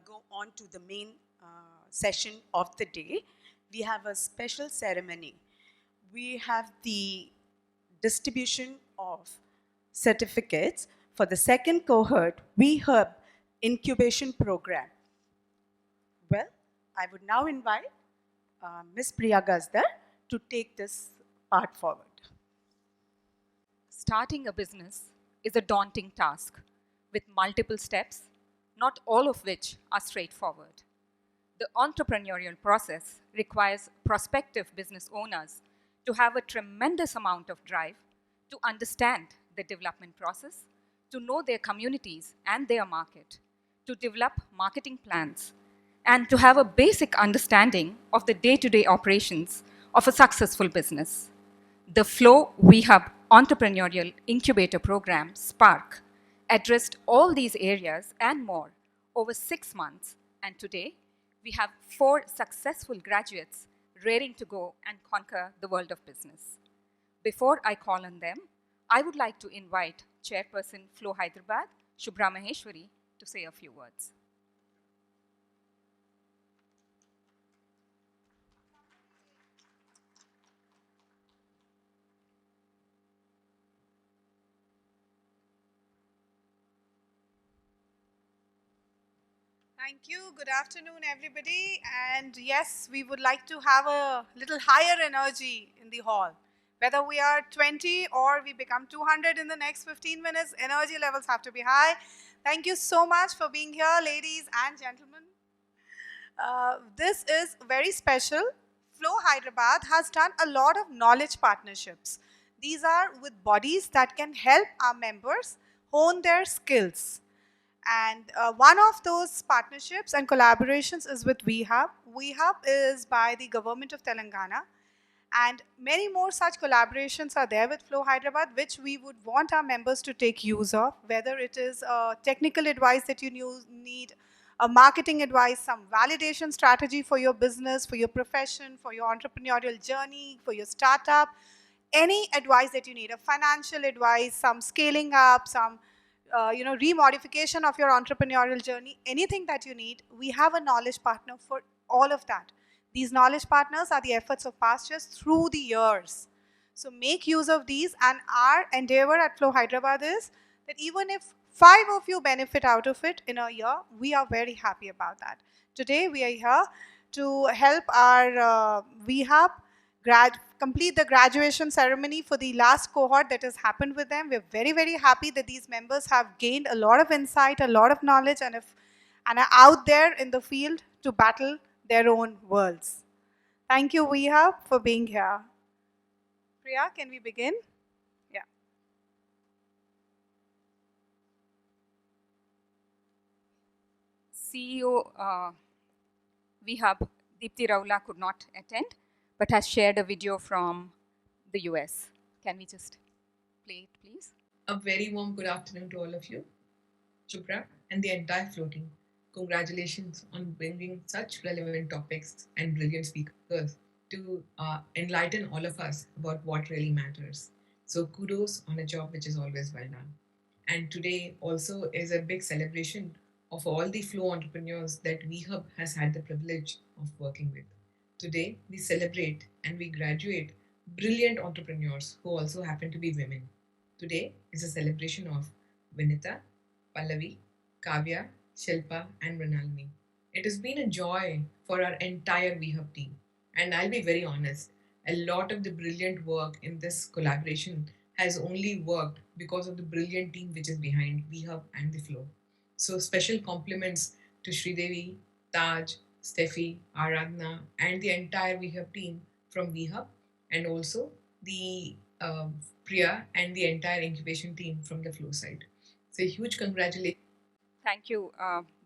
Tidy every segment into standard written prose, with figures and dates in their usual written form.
go on to the main session of the day, we have a special ceremony. We have the distribution of certificates for the second cohort WeHub incubation program. Well, I would now invite Ms. Priya Gazdar to take this part forward. Starting a business is a daunting task with multiple steps, not all of which are straightforward. The entrepreneurial process requires prospective business owners to have a tremendous amount of drive, to understand the development process, to know their communities and their market, to develop marketing plans, and to have a basic understanding of the day-to-day operations of a successful business. The Flow WeHub Entrepreneurial Incubator Program, Spark, addressed all these areas and more over 6 months, and today we have 4 successful graduates raring to go and conquer the world of business. Before I call on them, I would like to invite Chairperson Flow Hyderabad, Shubhra Maheshwari, to say a few words. Thank you. Good afternoon, everybody. And yes, we would like to have a little higher energy in the hall. Whether we are 20 or we become 200 in the next 15 minutes, energy levels have to be high. Thank you so much for being here, ladies and gentlemen. This is very special. Flow Hyderabad has done a lot of knowledge partnerships. These are with bodies that can help our members hone their skills. And one of those partnerships and collaborations is with WeHub. WeHub is by the government of Telangana. And many more such collaborations are there with Flow Hyderabad, which we would want our members to take use of, whether it is technical advice that you need, a marketing advice, some validation strategy for your business, for your profession, for your entrepreneurial journey, for your startup, any advice that you need, a financial advice, some scaling up, some remodification of your entrepreneurial journey, anything that you need, we have a knowledge partner for all of that. These knowledge partners are the efforts of past years through the years. So make use of these, and our endeavor at Flow Hyderabad is that even if 5 of you benefit out of it in a year, we are very happy about that. Today we are here to help our WeHub complete the graduation ceremony for the last cohort that has happened with them. We're very, very happy that these members have gained a lot of insight, a lot of knowledge, and are out there in the field to battle their own worlds. Thank you, WeHub, for being here. Priya, can we begin? Yeah. CEO WeHub, Deepti Raula, could not attend, but has shared a video from the US. Can we just play it, please? A very warm good afternoon to all of you, Shubhra, and the entire Flow team. Congratulations on bringing such relevant topics and brilliant speakers to enlighten all of us about what really matters. So kudos on a job which is always well done. And today also is a big celebration of all the Flow entrepreneurs that WeHub has had the privilege of working with. Today we celebrate and we graduate brilliant entrepreneurs who also happen to be women. Today is a celebration of Vinita, Pallavi, Kavya, Shilpa, and Mrinalini. It has been a joy for our entire WeHub team. And I'll be very honest, a lot of the brilliant work in this collaboration has only worked because of the brilliant team which is behind WeHub and the Flow. So special compliments to Sridevi, Taj, Steffi, Aradhana, and the entire WeHub team from WeHub, and also the Priya and the entire incubation team from the Flow side. So huge congratulations. Thank you,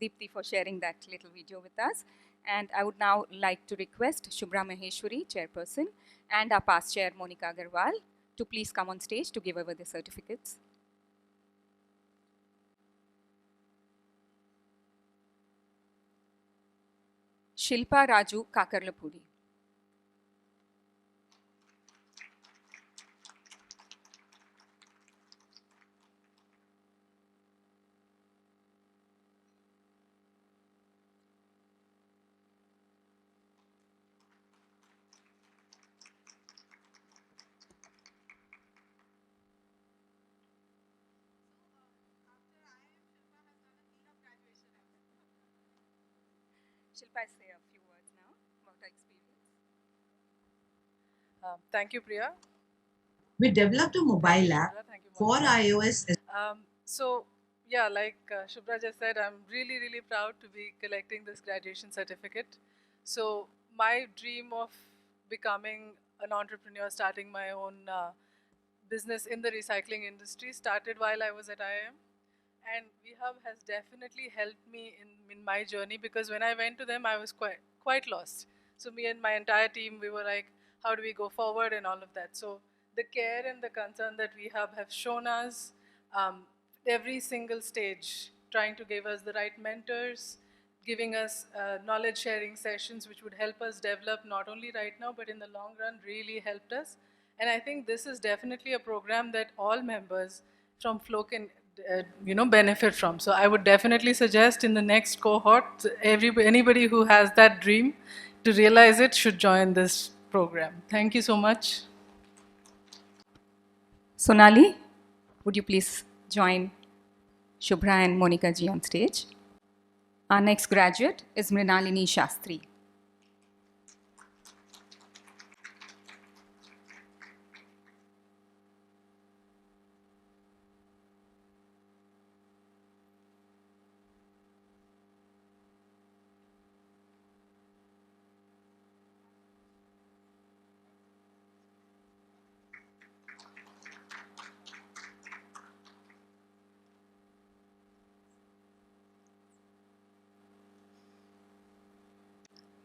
Deepti, for sharing that little video with us. And I would now like to request Shubhra Maheshwari, Chairperson, and our past chair, Monica Agarwal, to please come on stage to give over the certificates. Shilpa Raju Kakarlapudi. Shilpa say a few words now about her experience. Thank you, Priya. We developed a Thank mobile you, app Shubhra. Thank you, for Monica. iOS. So, yeah, like Shubhra just said, I'm really, really proud to be collecting this graduation certificate. So, my dream of becoming an entrepreneur, starting my own business in the recycling industry, started while I was at IIM. And VHub has definitely helped me in my journey because when I went to them, I was quite lost. So me and my entire team, we were like, how do we go forward and all of that. So the care and the concern that VHub have shown us, every single stage, trying to give us the right mentors, giving us knowledge sharing sessions which would help us develop not only right now but in the long run really helped us. And I think this is definitely a program that all members from Flow can benefit from. So I would definitely suggest in the next cohort, anybody who has that dream to realize it should join this program. Thank you so much. Sonali, would you please join Shubhra and Monica ji on stage? Our next graduate is Mrinalini Shastri.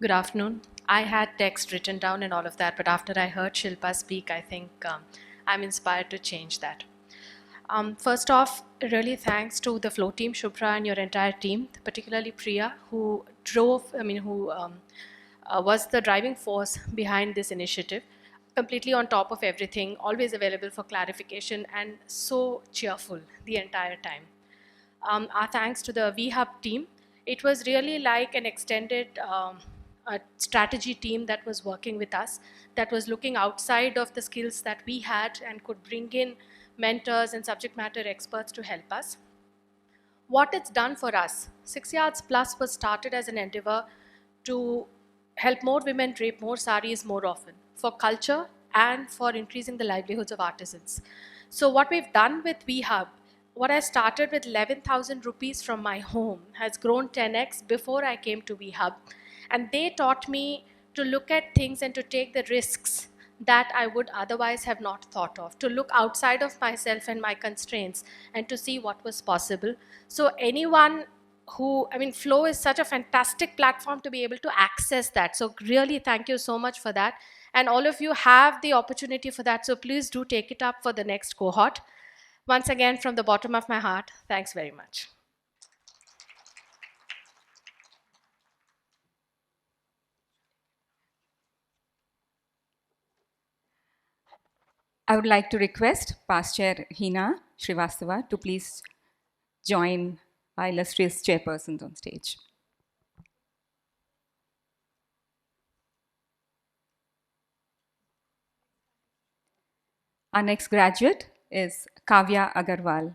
Good afternoon. I had text written down and all of that, but after I heard Shilpa speak, I think I'm inspired to change that. First off, really thanks to the Flow team, Shubhra, and your entire team, particularly Priya, who was the driving force behind this initiative, completely on top of everything, always available for clarification, and so cheerful the entire time. Our thanks to the VHub team. It was really like an extended strategy team that was working with us, that was looking outside of the skills that we had and could bring in mentors and subject matter experts to help us. What it's done for us, 6 Yards Plus was started as an endeavor to help more women drape more saris more often for culture and for increasing the livelihoods of artisans. So what we've done with VHub, what I started with 11,000 rupees from my home has grown 10x before I came to VHub. And they taught me to look at things and to take the risks that I would otherwise have not thought of, to look outside of myself and my constraints and to see what was possible. So anyone Flow is such a fantastic platform to be able to access that. So really thank you so much for that. And all of you have the opportunity for that. So please do take it up for the next cohort. Once again, from the bottom of my heart, thanks very much. I would like to request Past Chair Hina Srivastava to please join our illustrious chairpersons on stage. Our next graduate is Kavya Agarwal.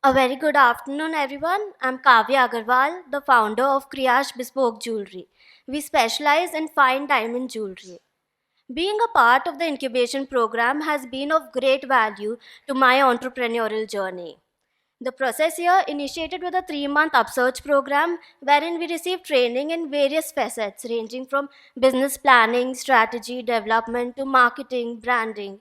A very good afternoon, everyone. I'm Kavya Agarwal, the founder of Kriyash Bespoke Jewelry. We specialize in fine diamond jewelry. Being a part of the incubation program has been of great value to my entrepreneurial journey. The process here initiated with a 3-month upsearch program wherein we received training in various facets ranging from business planning, strategy, development to marketing, branding.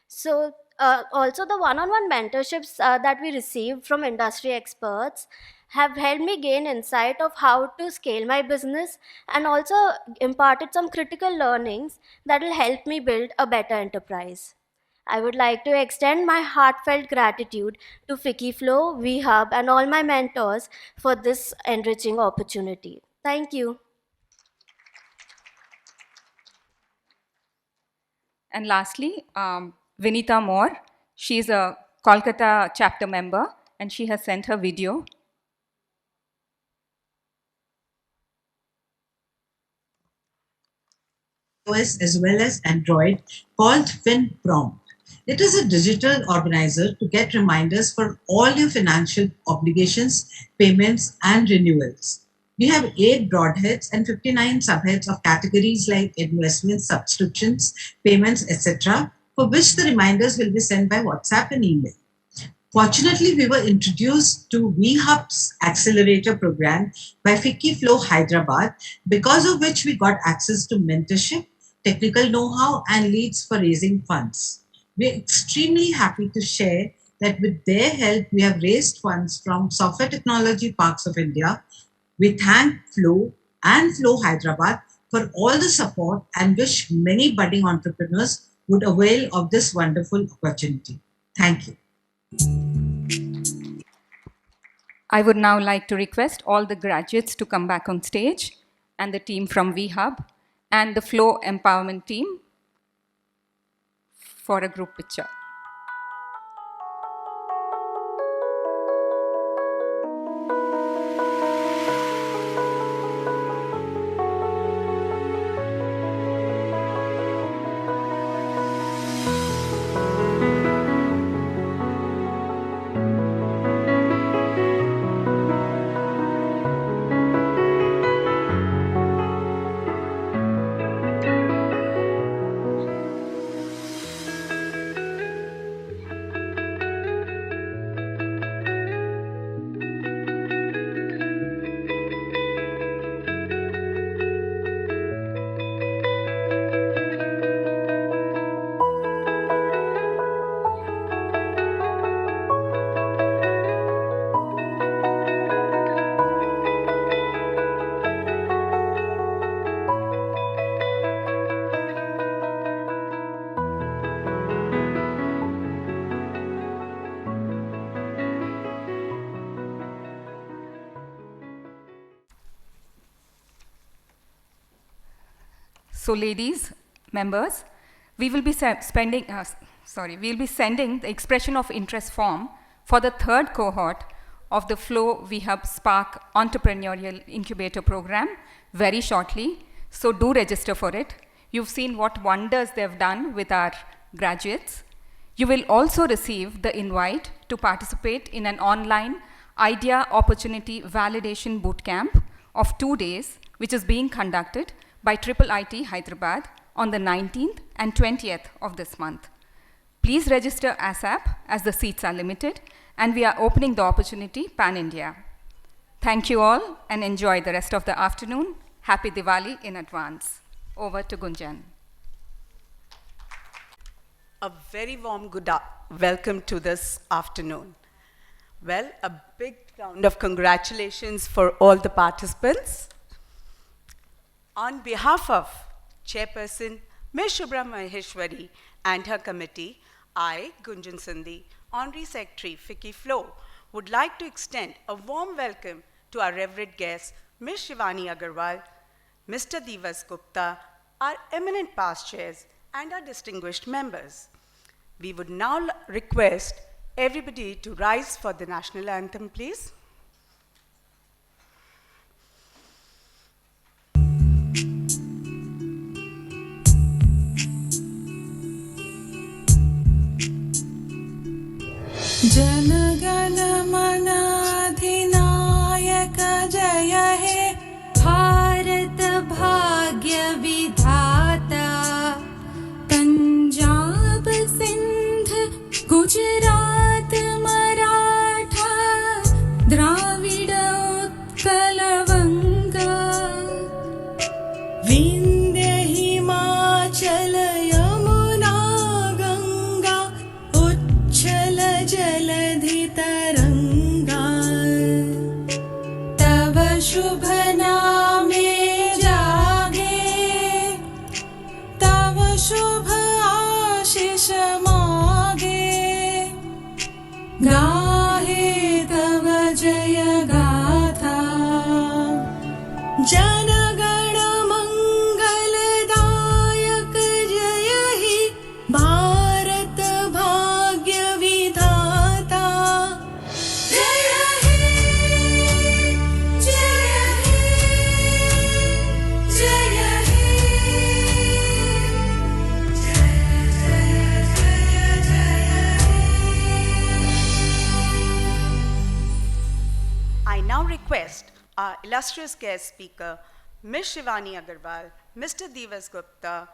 So, also the one on one mentorships that we received from industry experts have helped me gain insight of how to scale my business and also imparted some critical learnings that will help me build a better enterprise. I would like to extend my heartfelt gratitude to Fiki Flow, VHub, and all my mentors for this enriching opportunity. Thank you. And lastly, Vinita Moore. She's a Kolkata chapter member and she has sent her video. iOS as well as Android called FinPrompt. It is a digital organizer to get reminders for all your financial obligations, payments, and renewals. We have 8 broadheads and 59 subheads of categories like investments, subscriptions, payments, etc., for which the reminders will be sent by WhatsApp and email. Fortunately, we were introduced to VHub's accelerator program by FICCI Flow Hyderabad, because of which we got access to mentorship, technical know-how, and leads for raising funds. We're extremely happy to share that with their help, we have raised funds from Software Technology Parks of India. We thank Flow and Flow Hyderabad for all the support and wish many budding entrepreneurs would avail of this wonderful opportunity. Thank you. I would now like to request all the graduates to come back on stage, and the team from VHub and the Flow Empowerment team for a group picture. So ladies, members, we will be sending the expression of interest form for the third cohort of the Flow VHub Spark Entrepreneurial Incubator Program very shortly. So do register for it. You've seen what wonders they've done with our graduates. You will also receive the invite to participate in an online Idea Opportunity Validation Bootcamp of 2 days, which is being conducted by IIIT Hyderabad on the 19th and 20th of this month. Please register ASAP as the seats are limited, and we are opening the opportunity pan-India. Thank you all and enjoy the rest of the afternoon. Happy Diwali in advance. Over to Gunjan. A very warm welcome to this afternoon. Well, a big round of congratulations for all the participants. On behalf of Chairperson Ms. Shubhra Maheshwari and her committee, I, Gunjan Sindhi, Honorary Secretary, FICCI Flow, would like to extend a warm welcome to our revered guests, Ms. Shivani Agarwal, Mr. Divas Gupta, our eminent past chairs, and our distinguished members. We would now request everybody to rise for the national anthem, please. जनगण मनाधिनायक जय हे भारत भाग्य विधाता पंजाब सिंध गुजरात मराठा द्राविड उत्कल वंगा विंध्य हिमाचल यमुना गंगा उच्छल जलधि तरंगा तव शुभ नामे जागे तव शुभ आशीष मागे गाहे तव जय गाथा जनगण मंगलदायक जय हे भारत भाग्य विधाता our illustrious guest speaker, Ms. Shivani Agarwal, Mr. Divas Gupta,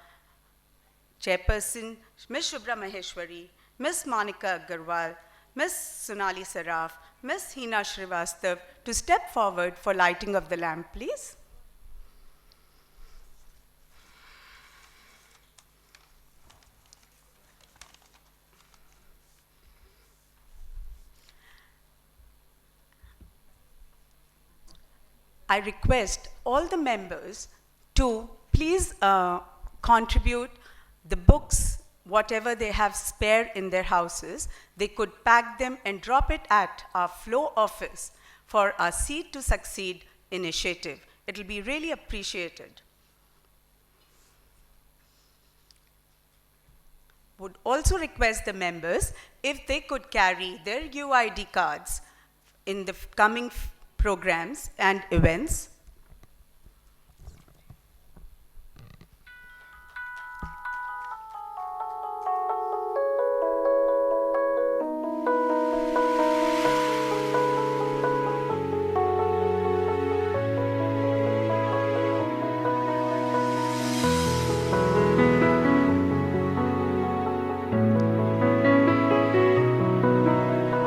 Chairperson, Ms. Shubhra Maheshwari, Ms. Monica Agarwal, Ms. Sonali Saraf, Ms. Hina Srivastav to step forward for lighting of the lamp, please. I request all the members to please contribute the books, whatever they have spare in their houses. They could pack them and drop it at our flow office for our Seed to Succeed initiative. It will be really appreciated. Would also request the members if they could carry their UID cards in the coming programs and events.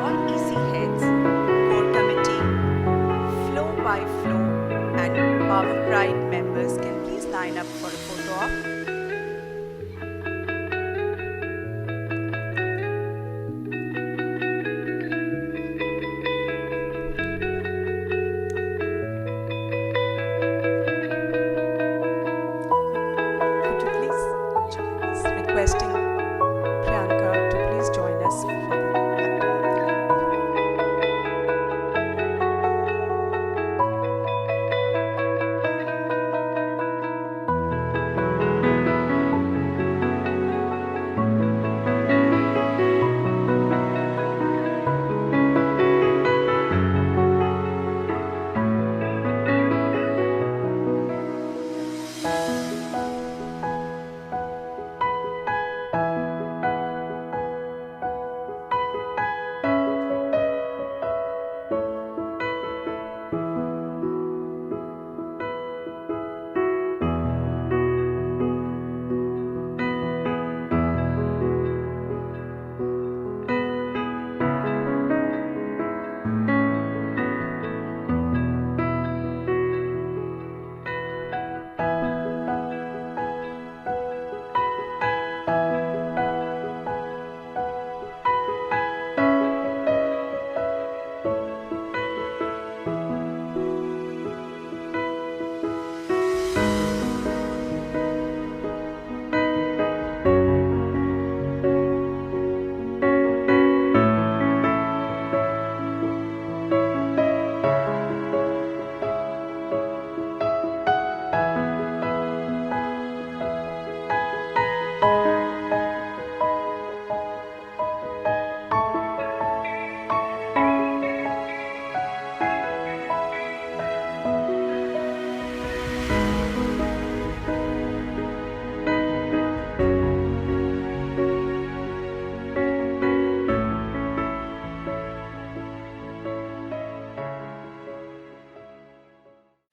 All EC heads, core committee, flow by flow, and Power Pride members can please line up for a photo op. Could you please join us? Requesting Priyanka to please join us for the lighting of the lamp.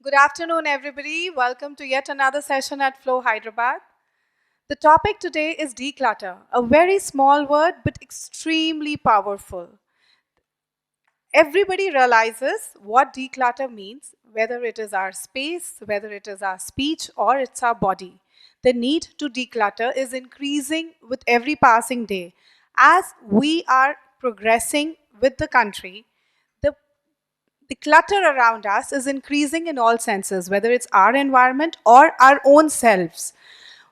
Good afternoon, everybody. Welcome to yet another session at Flow Hyderabad. The topic today is declutter, a very small word but extremely powerful. Everybody realizes what declutter means, whether it is our space, whether it is our speech, or it's our body. The need to declutter is increasing with every passing day. As we are progressing with the country, the clutter around us is increasing in all senses, whether it's our environment or our own selves.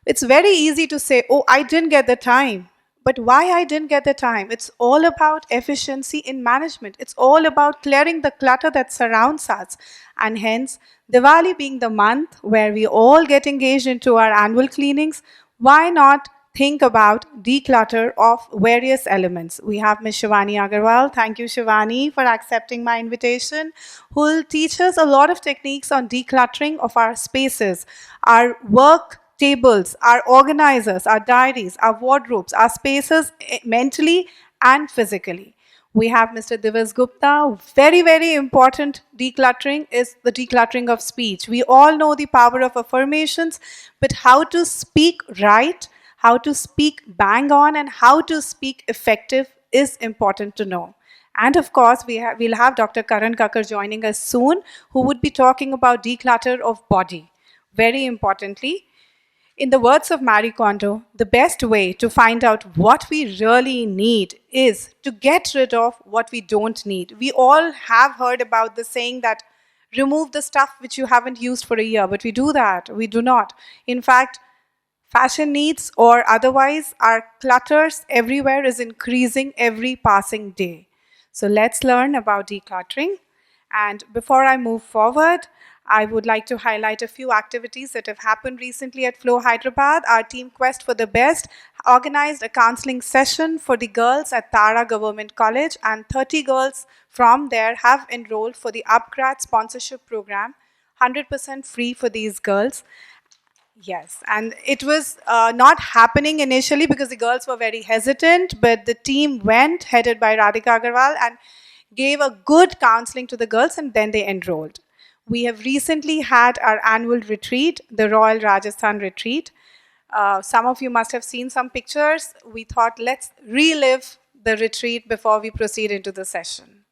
It's very easy to say, oh, I didn't get the time. But why I didn't get the time? It's all about efficiency in management. It's all about clearing the clutter that surrounds us. And hence, Diwali being the month where we all get engaged into our annual cleanings, why not think about declutter of various elements? We have Ms. Shivani Agarwal. Thank you, Shivani, for accepting my invitation, who will teach us a lot of techniques on decluttering of our spaces, our work tables, our organizers, our diaries, our wardrobes, our spaces mentally and physically. We have Mr. Divas Gupta. Very, very important decluttering is the decluttering of speech. We all know the power of affirmations, but how to speak right, how to speak bang on, and how to speak effective is important to know. And of course, we'll have Dr. Karan Kakkar joining us soon, who would be talking about declutter of body. Very importantly, in the words of Marie Kondo, the best way to find out what we really need is to get rid of what we don't need. We all have heard about the saying that remove the stuff which you haven't used for a year, but we do that. We do not. In fact, fashion needs or otherwise, our clutters everywhere is increasing every passing day. So let's learn about decluttering. And before I move forward, I would like to highlight a few activities that have happened recently at Flow Hyderabad. Our team Quest for the Best organized a counseling session for the girls at Tara Government College, and 30 girls from there have enrolled for the upgrad sponsorship program, 100% free for these girls. Yes, and it was not happening initially because the girls were very hesitant, but the team went, headed by Radhika Agarwal, and gave a good counseling to the girls, and then they enrolled. We have recently had our annual retreat, the Royal Rajasthan Retreat. Some of you must have seen some pictures. We thought let's relive the retreat before we proceed into the session.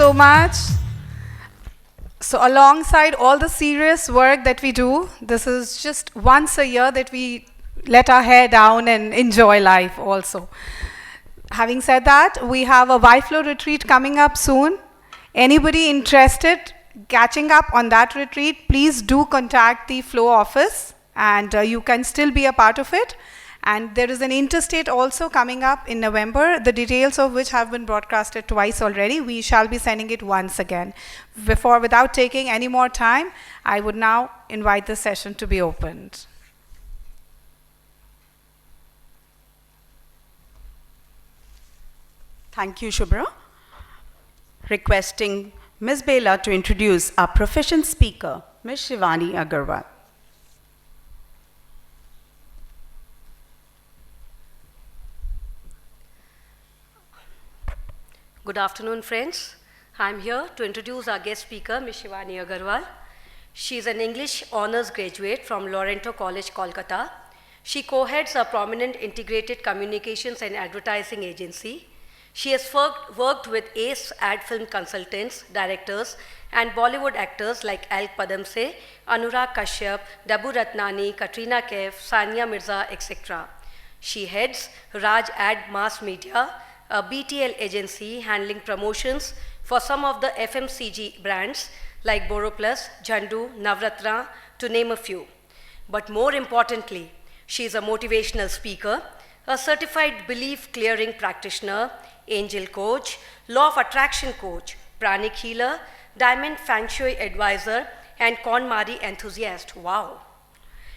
so much. So, alongside all the serious work that we do, this is just once a year that we let our hair down and enjoy life also. Having said that, we have a Y-Flow retreat coming up soon. Anybody interested catching up on that retreat, please do contact the Flow office, and you can still be a part of it. And there is an interstate also coming up in November, the details of which have been broadcasted twice already. We shall be sending it once again. Without taking any more time, I would now invite the session to be opened. Thank you, Shubhra. Requesting Ms. Bela to introduce our proficient speaker, Ms. Shivani Agarwal. Good afternoon, friends. I'm here to introduce our guest speaker, Ms. Shivani Agarwal. She is an English honors graduate from Laurento College, Kolkata. She co-heads a prominent integrated communications and advertising agency. She has worked with ace ad film consultants, directors, and Bollywood actors like Alk Padamse, Anurag Kashyap, Dabu Ratnani, Katrina Kaif, Sania Mirza, etc. She heads Raj Ad Mass Media, a BTL agency handling promotions for some of the FMCG brands like BoroPlus, Jandu, Navratra, to name a few. But more importantly, she is a motivational speaker, a certified belief clearing practitioner, angel coach, law of attraction coach, pranic healer, diamond feng shui advisor, and KonMari enthusiast. Wow.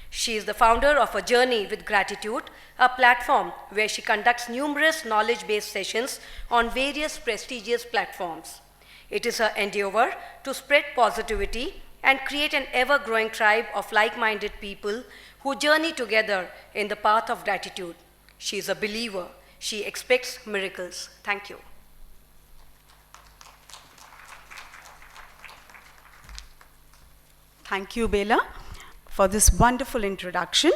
She is the founder of A Journey with Gratitude, a platform where she conducts numerous knowledge-based sessions on various prestigious platforms. It is her endeavor to spread positivity and create an ever-growing tribe of like-minded people who journey together in the path of gratitude. She is a believer. She expects miracles. Thank you. Thank you, Bela, for this wonderful introduction.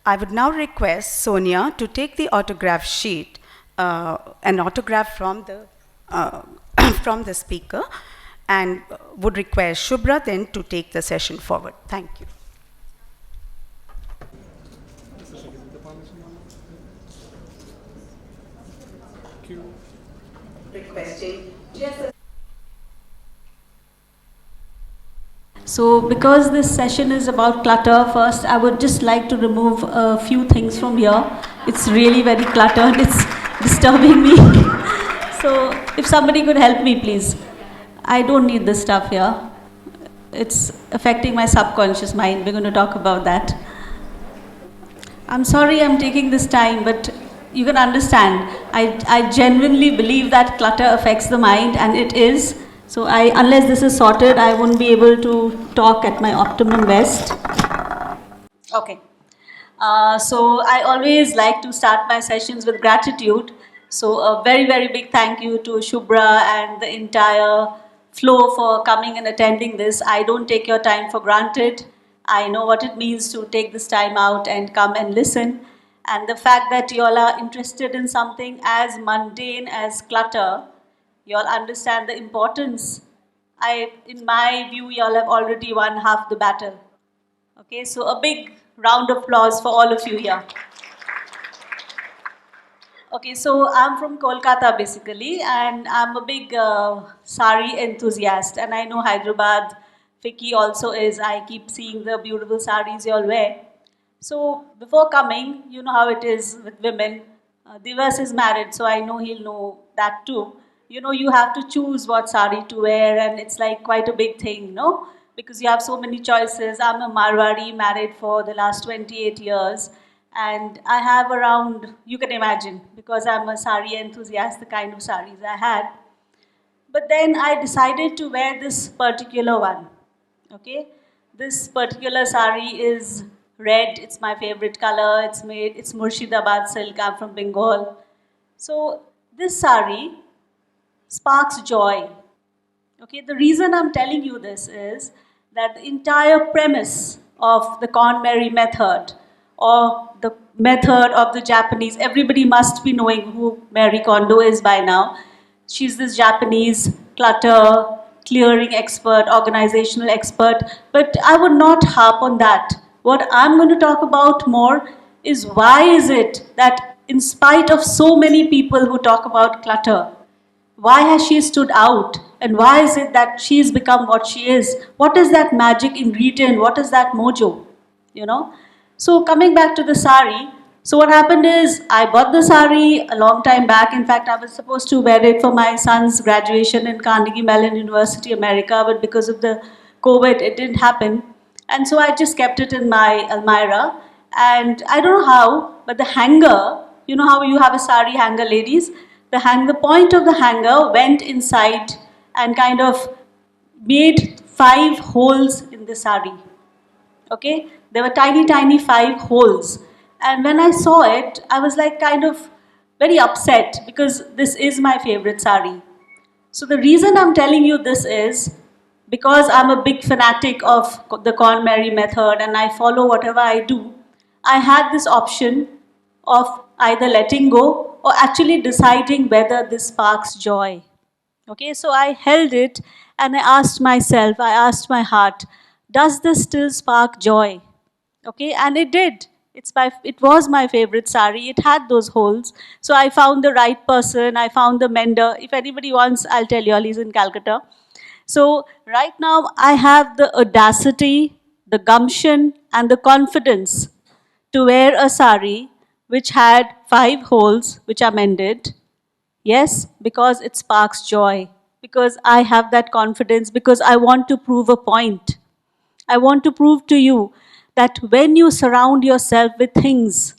I would now request Sonia to take the autograph sheet, an autograph from the, from the speaker, and would request Shubhra then to take the session forward. Thank you. Requesting So because this session is about clutter, first I would just like to remove a few things from here. It's really very cluttered, it's disturbing me. So if somebody could help me, please. I don't need this stuff here. It's affecting my subconscious mind. We're going to talk about that. I'm sorry I'm taking this time, but you can understand. I genuinely believe that clutter affects the mind, and it is. So unless this is sorted, I won't be able to talk at my optimum best. Okay. So I always like to start my sessions with gratitude. So a very, very big thank you to Shubhra and the entire Flow for coming and attending this. I don't take your time for granted. I know what it means to take this time out and come and listen. And the fact that you all are interested in something as mundane as clutter, you all understand the importance. In my view, you all have already won half the battle. Okay, so a big round of applause for all of you here. Okay, so I'm from Kolkata basically, and I'm a big sari enthusiast, and I know Hyderabad, Vicky also is. I keep seeing the beautiful saris you all wear. So before coming, you know how it is with women. Divas is married, so I know he'll know that too. You know, you have to choose what sari to wear, and it's like quite a big thing, no? Because you have so many choices. I'm a Marwari, married for the last 28 years. And I have around, you can imagine, because I'm a sari enthusiast, the kind of saris I had. But then I decided to wear this particular one, okay? This particular sari is red, it's my favorite color, it's Murshidabad silk, I'm from Bengal. So this sari sparks joy, okay? The reason I'm telling you this is that the entire premise of the KonMari method, or the method of the Japanese, everybody must be knowing who Marie Kondo is by now. She's this Japanese clutter, clearing expert, organizational expert, but I would not harp on that. What I'm going to talk about more is why is it that in spite of so many people who talk about clutter, why has she stood out? And why is it that she's become what she is? What is that magic ingredient? What is that mojo? You know? So coming back to the sari, so what happened is I bought the sari a long time back. In fact, I was supposed to wear it for my son's graduation in Carnegie Mellon University, America, but because of the COVID, it didn't happen. And so I just kept it in my Almira. And I don't know how, but the hanger, you know how you have a sari hanger, ladies? The point of the hanger went inside and kind of made 5 holes in the sari. Okay, there were tiny 5 holes, and when I saw it, I was like kind of very upset because this is my favorite sari. So the reason I'm telling you this is because I'm a big fanatic of the Corn Mary method and I follow whatever I do. I had this option of either letting go or actually deciding whether this sparks joy. Okay, so I held it and I asked myself, I asked my heart, does this still spark joy? Okay, and it did. It was my favorite sari. It had those holes. So I found the right person. I found the mender. If anybody wants, I'll tell you all, he's in Calcutta. So right now I have the audacity, the gumption, and the confidence to wear a sari which had 5 holes which are mended. Yes, because it sparks joy. Because I have that confidence. Because I want to prove a point. I want to prove to you that when you surround yourself with things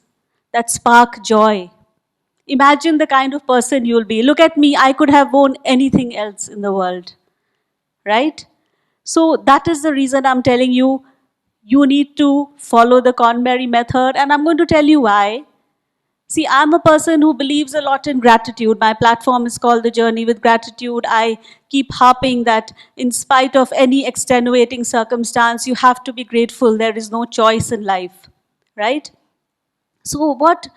that spark joy, imagine the kind of person you'll be. Look at me, I could have worn anything else in the world, right? So that is the reason I'm telling you, you need to follow the KonMari method, and I'm going to tell you why. See, I'm a person who believes a lot in gratitude. My platform is called The Journey with Gratitude. I keep harping that in spite of any extenuating circumstance, you have to be grateful. There is no choice in life, right? So what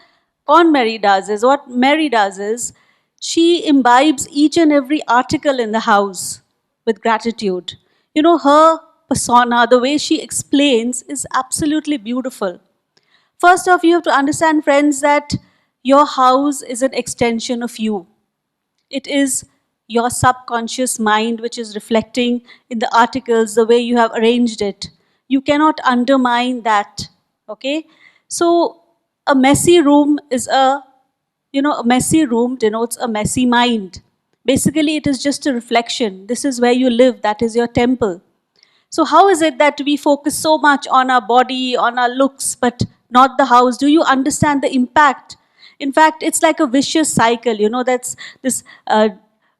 Mary does is, she imbibes each and every article in the house with gratitude. You know, her persona, the way she explains is absolutely beautiful. First off, you have to understand, friends, that your house is an extension of you. It is your subconscious mind which is reflecting in the articles, the way you have arranged it. You cannot undermine that, okay? So a messy room is a messy room denotes a messy mind. Basically, it is just a reflection. This is where you live, that is your temple. So how is it that we focus so much on our body, on our looks, but not the house? Do you understand the impact? In fact, it's like a vicious cycle, that's this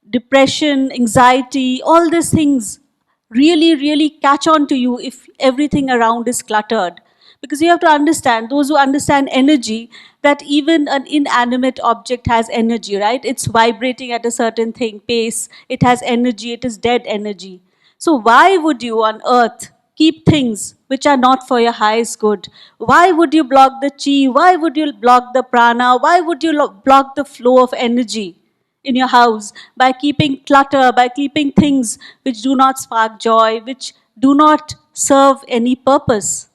depression, anxiety, all these things really catch on to you if everything around is cluttered. Because you have to understand, those who understand energy, that even an inanimate object has energy, right? It's vibrating at a certain pace, it has energy, it is dead energy. So why would you on earth keep things which are not for your highest good? Why would you block the chi? Why would you block the prana? Why would you block the flow of energy in your house by keeping clutter, by keeping things which do not spark joy, which do not serve any purpose?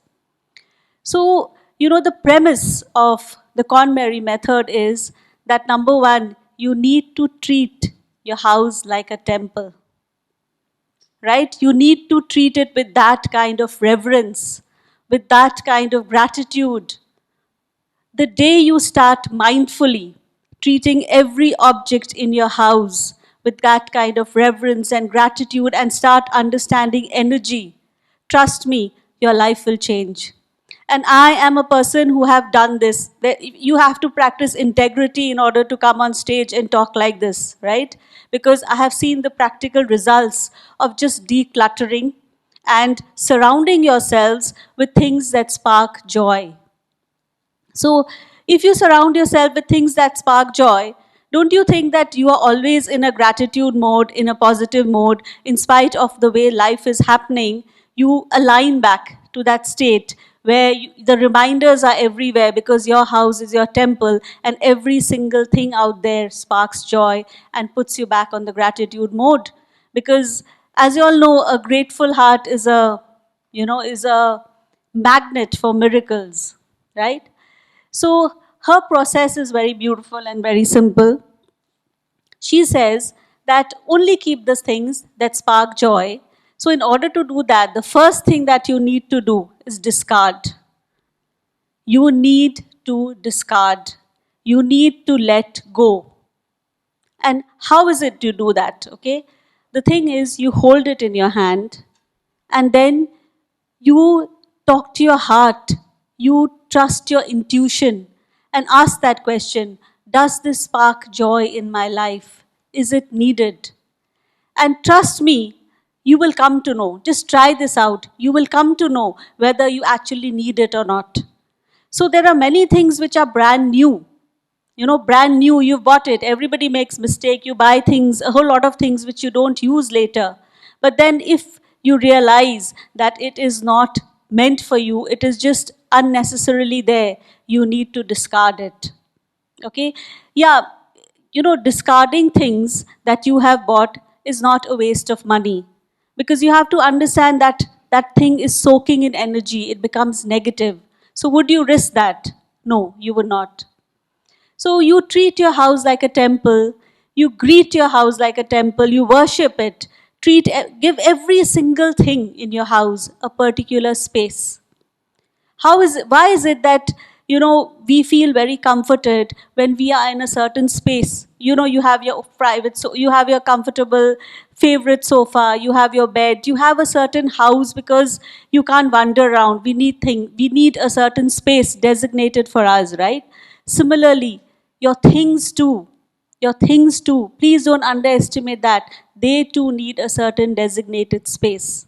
So, the premise of the KonMari method is that number one, you need to treat your house like a temple. Right? You need to treat it with that kind of reverence, with that kind of gratitude. The day you start mindfully treating every object in your house with that kind of reverence and gratitude and start understanding energy, trust me, your life will change. And I am a person who have done this. You have to practice integrity in order to come on stage and talk like this, right? Because I have seen the practical results of just decluttering and surrounding yourselves with things that spark joy. So if you surround yourself with things that spark joy, don't you think that you are always in a gratitude mode, in a positive mode, in spite of the way life is happening? You align back to that state where the reminders are everywhere because your house is your temple and every single thing out there sparks joy and puts you back on the gratitude mode. because as you all know, a grateful heart is a magnet for miracles, right? So her process is very beautiful and very simple. She says that only keep the things that spark joy. So in order to do that, the first thing that you need to do is discard. You need to discard. You need to let go. And how is it to do that? Okay? The thing is, you hold it in your hand and then you talk to your heart. You trust your intuition and ask that question: does this spark joy in my life? Is it needed? And trust me, you will come to know. Just try this out. You will come to know whether you actually need it or not. So there are many things which are brand new. Brand new, you've bought it. Everybody makes mistake. You buy things, a whole lot of things which you don't use later. But then if you realize that it is not meant for you, it is just unnecessarily there, you need to discard it. Okay? Yeah, discarding things that you have bought is not a waste of money, because you have to understand that that thing is soaking in energy, it becomes negative. So would you risk that? No, you would not. So you treat your house like a temple, you greet your house like a temple, you worship it, give every single thing in your house a particular space. Why is it that we feel very comforted when we are in a certain space? You have your private, so you have your comfortable favorite sofa, you have your bed, you have a certain house because you can't wander around. We need a certain space designated for us, right? Similarly, your things too. Your things too. Please don't underestimate that. They too need a certain designated space.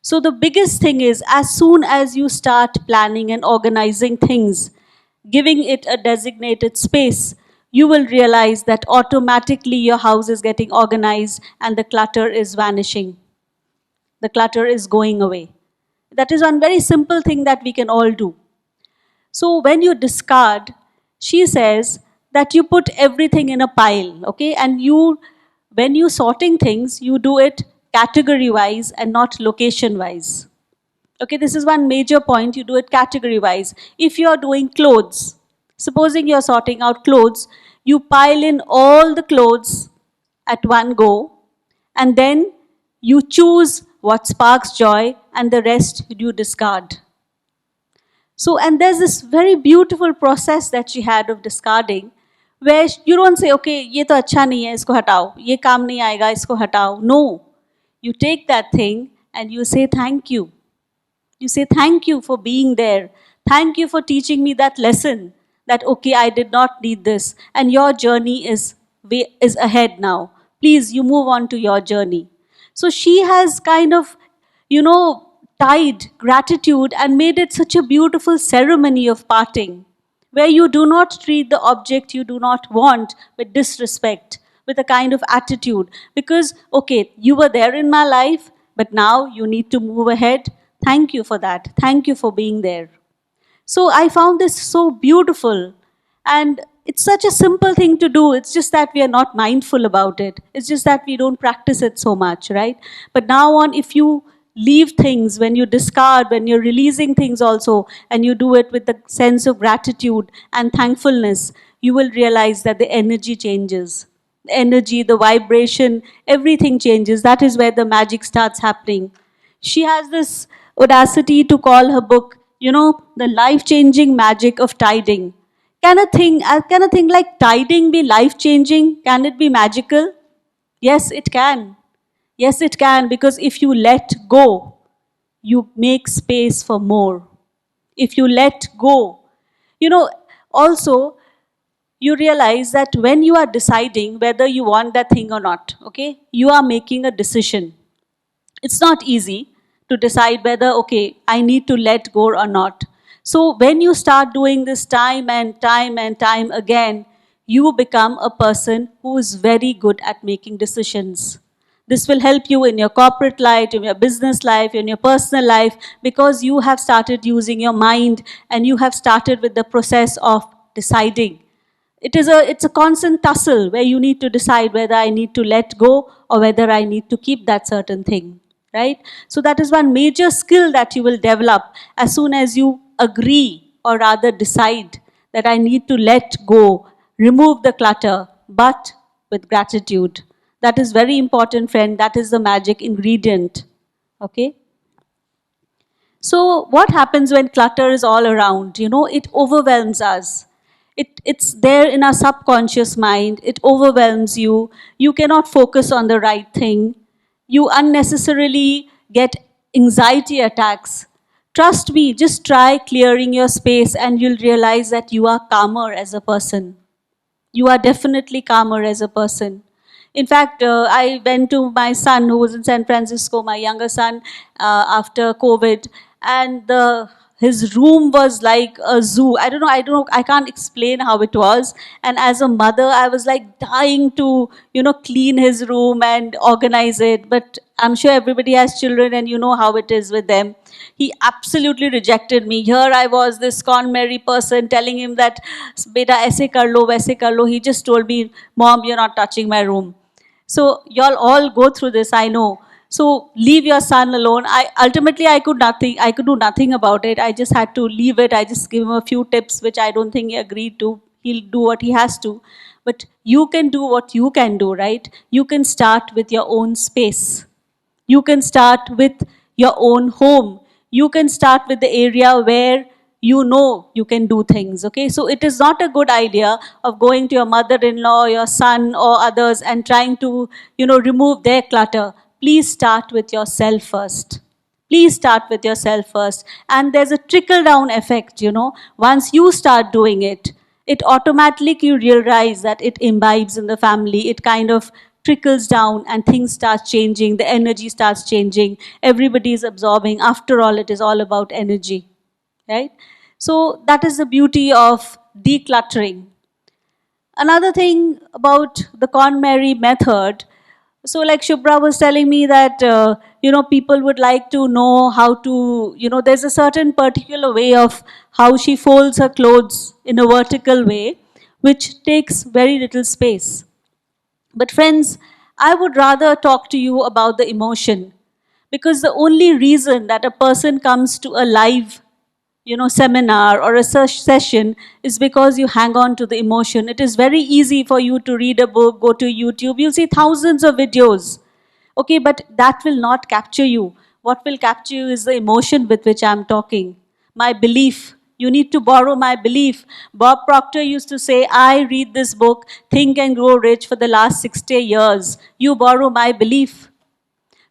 So the biggest thing is, as soon as you start planning and organizing things, giving it a designated space, you will realize that automatically your house is getting organized and the clutter is vanishing. The clutter is going away. That is one very simple thing that we can all do. So when you discard, she says that you put everything in a pile, okay? And when you sorting things, you do it category wise and not location wise. Okay, this is one major point. You do it category wise. If you are doing clothes, supposing you're sorting out clothes, you pile in all the clothes at one go, and then you choose what sparks joy and the rest you discard. So, and there's this very beautiful process that she had of discarding, where you don't say, okay, ye to acha nahi hai, isko hatao, ye kaam nahi aayega, isko hatao. No. You take that thing and you say thank you. You say thank you for being there. Thank you for teaching me that lesson that, okay, I did not need this. And your journey is ahead now. Please, you move on to your journey. So she has kind of, tied gratitude and made it such a beautiful ceremony of parting, where you do not treat the object you do not want with disrespect, with a kind of attitude. Because, okay, you were there in my life, but now you need to move ahead. Thank you for that. Thank you for being there. So I found this so beautiful. And it's such a simple thing to do. It's just that we are not mindful about it. It's just that we don't practice it so much, right? But now on, if you leave things, when you discard, when you're releasing things also, and you do it with the sense of gratitude and thankfulness, you will realize that the energy changes. The energy, the vibration, everything changes. That is where the magic starts happening. She has this audacity to call her book, the life-changing magic of tiding. Can a thing like tiding be life-changing? Can it be magical? Yes, it can. Yes, it can, because if you let go, you make space for more. If you let go, also, you realize that when you are deciding whether you want that thing or not, okay, you are making a decision. It's not easy to decide whether, okay, I need to let go or not. So when you start doing this time and time again, you become a person who is very good at making decisions. This will help you in your corporate life, in your business life, in your personal life, because you have started using your mind and you have started with the process of deciding. It's a constant tussle where you need to decide whether I need to let go or whether I need to keep that certain thing, right? So that is one major skill that you will develop as soon as you agree, or rather decide, that I need to let go, remove the clutter, but with gratitude. That is very important, friend. That is the magic ingredient. Okay? So, what happens when clutter is all around? You know, it overwhelms us. It's there in our subconscious mind. It overwhelms you. You cannot focus on the right thing. You unnecessarily get anxiety attacks. Trust me, just try clearing your space and you'll realize that you are calmer as a person. You are definitely calmer as a person. In fact, I went to my son who was in San Francisco, my younger son, after COVID, and his room was like a zoo. I don't know, I can't explain how it was. And as a mother, I was like dying to, clean his room and organize it. But I'm sure everybody has children and you know how it is with them. He absolutely rejected me. Here I was, this con Mary person, telling him that, beta, aise kar lo, waise kar lo. He just told me, Mom, you're not touching my room. So y'all all go through this, I know. So leave your son alone. I could do nothing about it. I just had to leave it. I just give him a few tips, which I don't think he agreed to. He'll do what he has to. But you can do what you can do, right? You can start with your own space. You can start with your own home. You can start with the area where you know you can do things, okay? So it is not a good idea of going to your mother-in-law, your son or others and trying to, remove their clutter. Please start with yourself first. Please start with yourself first. And there's a trickle down effect, Once you start doing it, it automatically you realize that it imbibes in the family. It kind of trickles down and things start changing. The energy starts changing. Everybody is absorbing. After all, it is all about energy, right? So that is the beauty of decluttering. Another thing about the Con Mary method, so like Shubhra was telling me that, people would like to know how to, there's a certain particular way of how she folds her clothes in a vertical way, which takes very little space. But friends, I would rather talk to you about the emotion, because the only reason that a person comes to a live seminar or a session is because you hang on to the emotion. It is very easy for you to read a book, go to YouTube, you'll see thousands of videos. Okay, but that will not capture you. What will capture you is the emotion with which I'm talking. My belief. You need to borrow my belief. Bob Proctor used to say, I read this book, Think and Grow Rich, for the last 60 years. You borrow my belief.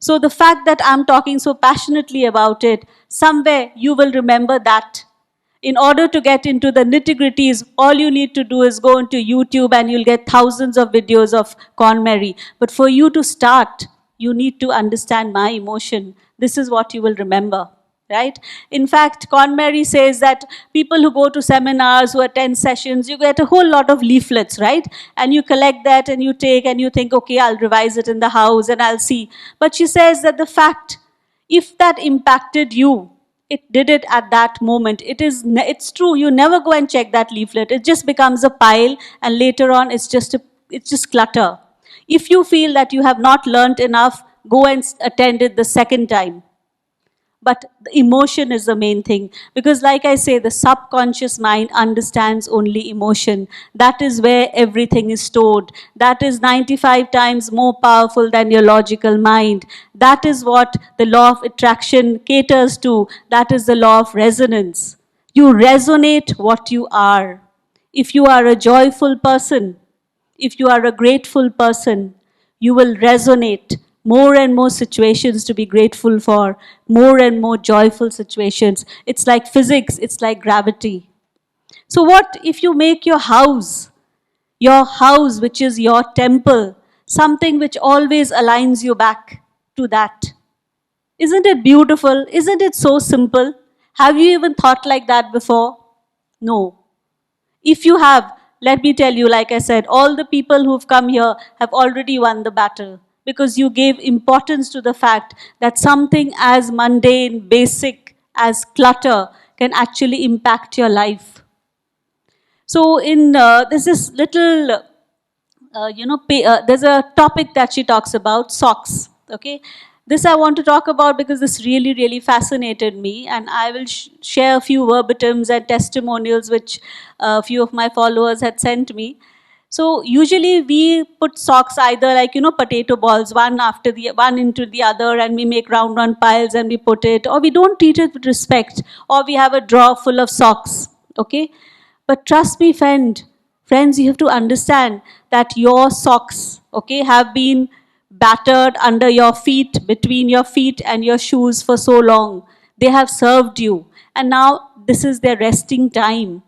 So the fact that I'm talking so passionately about it, somewhere you will remember that. In order to get into the nitty-gritties, all you need to do is go into YouTube and you'll get thousands of videos of Con Mary. But for you to start, you need to understand my emotion. This is what you will remember. Right? In fact, Con Mary says that people who go to seminars, who attend sessions, you get a whole lot of leaflets, right? And you collect that and you take and you think, okay, I'll revise it in the house and I'll see. But she says that the fact, if that impacted you, it did it at that moment. It's true, you never go and check that leaflet. It just becomes a pile and later on it's just clutter. If you feel that you have not learnt enough, go and attend it the second time. But the emotion is the main thing. Because like I say, the subconscious mind understands only emotion. That is where everything is stored. That is 95 times more powerful than your logical mind. That is what the law of attraction caters to. That is the law of resonance. You resonate what you are. If you are a joyful person, if you are a grateful person, you will resonate more and more situations to be grateful for, more and more joyful situations. It's like physics, it's like gravity. So, what if you make your house, which is your temple, something which always aligns you back to that? Isn't it beautiful? Isn't it so simple? Have you even thought like that before? No. If you have, let me tell you, like I said, all the people who've come here have already won the battle, because you gave importance to the fact that something as mundane, basic as clutter can actually impact your life. So in there's this little, there's a topic that she talks about, socks. Okay, this I want to talk about because this really, really fascinated me, and I will share a few verbatims and testimonials which a few of my followers had sent me. So usually we put socks either like, potato balls, one into the other, and we make round piles and we put it, or we don't treat it with respect, or we have a drawer full of socks. Okay, but trust me, friends, you have to understand that your socks, okay, have been battered under your feet, between your feet and your shoes for so long. They have served you, and now this is their resting time.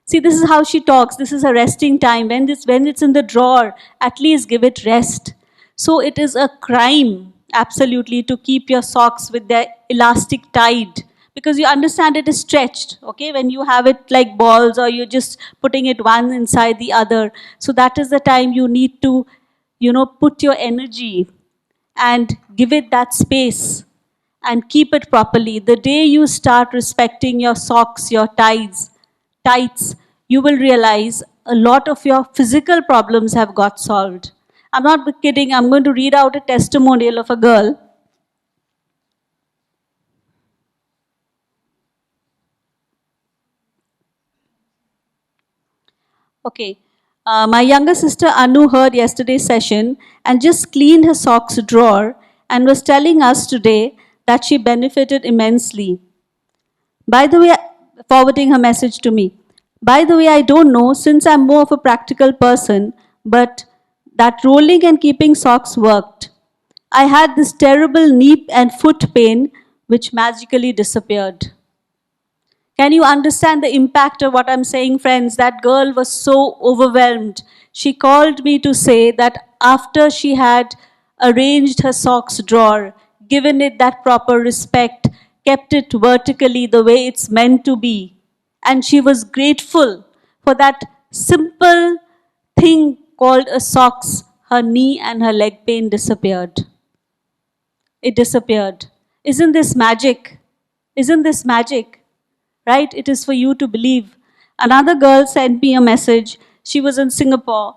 See, this is how she talks. This is her resting time. When it's in the drawer, at least give it rest. So it is a crime, absolutely, to keep your socks with their elastic tied. Because you understand it is stretched, okay? When you have it like balls or you're just putting it one inside the other. So that is the time you need to, put your energy and give it that space and keep it properly. The day you start respecting your socks, your tights, you will realize a lot of your physical problems have got solved. I'm not kidding. I'm going to read out a testimonial of a girl. Okay. My younger sister Anu heard yesterday's session and just cleaned her socks drawer and was telling us today that she benefited immensely. By the way, forwarding her message to me. By the way, I don't know since I'm more of a practical person, but that rolling and keeping socks worked. I had this terrible knee and foot pain which magically disappeared. Can you understand the impact of what I'm saying, friends? That girl was so overwhelmed. She called me to say that after she had arranged her socks drawer, given it that proper respect, kept it vertically the way it's meant to be, and she was grateful for that simple thing called a socks, her knee and her leg pain disappeared. It disappeared. Isn't this magic? Isn't this magic? Right? It is for you to believe. Another girl sent me a message. She was in Singapore.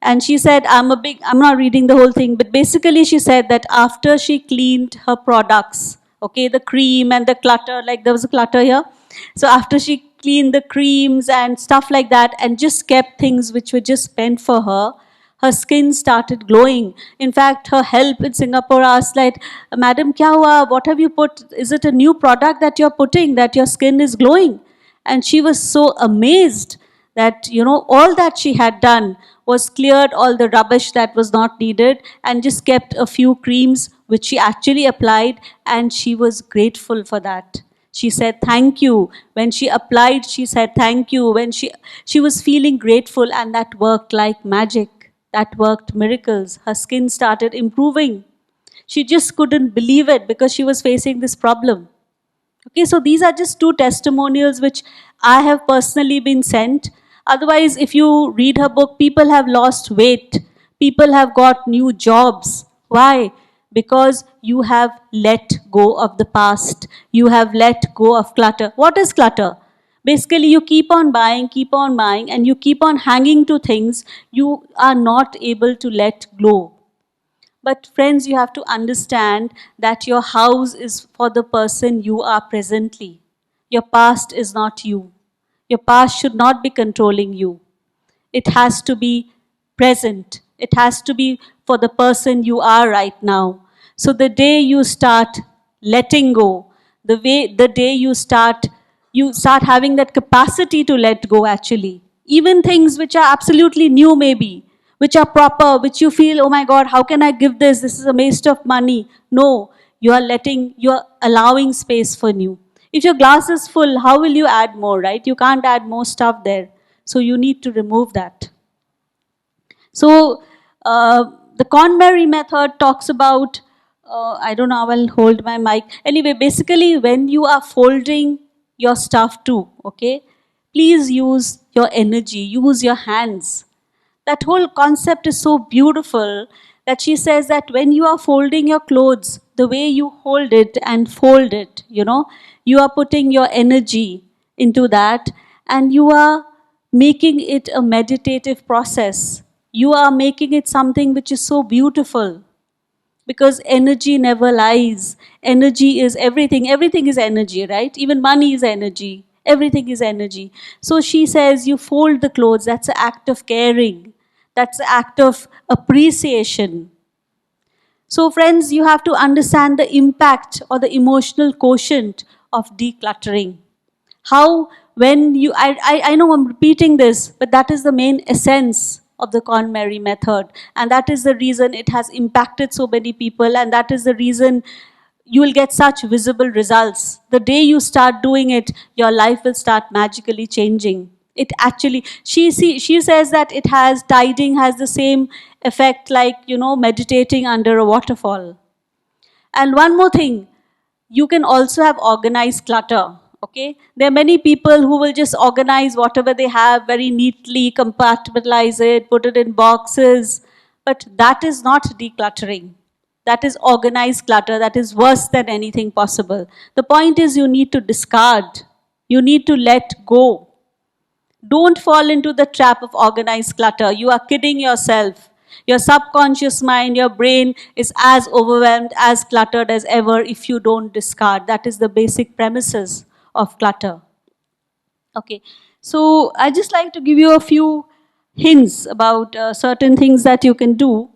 And she said, I'm not reading the whole thing, but basically she said that after she cleaned her products, okay, the cream and the clutter, like there was a clutter here. So after she cleaned the creams and stuff like that and just kept things which were just meant for her skin started glowing. In fact, her help in Singapore asked like, Madam, kya hua? What have you put? Is it a new product that you're putting that your skin is glowing? And she was so amazed that, all that she had done was cleared all the rubbish that was not needed and just kept a few creams which she actually applied, and she was grateful for that. She said thank you. When she applied, she said thank you. When she was feeling grateful, and that worked like magic. That worked miracles. Her skin started improving. She just couldn't believe it because she was facing this problem. Okay, so these are just two testimonials which I have personally been sent. Otherwise, if you read her book, people have lost weight. People have got new jobs. Why? Because you have let go of the past. You have let go of clutter. What is clutter? Basically, you keep on buying, and you keep on hanging to things you are not able to let go. But friends, you have to understand that your house is for the person you are presently. Your past is not you. Your past should not be controlling you. It has to be present. It has to be for the person you are right now. So the day you start letting go, the day you start having that capacity to let go actually. Even things which are absolutely new maybe, which are proper, which you feel, oh my God, how can I give this? This is a waste of money. No, you are allowing space for new. If your glass is full, how will you add more, right? You can't add more stuff there. So you need to remove that. So the KonMari method talks about, I don't know, I will hold my mic. Anyway, basically when you are folding your stuff too, okay, please use your energy, use your hands. That whole concept is so beautiful that she says that when you are folding your clothes, the way you hold it and fold it, you are putting your energy into that, and you are making it a meditative process. You are making it something which is so beautiful, because energy never lies. Energy is everything. Everything is energy, right? Even money is energy. Everything is energy. So she says, you fold the clothes. That's an act of caring. That's an act of appreciation. So, friends, you have to understand the impact or the emotional quotient of decluttering. How, when you, I know I'm repeating this, but that is the main essence of the KonMari method. And that is the reason it has impacted so many people, and that is the reason you will get such visible results. The day you start doing it, your life will start magically changing. It actually, she says that it has, tidying has the same effect like, meditating under a waterfall. And one more thing, you can also have organized clutter. Okay, there are many people who will just organize whatever they have very neatly, compartmentalize it, put it in boxes, but that is not decluttering. That is organized clutter. That is worse than anything possible. The point is, you need to discard, you need to let go. Don't fall into the trap of organized clutter. You are kidding yourself. Your subconscious mind, your brain is as overwhelmed, as cluttered as ever if you don't discard. That is the basic premises of clutter. Okay, so I just like to give you a few hints about certain things that you can do.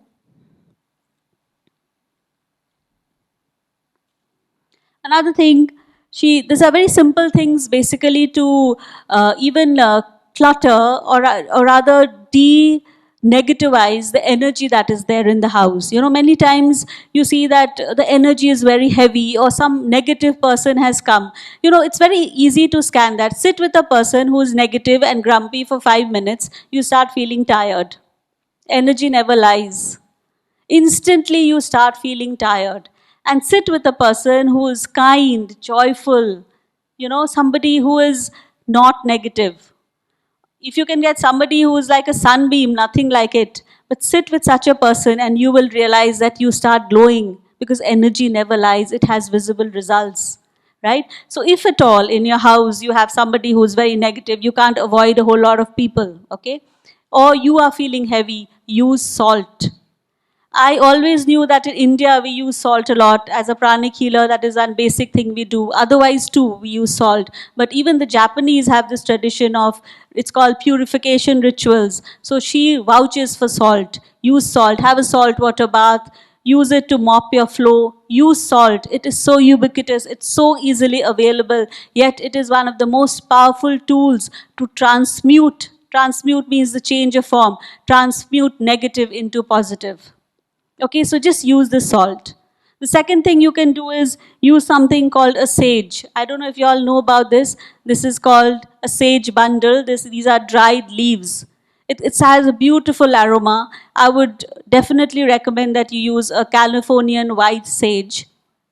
Another thing, these are very simple things basically to even clutter, or rather de-negativize the energy that is there in the house. Many times you see that the energy is very heavy, or some negative person has come. It's very easy to scan that. Sit with a person who is negative and grumpy for 5 minutes, you start feeling tired. Energy never lies. Instantly you start feeling tired. And sit with a person who is kind, joyful, somebody who is not negative. If you can get somebody who is like a sunbeam, nothing like it, but sit with such a person and you will realize that you start glowing, because energy never lies, it has visible results. Right? So if at all in your house you have somebody who is very negative, you can't avoid a whole lot of people, okay? Or you are feeling heavy, use salt. I always knew that in India we use salt a lot as a pranic healer. That is one basic thing we do. Otherwise too, we use salt. But even the Japanese have this tradition of, it's called purification rituals. So she vouches for salt. Use salt. Have a salt water bath. Use it to mop your floor. Use salt. It is so ubiquitous. It's so easily available. Yet it is one of the most powerful tools to transmute. Transmute means the change of form. Transmute negative into positive. Okay, so just use the salt. The second thing you can do is use something called a sage. I don't know if you all know about this. This is called a sage bundle. These are dried leaves. It has a beautiful aroma. I would definitely recommend that you use a Californian white sage.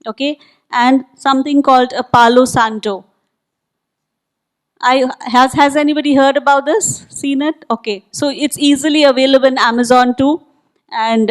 Okay, and something called a Palo Santo. Has anybody heard about this? Seen it? Okay. So it's easily available in Amazon too. And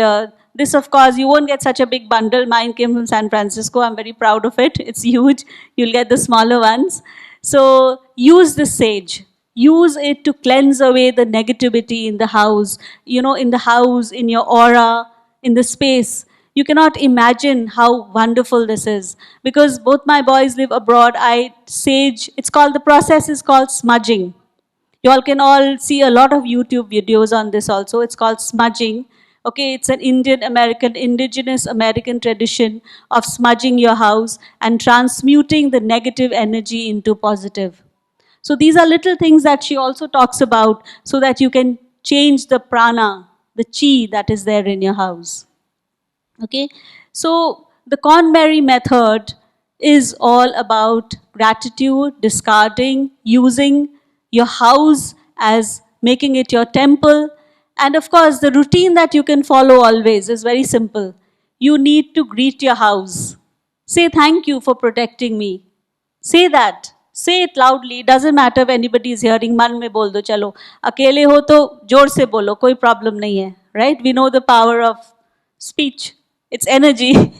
this, of course, you won't get such a big bundle. Mine came from San Francisco. I'm very proud of it. It's huge. You'll get the smaller ones. So use the sage. Use it to cleanse away the negativity in the house, in the house, in your aura, in the space. You cannot imagine how wonderful this is. Because both my boys live abroad, the process is called smudging. You all can all see a lot of YouTube videos on this also. It's called smudging. Okay, it's an indigenous American tradition of smudging your house and transmuting the negative energy into positive. So these are little things that she also talks about so that you can change the prana, the chi that is there in your house. Okay, so the KonMari method is all about gratitude, discarding, using your house as making it your temple. And of course, the routine that you can follow always is very simple. You need to greet your house. Say thank you for protecting me. Say that. Say it loudly. It doesn't matter if anybody is hearing. मन में बोल दो चलो. अकेले हो तो जोर से बोलो. कोई problem नहीं है. Right? We know the power of speech. It's energy.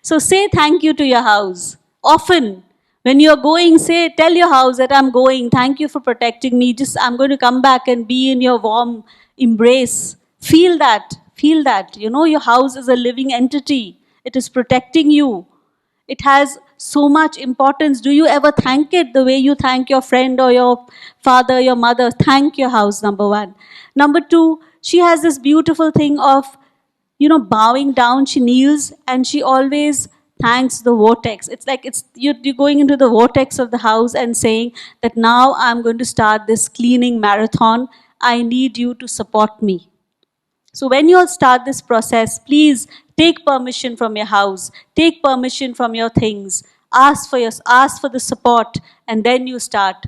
So say thank you to your house. Often, When you're going, say, tell your house that I'm going, thank you for protecting me, just I'm going to come back and be in your warm embrace. Feel that, feel that. You know, your house is a living entity, it is protecting you. It has so much importance. Do you ever thank it the way you thank your friend or your father, your mother? Thank your house, number one. Number two, she has this beautiful thing of, you know, bowing down. She kneels and she always thanks the vortex. It's like you're going into the vortex of the house and saying that now I'm going to start this cleaning marathon. I need you to support me. So when you all start this process, please take permission from your house, take permission from your things, ask for the support, and then you start.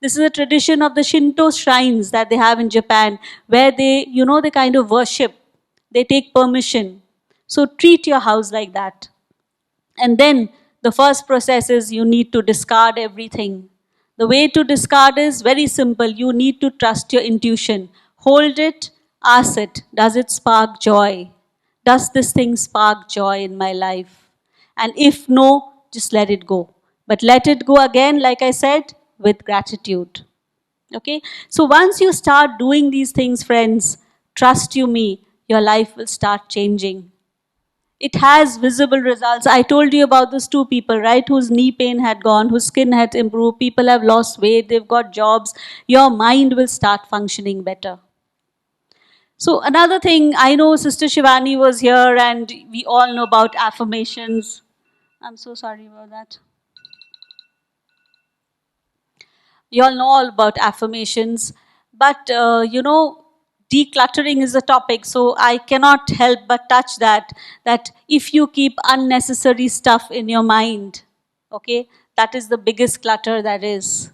This is a tradition of the Shinto shrines that they have in Japan, where they, you know, they kind of worship. They take permission. So treat your house like that. And then the first process is you need to discard everything. The way to discard is very simple. You need to trust your intuition. Hold it, ask it. Does it spark joy? Does this thing spark joy in my life? And if no, just let it go. But let it go again, like I said, with gratitude. Okay? So once you start doing these things, friends, trust you me, your life will start changing. It has visible results. I told you about those two people, right, whose knee pain had gone, whose skin had improved, people have lost weight, they've got jobs. Your mind will start functioning better. So another thing, I know Sister Shivani was here and we all know about affirmations. I'm so sorry about that. You all know all about affirmations, but you know, decluttering is a topic, so I cannot help but touch that if you keep unnecessary stuff in your mind, okay, that is the biggest clutter that is.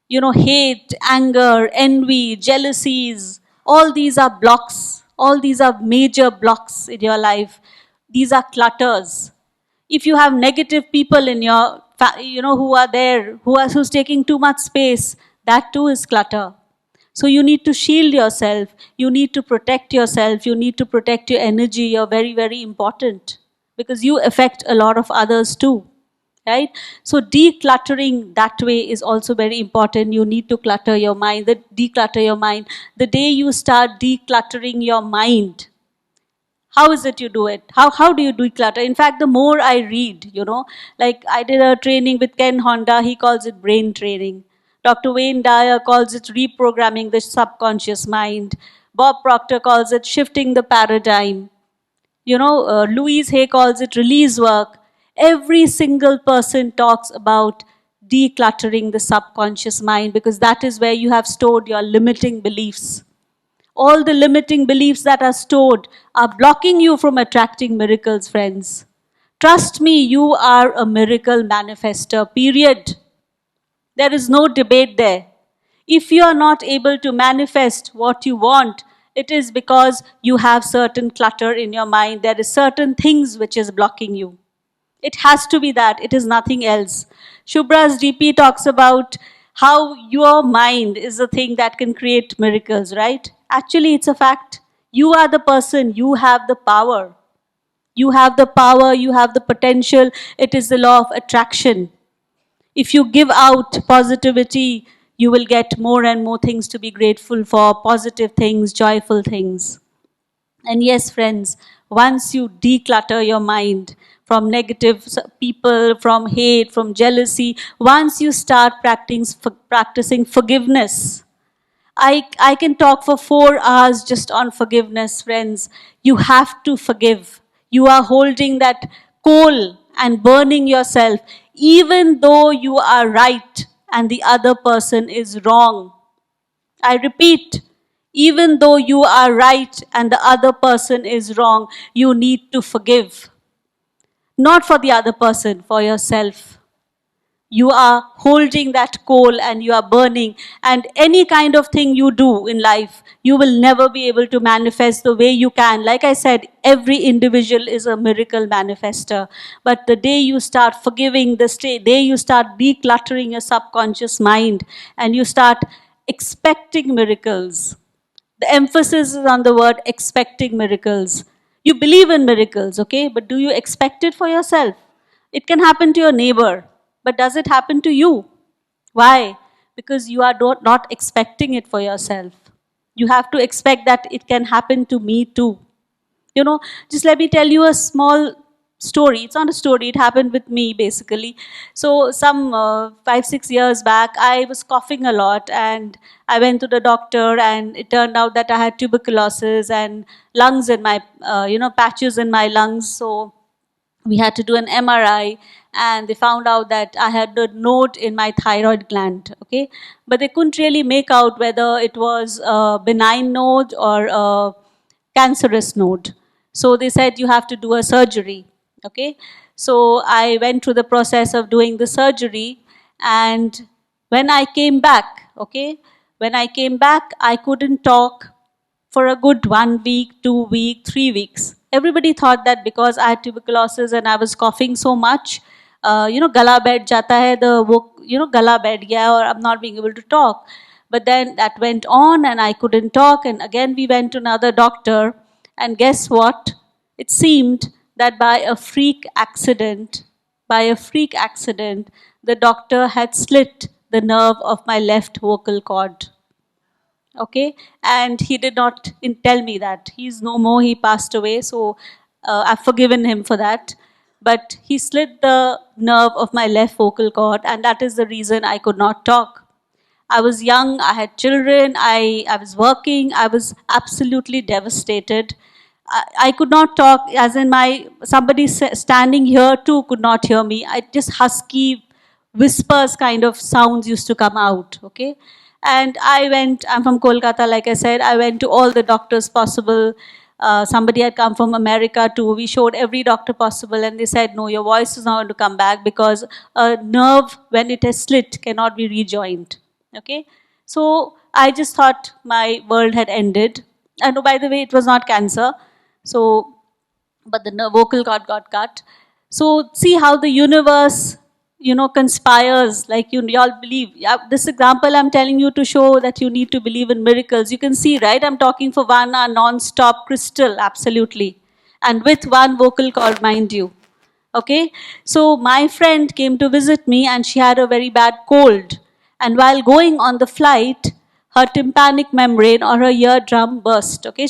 You know, hate, anger, envy, jealousies, all these are blocks. All these are major blocks in your life. These are clutters. If you have negative people in your, you know, who are there, who's taking too much space, that too is clutter. So you need to shield yourself. You need to protect yourself. You need to protect your energy. You're very, very important because you affect a lot of others too. Right? So decluttering that way is also very important. You need to clutter your mind, declutter your mind. The day you start decluttering your mind, how is it you do it? How do you declutter? In fact, the more I read, you know, like I did a training with Ken Honda, he calls it brain training. Dr. Wayne Dyer calls it reprogramming the subconscious mind. Bob Proctor calls it shifting the paradigm. You know, Louise Hay calls it release work. Every single person talks about decluttering the subconscious mind because that is where you have stored your limiting beliefs. All the limiting beliefs that are stored are blocking you from attracting miracles, friends. Trust me, you are a miracle manifester, period. There is no debate there. If you are not able to manifest what you want, it is because you have certain clutter in your mind. There is certain things which is blocking you. It has to be that. It is nothing else. Shubra's GP talks about how your mind is the thing that can create miracles, right? Actually, it's a fact. You are the person. You have the power. You have the power. You have the potential. It is the law of attraction. If you give out positivity, you will get more and more things to be grateful for, positive things, joyful things. And yes, friends, once you declutter your mind from negative people, from hate, from jealousy, once you start practicing forgiveness, I can talk for 4 hours just on forgiveness, friends. You have to forgive. You are holding that coal and burning yourself, even though you are right and the other person is wrong. I repeat, even though you are right and the other person is wrong, you need to forgive. Not for the other person, for yourself. You are holding that coal and you are burning. And any kind of thing you do in life, you will never be able to manifest the way you can. Like I said, every individual is a miracle manifester. But the day you start forgiving, the day you start decluttering your subconscious mind and you start expecting miracles. The emphasis is on the word expecting miracles. You believe in miracles, okay? But do you expect it for yourself? It can happen to your neighbor, But does it happen to you? Why? Because you are not expecting it for yourself. You have to expect that it can happen to me too. You know, just let me tell you a small story. It's not a story, it happened with me basically. So, some 5, 6 years back, I was coughing a lot and I went to the doctor, and it turned out that I had tuberculosis and lungs in my, patches in my lungs. So, we had to do an MRI, and they found out that I had a node in my thyroid gland, okay? But they couldn't really make out whether it was a benign node or a cancerous node. So they said you have to do a surgery, okay? So I went through the process of doing the surgery, and when I came back, okay, when I came back, I couldn't talk for a good 1 week, 2 week, 3 weeks. Everybody thought that because I had tuberculosis and I was coughing so much, gala baith jata hai, gala baith gaya, or I'm not being able to talk. But then that went on and I couldn't talk, and again we went to another doctor, and guess what? It seemed that by a freak accident, the doctor had slit the nerve of my left vocal cord, okay, and he did not tell me that he's no more, he passed away, so I've forgiven him for that. But he slit the nerve of my left vocal cord, and that is the reason I could not talk. I was young, I had children, I was working, I was absolutely devastated. I could not talk, as in somebody standing here too could not hear me. I just husky whispers kind of sounds used to come out, okay? And I'm from Kolkata, like I said, I went to all the doctors possible. Somebody had come from America too. We showed every doctor possible, and they said, no, your voice is not going to come back because a nerve, when it is slit, cannot be rejoined. Okay? So I just thought my world had ended. And oh, by the way, it was not cancer. So, but the vocal cord got cut. So see how the universe, conspires, like you all believe. Yeah, this example I'm telling you to show that you need to believe in miracles. You can see, right? I'm talking for 1 hour non-stop crystal, absolutely. And with one vocal cord, mind you. Okay? So my friend came to visit me and she had a very bad cold. And while going on the flight, her tympanic membrane or her eardrum burst. Okay?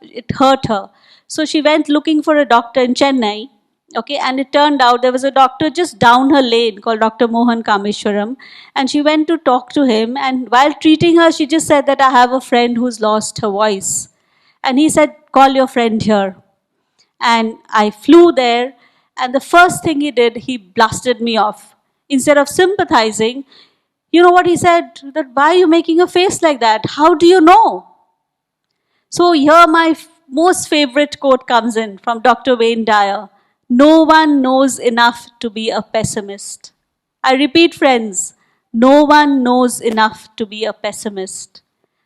It hurt her. So she went looking for a doctor in Chennai. Okay, and it turned out there was a doctor just down her lane called Dr. Mohan Kameshwaram, and she went to talk to him, and while treating her, she just said that I have a friend who's lost her voice. And he said, call your friend here. And I flew there, and the first thing he did, he blasted me off. Instead of sympathizing, you know what he said? That why are you making a face like that? How do you know? So here my most favorite quote comes in from Dr. Wayne Dyer. No one knows enough to be a pessimist. I repeat, friends, no one knows enough to be a pessimist.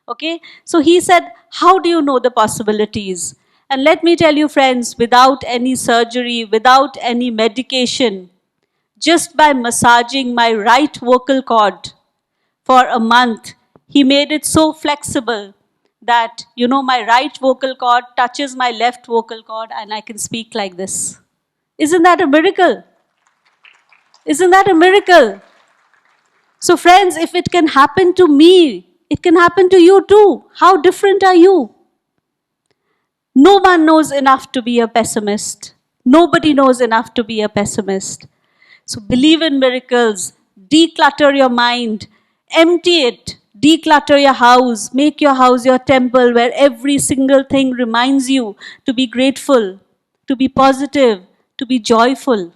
Okay? So he said, how do you know the possibilities? And let me tell you, friends, without any surgery, without any medication, just by massaging my right vocal cord for a month, he made it so flexible that, my right vocal cord touches my left vocal cord and I can speak like this. Isn't that a miracle? Isn't that a miracle? So, friends, if it can happen to me, it can happen to you too. How different are you? No one knows enough to be a pessimist. Nobody knows enough to be a pessimist. So believe in miracles, declutter your mind, empty it, declutter your house, make your house your temple where every single thing reminds you to be grateful, to be positive, to be joyful.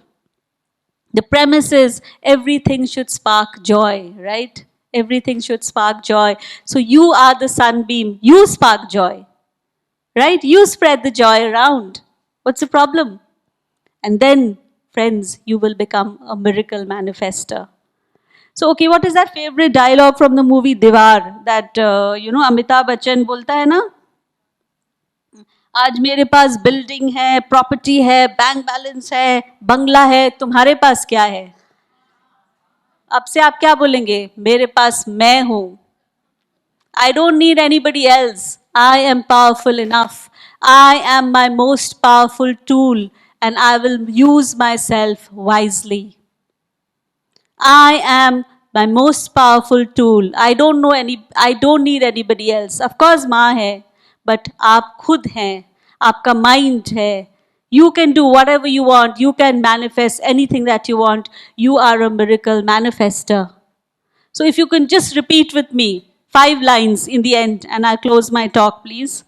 The premise is everything should spark joy, right? Everything should spark joy. So you are the sunbeam, you spark joy, right? You spread the joy around. What's the problem? And then, friends, you will become a miracle manifester. So, okay, what is that favorite dialogue from the movie Diwar that, Amitabh Bachchan बोलता है ना? आज मेरे पास building है, property है, bank balance है, बंगला है, तुम्हारे पास क्या है? अब से आप क्या बोलेंगे? मेरे पास मैं हूं. I don't need anybody else. I am powerful enough. I am my most powerful tool, and I will use myself wisely. I am my most powerful tool. I don't need anybody else. Of course माँ है, but आप खुद हैं, आपका mind है. You can do whatever you want. You can manifest anything that you want. You are a miracle manifester. So if you can just repeat with me 5 lines in the end, and I'll close my talk, please.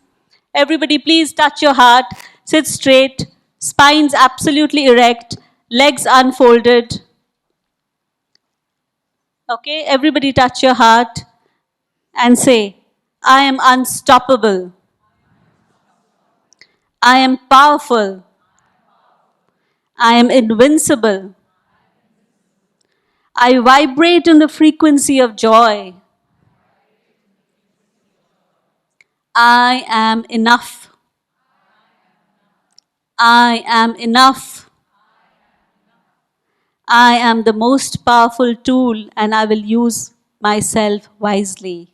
Everybody, please touch your heart, sit straight, spines absolutely erect, legs unfolded. Okay, everybody touch your heart and say, I am unstoppable. I am powerful. I am invincible. I vibrate in the frequency of joy. I am enough. I am enough. I am the most powerful tool and I will use myself wisely.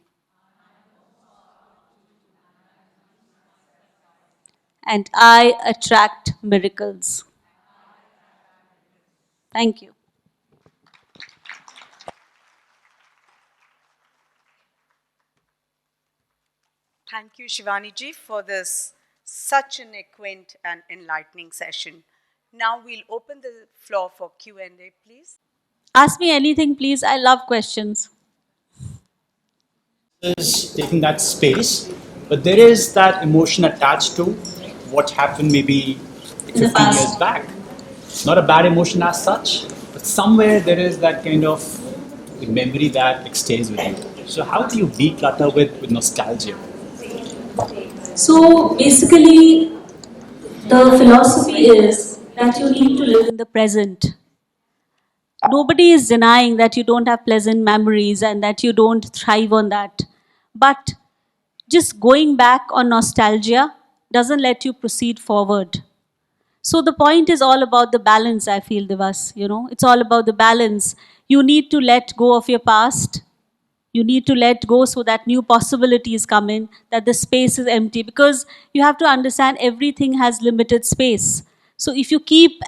And I attract miracles. Thank you. Thank you, Shivani ji, for this such an eloquent and enlightening session. Now we'll open the floor for Q&A, please. Ask me anything, please. I love questions. Is taking that space, but there is that emotion attached to what happened maybe 15 years back. Not a bad emotion as such, but somewhere there is that kind of memory that stays with you. So how do you declutter with nostalgia? So basically, the philosophy is that you need to live in the present. Nobody is denying that you don't have pleasant memories and that you don't thrive on that. But just going back on nostalgia doesn't let you proceed forward. So the point is all about the balance, I feel, Divas. It's all about the balance. You need to let go of your past. You need to let go so that new possibilities come in, that the space is empty. Because you have to understand everything has limited space. So if you keep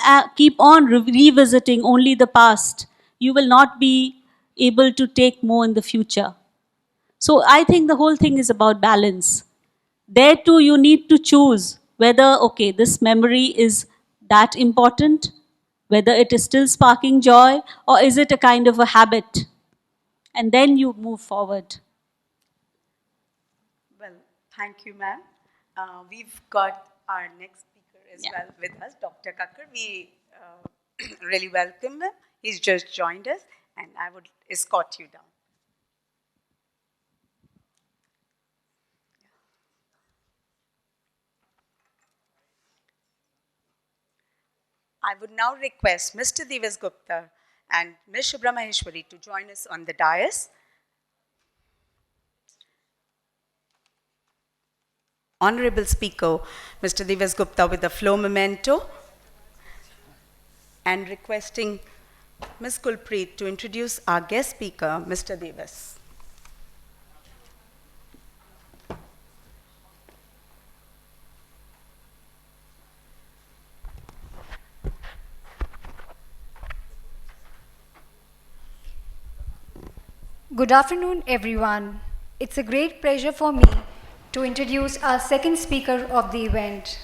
on revisiting only the past, you will not be able to take more in the future. So I think the whole thing is about balance. There too, you need to choose whether, okay, this memory is that important, whether it is still sparking joy, or is it a kind of a habit? And then you move forward. Well, thank you, ma'am. We've got our next speaker as well with us, Dr. Kakkar. We really welcome him. He's just joined us, and I would escort you down. I would now request Mr. Divas Gupta and Ms. Shubhra Maheshwari to join us on the dais. Honorable Speaker, Mr. Divas Gupta with the floor memento, and requesting Ms. Kulpreet to introduce our guest speaker, Mr. Divas. Good afternoon, everyone. It's a great pleasure for me to introduce our second speaker of the event.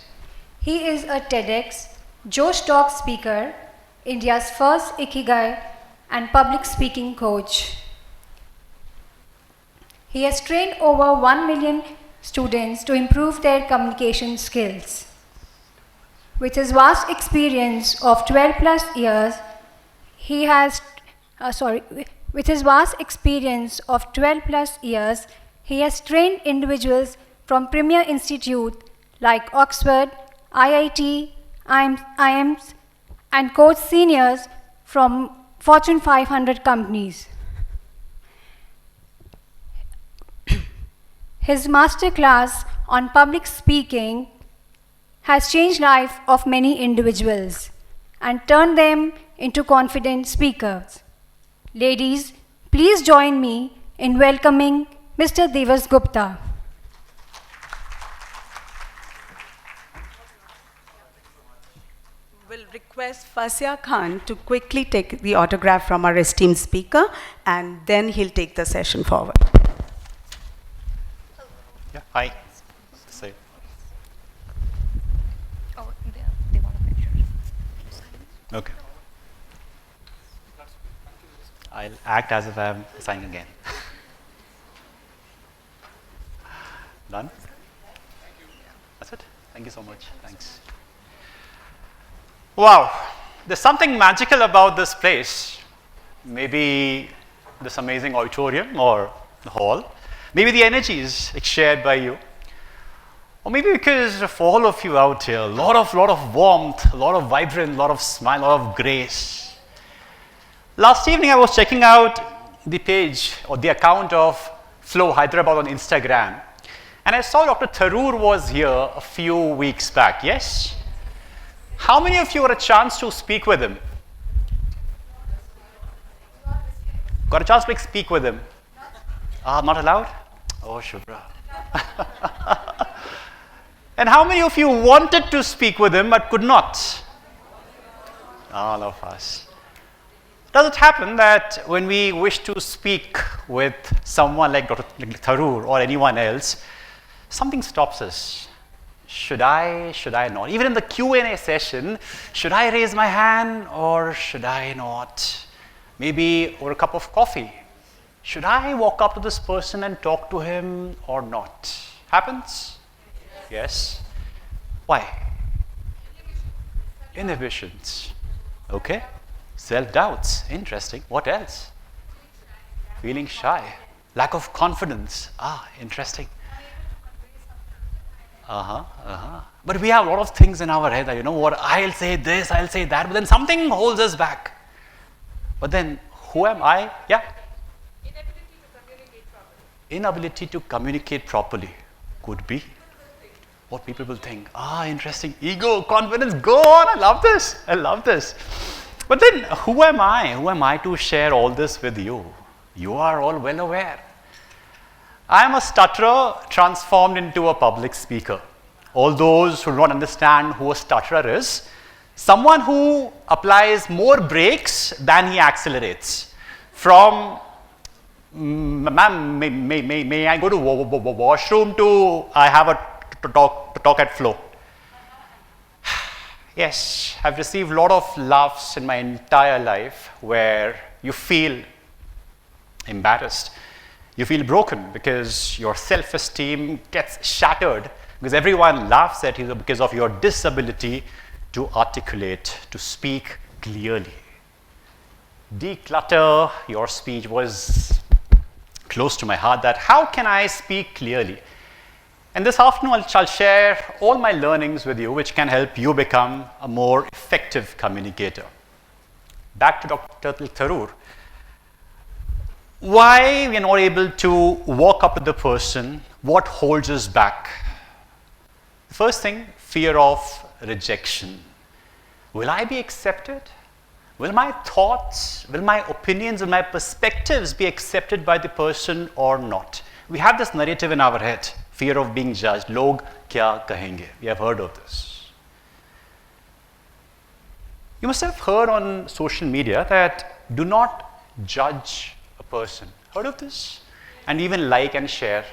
He is a TEDx, Josh Talk speaker, India's first Ikigai and public speaking coach. He has trained over 1 million students to improve their communication skills. With his vast experience of 12 plus years, With his vast experience of 12 plus years, he has trained individuals from premier institutes like Oxford, IIT, IIMs, and coached seniors from Fortune 500 companies. His masterclass on public speaking has changed life of many individuals and turned them into confident speakers. Ladies, please join me in welcoming Mr. Divas Gupta. will request Fasya Khan to quickly take the autograph from our esteemed speaker, and then he'll take the session forward. Yeah, hi. Say. Oh, they want a picture. Okay. I'll act as if I'm signing again. Done? That's it. Thank you so much. Thanks. Wow. There's something magical about this place. Maybe this amazing auditorium or the hall. Maybe the energy is shared by you. Or maybe because of all of you out here, a lot of warmth, a lot of vibrance, a lot of smile, a lot of grace. Last evening I was checking out the page or the account of Flow Hyderabad on Instagram. And I saw Dr. Tharoor was here a few weeks back, yes? How many of you got a chance to speak with him? Got a chance to speak with him? Not allowed? Oh, Shubhra. And how many of you wanted to speak with him but could not? All of us. Does it happen that when we wish to speak with someone like Dr. Tharoor or anyone else, something stops us? Should I not? Even in the Q&A session, should I raise my hand or should I not? Maybe over a cup of coffee. Should I walk up to this person and talk to him or not? Happens? Yes. Why? Inhibitions. Okay. Self-doubts. Interesting. What else? Feeling shy. Lack of confidence. Interesting. But we have a lot of things in our head that, you know what, I'll say this, I'll say that, but then something holds us back. But then, who am I? Yeah? Inability to communicate properly. Could be. What people will think. Interesting. Ego, confidence, go on. I love this. I love this. But then, who am I? Who am I to share all this with you? You are all well aware. I am a stutterer transformed into a public speaker. All those who do not understand who a stutterer is, someone who applies more brakes than he accelerates. From, ma'am, may I go to washroom to I have to talk at flow. Yes, I've received a lot of laughs in my entire life where you feel embarrassed. You feel broken because your self-esteem gets shattered because everyone laughs at you because of your disability to articulate, to speak clearly. Declutter your speech was close to my heart, that how can I speak clearly? And this afternoon I'll share all my learnings with you which can help you become a more effective communicator. Back to Dr. Tharoor. Why we are not able to walk up to the person, what holds us back? The first thing, fear of rejection. Will I be accepted? Will my thoughts, will my opinions, will my perspectives be accepted by the person or not? We have this narrative in our head, fear of being judged. Log kya kahenge? We have heard of this. You must have heard on social media that do not judge a person. Heard of this? And even like and share.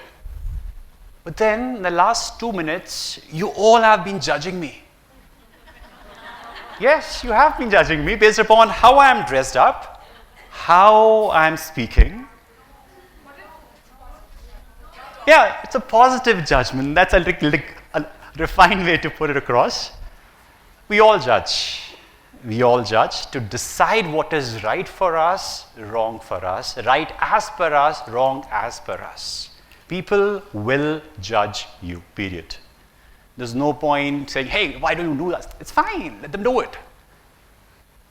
But then in the last 2 minutes, you all have been judging me. Yes, you have been judging me based upon how I am dressed up, how I am speaking. Yeah, it's a positive judgment. That's a refined way to put it across. We all judge. We all judge to decide what is right for us, wrong for us, right as per us, wrong as per us. People will judge you, period. There's no point saying, hey, why don't you do that? It's fine, let them do it.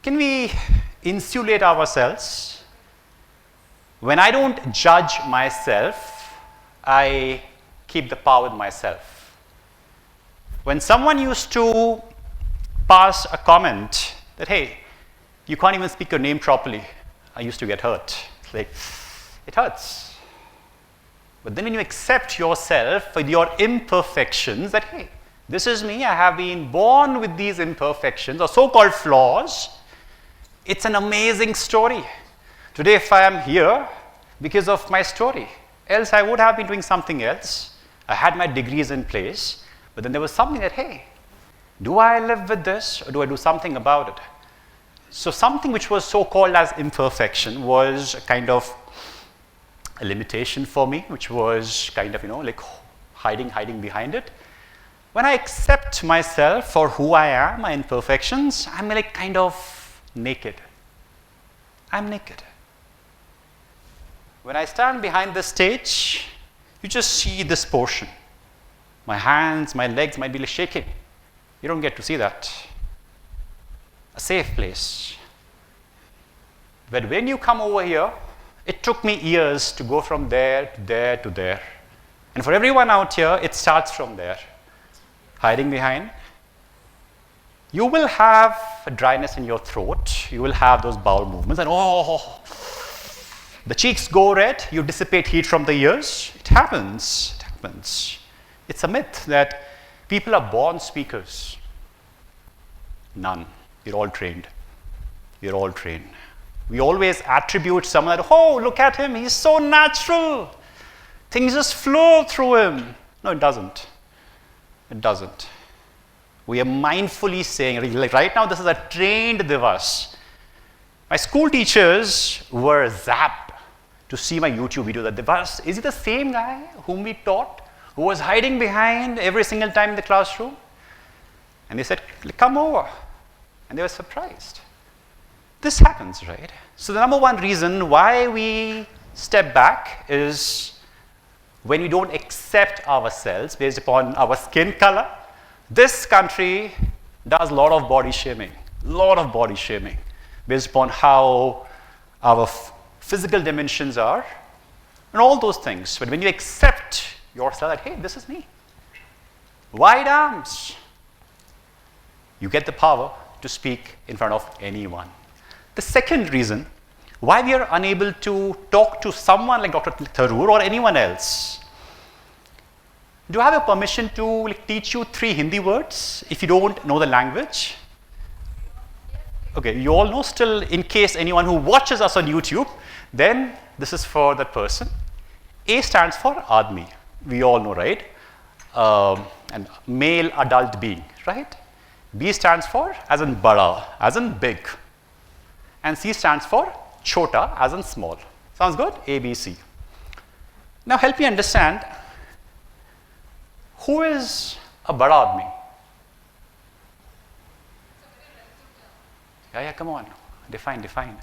Can we insulate ourselves? When I don't judge myself, I keep the power with myself. When someone used to pass a comment that, hey, you can't even speak your name properly, I used to get hurt. It's like, it hurts. But then when you accept yourself with your imperfections, that, hey, This is me. I have been born with these imperfections or so-called flaws. It's an amazing story. Today, if I am here because of my story, else I would have been doing something else. I had my degrees in place, but then there was something that, hey, do I live with this or do I do something about it? So something which was so-called as imperfection was kind of a limitation for me, which was kind of, like hiding behind it. When I accept myself for who I am, my imperfections, I'm like kind of naked. I'm naked. When I stand behind the stage, you just see this portion. My hands, my legs might be shaking. You don't get to see that. A safe place. But when you come over here, it took me years to go from there to there to there. And for everyone out here, it starts from there. Hiding behind. You will have a dryness in your throat. You will have those bowel movements. And the cheeks go red. You dissipate heat from the ears. It happens. It happens. It's a myth that people are born speakers. None. You're all trained. You're all trained. We always attribute someone that, oh, look at him, he's so natural. Things just flow through him. No, it doesn't. It doesn't. We are mindfully saying, like right now, this is a trained Divas. My school teachers were zapped to see my YouTube video that Divas, is he the same guy whom we taught, who was hiding behind every single time in the classroom? And they said, come over. And they were surprised. This happens, right? So the number one reason why we step back is when we don't accept ourselves based upon our skin color. This country does a lot of body shaming, based upon how our physical dimensions are and all those things. But when you accept yourself that, hey, this is me, wide arms, you get the power to speak in front of anyone. The second reason why we are unable to talk to someone like Dr. Tharoor or anyone else. Do I have a permission to teach you 3 Hindi words if you don't know the language? Okay, you all know. Still, in case anyone who watches us on YouTube, then this is for that person. A stands for Admi. We all know, right? And male adult being, right? B stands for as in Bada, as in big. And C stands for Chota, as in small. Sounds good? A, B, C. Now help me understand, who is a Bada Admi? Yeah, come on. Define.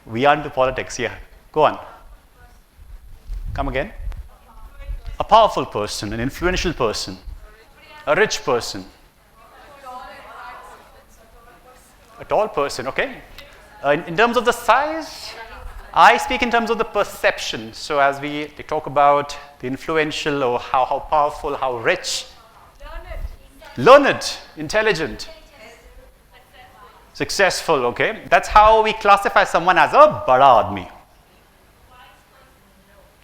We are into politics, yeah. Go on. Come again. A powerful person, an influential person, a rich person. A tall person, okay. In terms of the size, I speak in terms of the perception. So as we talk about the influential or how powerful, how rich, learned, intelligent, successful, okay. That's how we classify someone as a Bada Admi.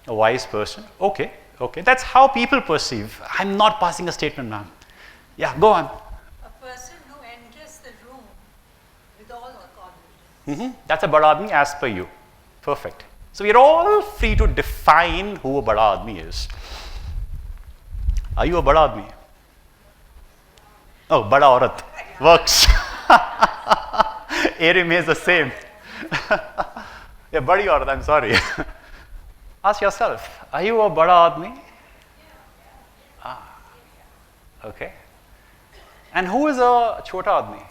A wise person, okay. That's how people perceive. I'm not passing a statement, ma'am. Yeah, go on. A person who enters the room with all the confidence. That's a Bada Admi as per you. Perfect. So we are all free to define who a Bada Admi is. Are you a Bada Admi? Oh, Bada Aurat. Works. A remains the same. Yeah, Badi Aurat, I'm sorry. Ask yourself, are you a Bada Admi? Okay. And who is a Chota Admi?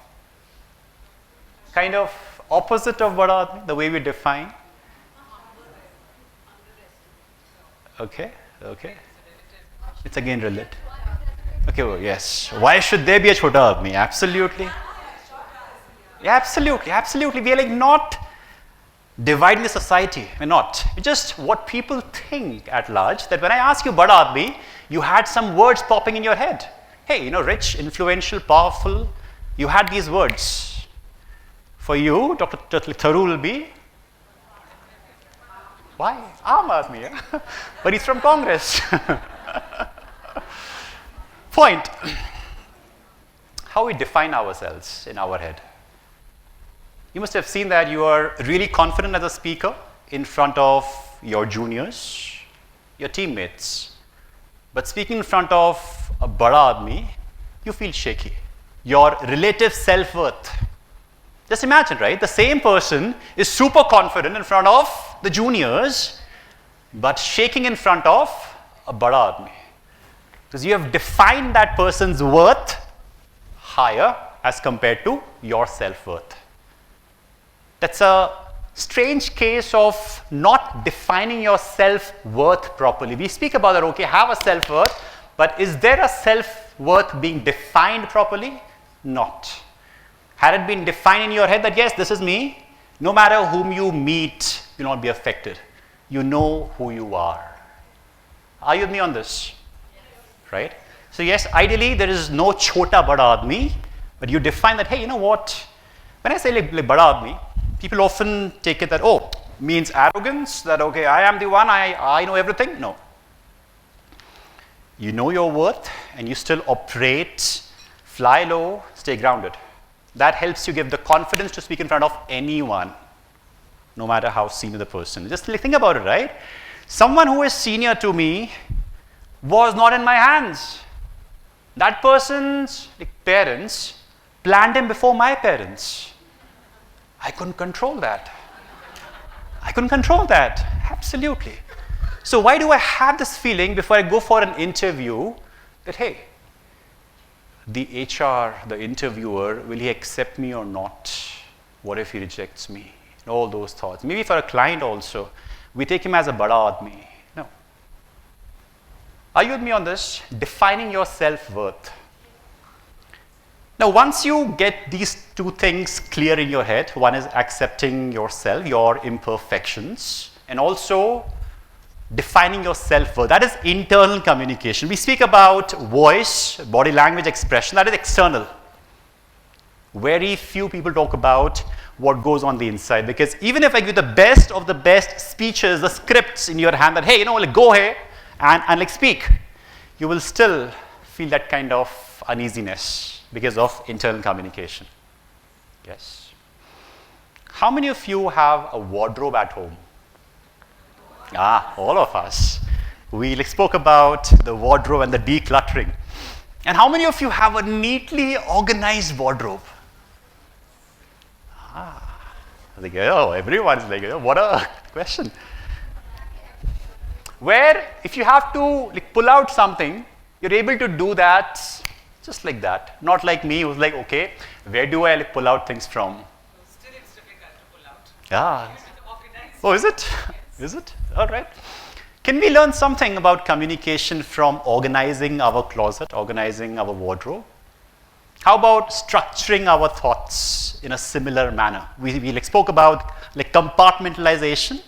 Kind of opposite of Bada Admi, the way we define. Okay. It's again relative. Okay, well, yes. Why should there be a Chota Admi? Absolutely. Yeah, absolutely. We are like not dividing the society. We're not. It's just what people think at large. That when I ask you Bada Admi, you had some words popping in your head. Hey, rich, influential, powerful. You had these words. For you, Dr. Tharoor will be. Why? Aam Aadmi, yeah? But he's from Congress. point. How we define ourselves in our head. You must have seen that you are really confident as a speaker in front of your juniors, your teammates. But speaking in front of a bada aadmi, you feel shaky. Your relative self-worth. Just imagine, right? The same person is super confident in front of the juniors, but shaking in front of a bada aadmi. Because you have defined that person's worth higher as compared to your self-worth. That's a strange case of not defining your self-worth properly. We speak about that, okay, have a self-worth, but is there a self-worth being defined properly? Not. Had it been defined in your head that yes, this is me, no matter whom you meet, you will not be affected. You know who you are. Are you with me on this? Right? So yes, ideally there is no chota bada aadmi, but you define that, hey, you know what? When I say like bada aadmi, people often take it that, oh, means arrogance, that okay, I am the one, I know everything. No. You know your worth and you still operate, fly low, stay grounded. That helps you give the confidence to speak in front of anyone, no matter how senior the person is. Just think about it, right? Someone who is senior to me was not in my hands. That person's parents planned him before my parents. I couldn't control that. I couldn't control that. Absolutely. So why do I have this feeling before I go for an interview that, hey, the HR, the interviewer, will he accept me or not? What if he rejects me? All those thoughts. Maybe for a client also, we take him as a bada aadmi. No. Are you with me on this? Defining your self-worth. Now, once you get these two things clear in your head, one is accepting yourself, your imperfections, and also defining your self-worth. That is internal communication. We speak about voice, body language, expression. That is external. Very few people talk about what goes on the inside, because even if I give the best of the best speeches, the scripts in your hand that, hey, you know, like go here and like speak, you will still feel that kind of uneasiness because of internal communication. Yes. How many of you have a wardrobe at home? All of us. We spoke about the wardrobe and the decluttering. And how many of you have a neatly organized wardrobe? Like, oh, everyone's like, oh, what a question. Where if you have to pull out something, you're able to do that just like that. Not like me who's like, okay, where do I pull out things from? Still it's difficult to pull out. Yeah. Oh, is it? Is it? All right. Can we learn something about communication from organizing our closet, organizing our wardrobe? How about structuring our thoughts in a similar manner? We spoke about compartmentalization,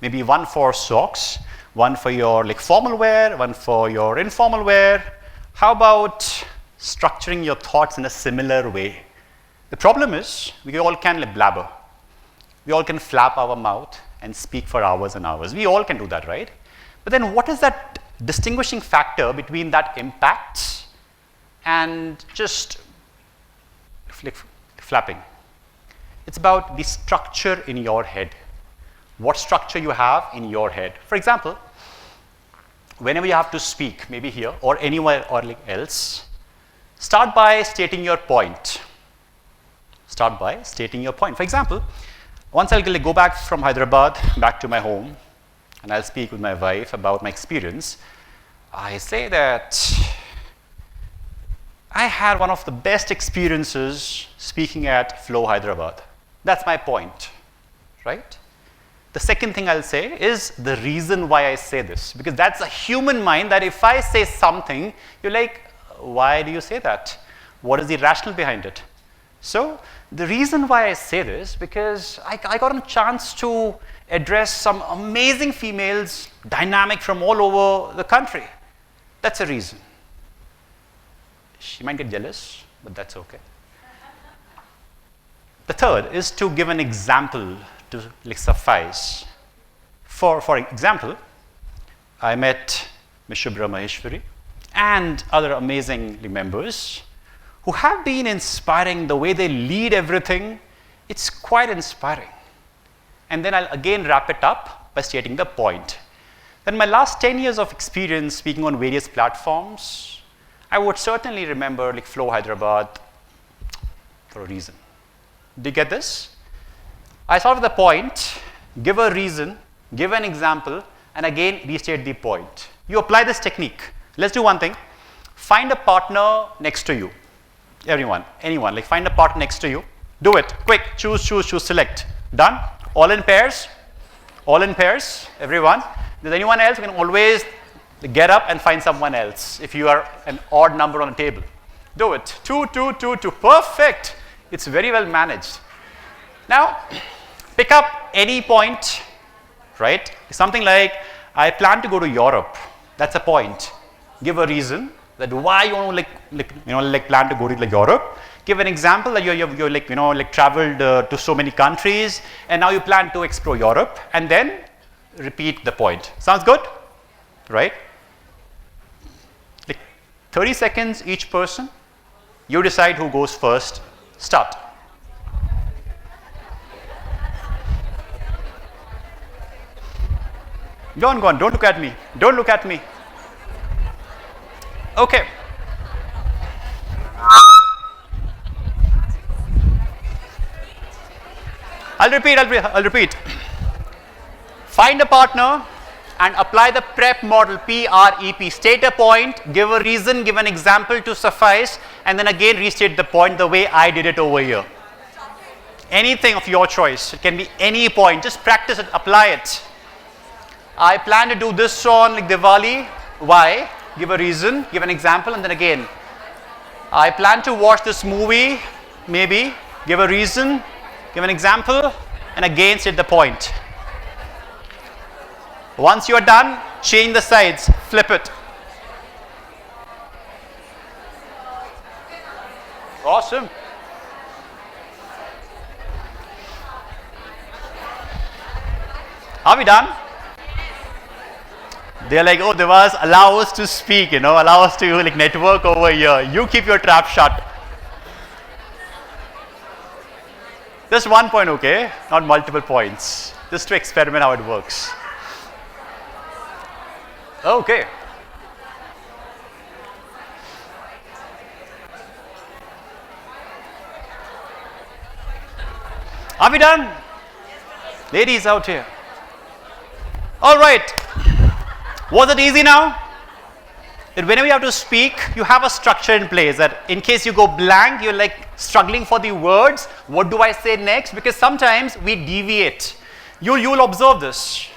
maybe one for socks, one for your formal wear, one for your informal wear. How about structuring your thoughts in a similar way? The problem is we all can blabber. We all can flap our mouth and speak for hours and hours. We all can do that, right? But then what is that distinguishing factor between that impact and just flapping? It's about the structure in your head. What structure you have in your head. For example, whenever you have to speak, maybe here or anywhere or else, start by stating your point. Start by stating your point. For example, once I'll go back from Hyderabad, back to my home, and I'll speak with my wife about my experience, I say that I had one of the best experiences speaking at Flow Hyderabad. That's my point, right? The second thing I'll say is the reason why I say this, because that's a human mind that if I say something, you're like, why do you say that? What is the rationale behind it? So the reason why I say this, because I got a chance to address some amazing females, dynamic from all over the country. That's a reason. She might get jealous, but that's okay. The third is to give an example to suffice. For example, I met Ms. Shubhra Maheshwari and other amazing members who have been inspiring. The way they lead everything, it's quite inspiring. And then I'll again wrap it up by stating the point. In my last 10 years of experience speaking on various platforms, I would certainly remember like Flow Hyderabad for a reason. Do you get this? I start with the point, give a reason, give an example, and again restate the point. You apply this technique. Let's do one thing. Find a partner next to you. Everyone, anyone, like find a partner next to you. Do it, quick, choose, select. Done? All in pairs? All in pairs, everyone. If there's anyone else, you can always get up and find someone else if you are an odd number on a table. Do it. 2, 2, 2, 2. Perfect. It's very well managed. Now, pick up any point, right? Something like, I plan to go to Europe. That's a point. Give a reason that why you want to plan to go to Europe. Give an example that you're traveled to so many countries and now you plan to explore Europe, and then repeat the point. Sounds good? Right? 30 seconds each person. You decide who goes first. Start. Go on. Don't look at me. Don't look at me. Okay. I'll repeat. Find a partner and apply the PREP model, P-R-E-P. State a point, give a reason, give an example to suffice, and then again restate the point the way I did it over here. Anything of your choice. It can be any point. Just practice it, apply it. I plan to do this on Diwali. Why? Give a reason, give an example, and then again. I plan to watch this movie, maybe. Give a reason, give an example, and again state the point. Once you're done, change the sides, flip it. Awesome. Are we done? They're like, oh, Devas, allow us to speak, allow us to network over here. You keep your trap shut. Just 1 point, okay? Not multiple points. Just to experiment how it works. Okay. Are we done? Ladies out here. All right. Was it easy now? That whenever you have to speak, you have a structure in place that in case you go blank, you're struggling for the words. What do I say next? Because sometimes we deviate. You'll observe this.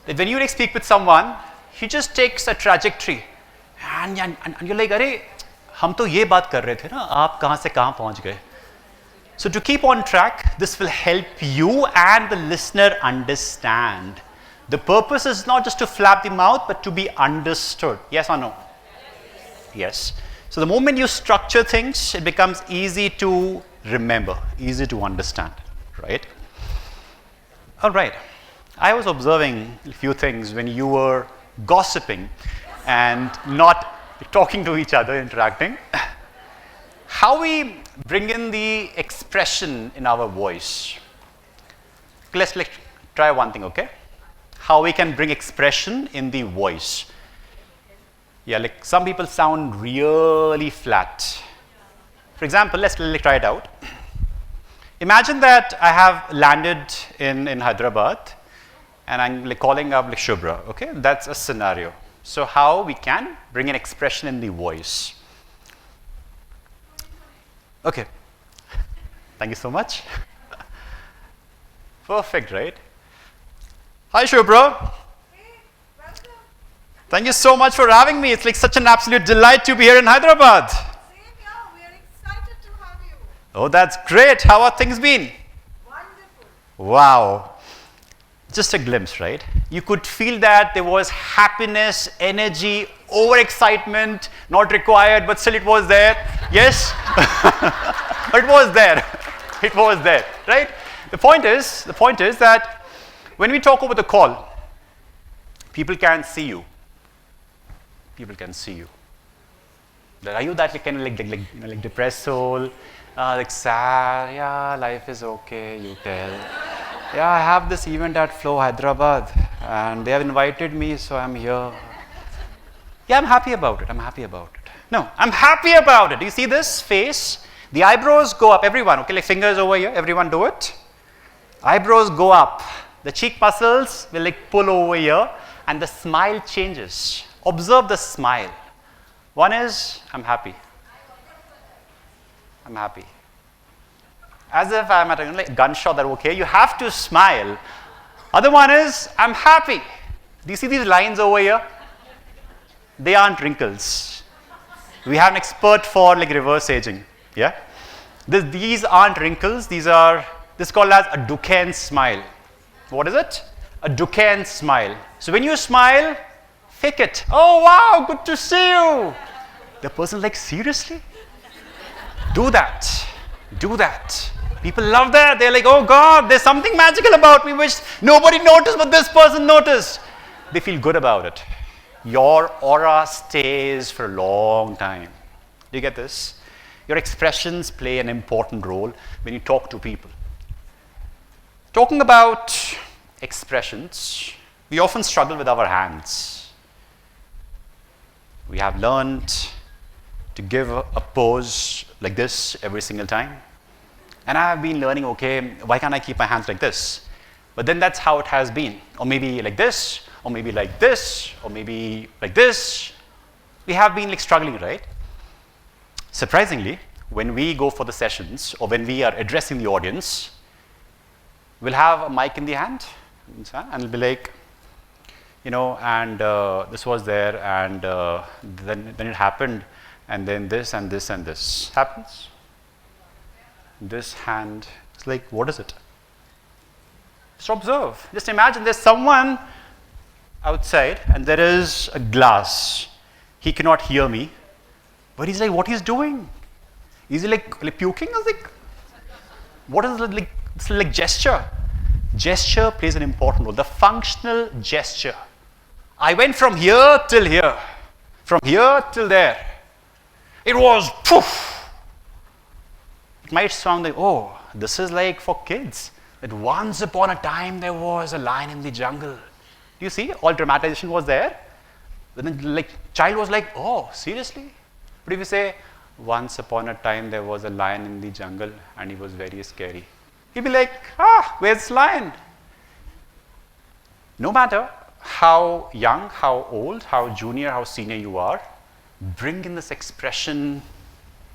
That when you speak with someone, he just takes a trajectory. And you're like, अरे हम तो ये बात कर रहे थे ना, आप कहाँ से कहाँ पहुँच गए? So to keep on track, this will help you and the listener understand. The purpose is not just to flap the mouth, but to be understood. Yes or no? Yes. So the moment you structure things, it becomes easy to remember, easy to understand, right? All right. I was observing a few things when you were gossiping and not talking to each other, interacting. How we bring in the expression in our voice. Let's try one thing, okay? How we can bring expression in the voice. Yeah, some people sound really flat. For example, let's try it out. Imagine that I have landed in Hyderabad and I'm calling up Shubhra, okay? That's a scenario. So how we can bring an expression in the voice. Okay. Thank you so much. Perfect, right? Hi, Shubhra. Thank you so much for having me. It's such an absolute delight to be here in Hyderabad. Same here. We are excited to have you. Oh, that's great. How are things been? Wonderful. Wow. Just a glimpse, right? You could feel that there was happiness, energy, overexcitement, not required, but still it was there. Yes? But it was there. It was there, right? The point is that when we talk over the call, people can see you. People can see you. Are you that kind of like depressed soul? Like sad, yeah, life is okay, you tell. Yeah, I have this event at Flow Hyderabad and they have invited me, so I'm here. Yeah, I'm happy about it. I'm happy about it. No, I'm happy about it. Do you see this face? The eyebrows go up, everyone. Okay, like fingers over here, everyone do it. Eyebrows go up. The cheek muscles will like pull over here and the smile changes. Observe the smile. One is, I'm happy. I'm happy. As if I'm at a like, gunshot that, okay, you have to smile. Other one is, I'm happy. Do you see these lines over here? They aren't wrinkles. We have an expert for like reverse aging. Yeah? These aren't wrinkles. This is called as a Duquesne smile. What is it? A Duquesne smile. So when you smile, fake it. Oh wow, good to see you. The person like, seriously? Do that. Do that. People love that. They're like, oh God, there's something magical about me which nobody noticed, but this person noticed. They feel good about it. Your aura stays for a long time. Do you get this? Your expressions play an important role when you talk to people. Talking about expressions, we often struggle with our hands. We have learned to give a pose like this every single time. And I have been learning, okay, why can't I keep my hands like this? But then that's how it has been. Or maybe like this, or maybe like this, or maybe like this. We have been like struggling, right? Surprisingly, when we go for the sessions or when we are addressing the audience, we'll have a mic in the hand and it'll be like, you know, and this was there and then it happened and then this and this and this happens. This hand, it's like, what is it? Just observe. Just imagine there's someone outside and there is a glass. He cannot hear me, but he's like, what he's doing? Is he like puking? I was like, what is it like? It's like gesture. Gesture plays an important role. The functional gesture. I went from here till here, from here till there. It was poof. It might sound like, oh, this is like for kids. That once upon a time there was a lion in the jungle. Do you see? All dramatization was there. Then like child was like, oh, seriously? But if you say, once upon a time there was a lion in the jungle and he was very scary. He'd be like, ah, where's the lion? No matter how young, how old, how junior, how senior you are, bring in this expression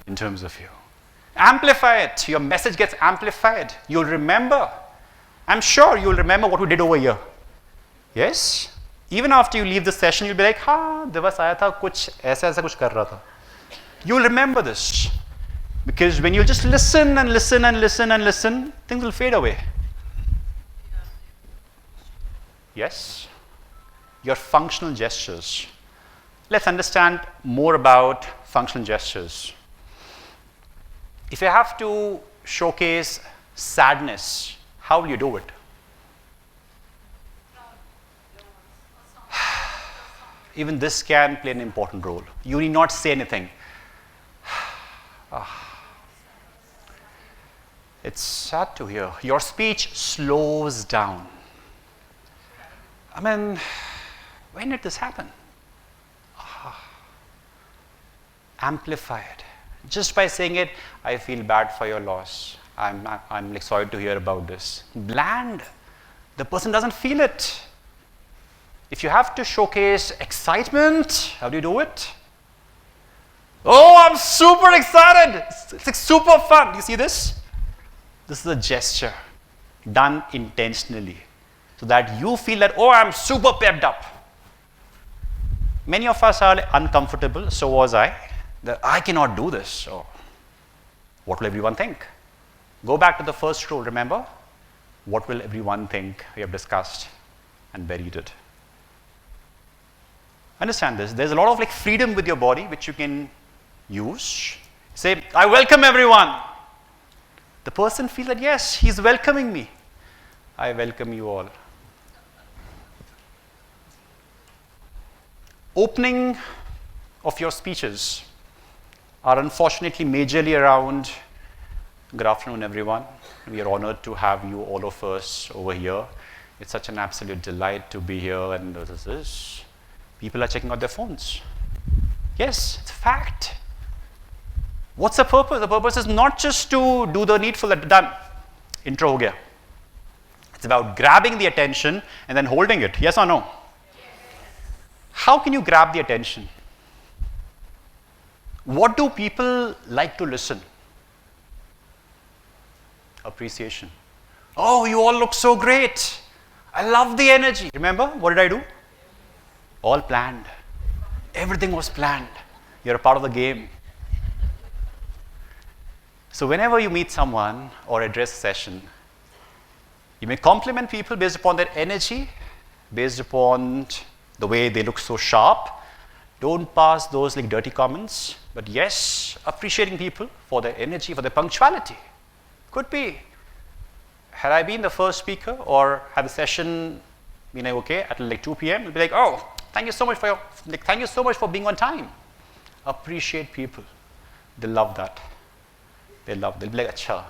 in terms of you. Amplify it. Your message gets amplified. You'll remember. I'm sure you'll remember what we did over here. Yes? Even after you leave the session, you'll be like, हाँ, दिवस आया था, कुछ ऐसा कुछ कर रहा था. You'll remember this. Because when you just listen and listen and listen and listen, things will fade away. Yes? Your functional gestures. Let's understand more about functional gestures. If you have to showcase sadness, how will you do it? Even this can play an important role. You need not say anything. It's sad to hear. Your speech slows down. I mean, when did this happen? Amplify it. Just by saying it, I feel bad for your loss. I'm like sorry to hear about this. Bland. The person doesn't feel it. If you have to showcase excitement, how do you do it? Oh, I'm super excited. It's like super fun. You see this? This is a gesture done intentionally so that you feel that, oh, I'm super pepped up. Many of us are uncomfortable, so was I. That I cannot do this. Oh, what will everyone think? Go back to the first rule, remember? What will everyone think? We have discussed and buried it. Understand this. There's a lot of like freedom with your body which you can use. Say, I welcome everyone. The person feels that, yes, he's welcoming me. I welcome you all. Opening of your speeches. are unfortunately majorly around. Good afternoon, everyone. We are honored to have you, all of us, over here. It's such an absolute delight to be here, and this. People are checking out their phones. Yes, it's a fact. What's the purpose? The purpose is not just to do the needful and done. Intro ho gaya. It's about grabbing the attention and then holding it. Yes or no? Yes. How can you grab the attention? What do people like to listen? Appreciation. Oh, you all look so great. I love the energy. Remember, what did I do? All planned. Everything was planned. You're a part of the game. So whenever you meet someone or address a session, you may compliment people based upon their energy, based upon the way they look so sharp. Don't pass those like dirty comments, but yes, appreciating people for their energy, for their punctuality. Could be, had I been the first speaker or had the session been okay at like 2 p.m., it'll be like, oh, thank you so much for being on time. Appreciate people. They love that. They'll be like, अच्छा,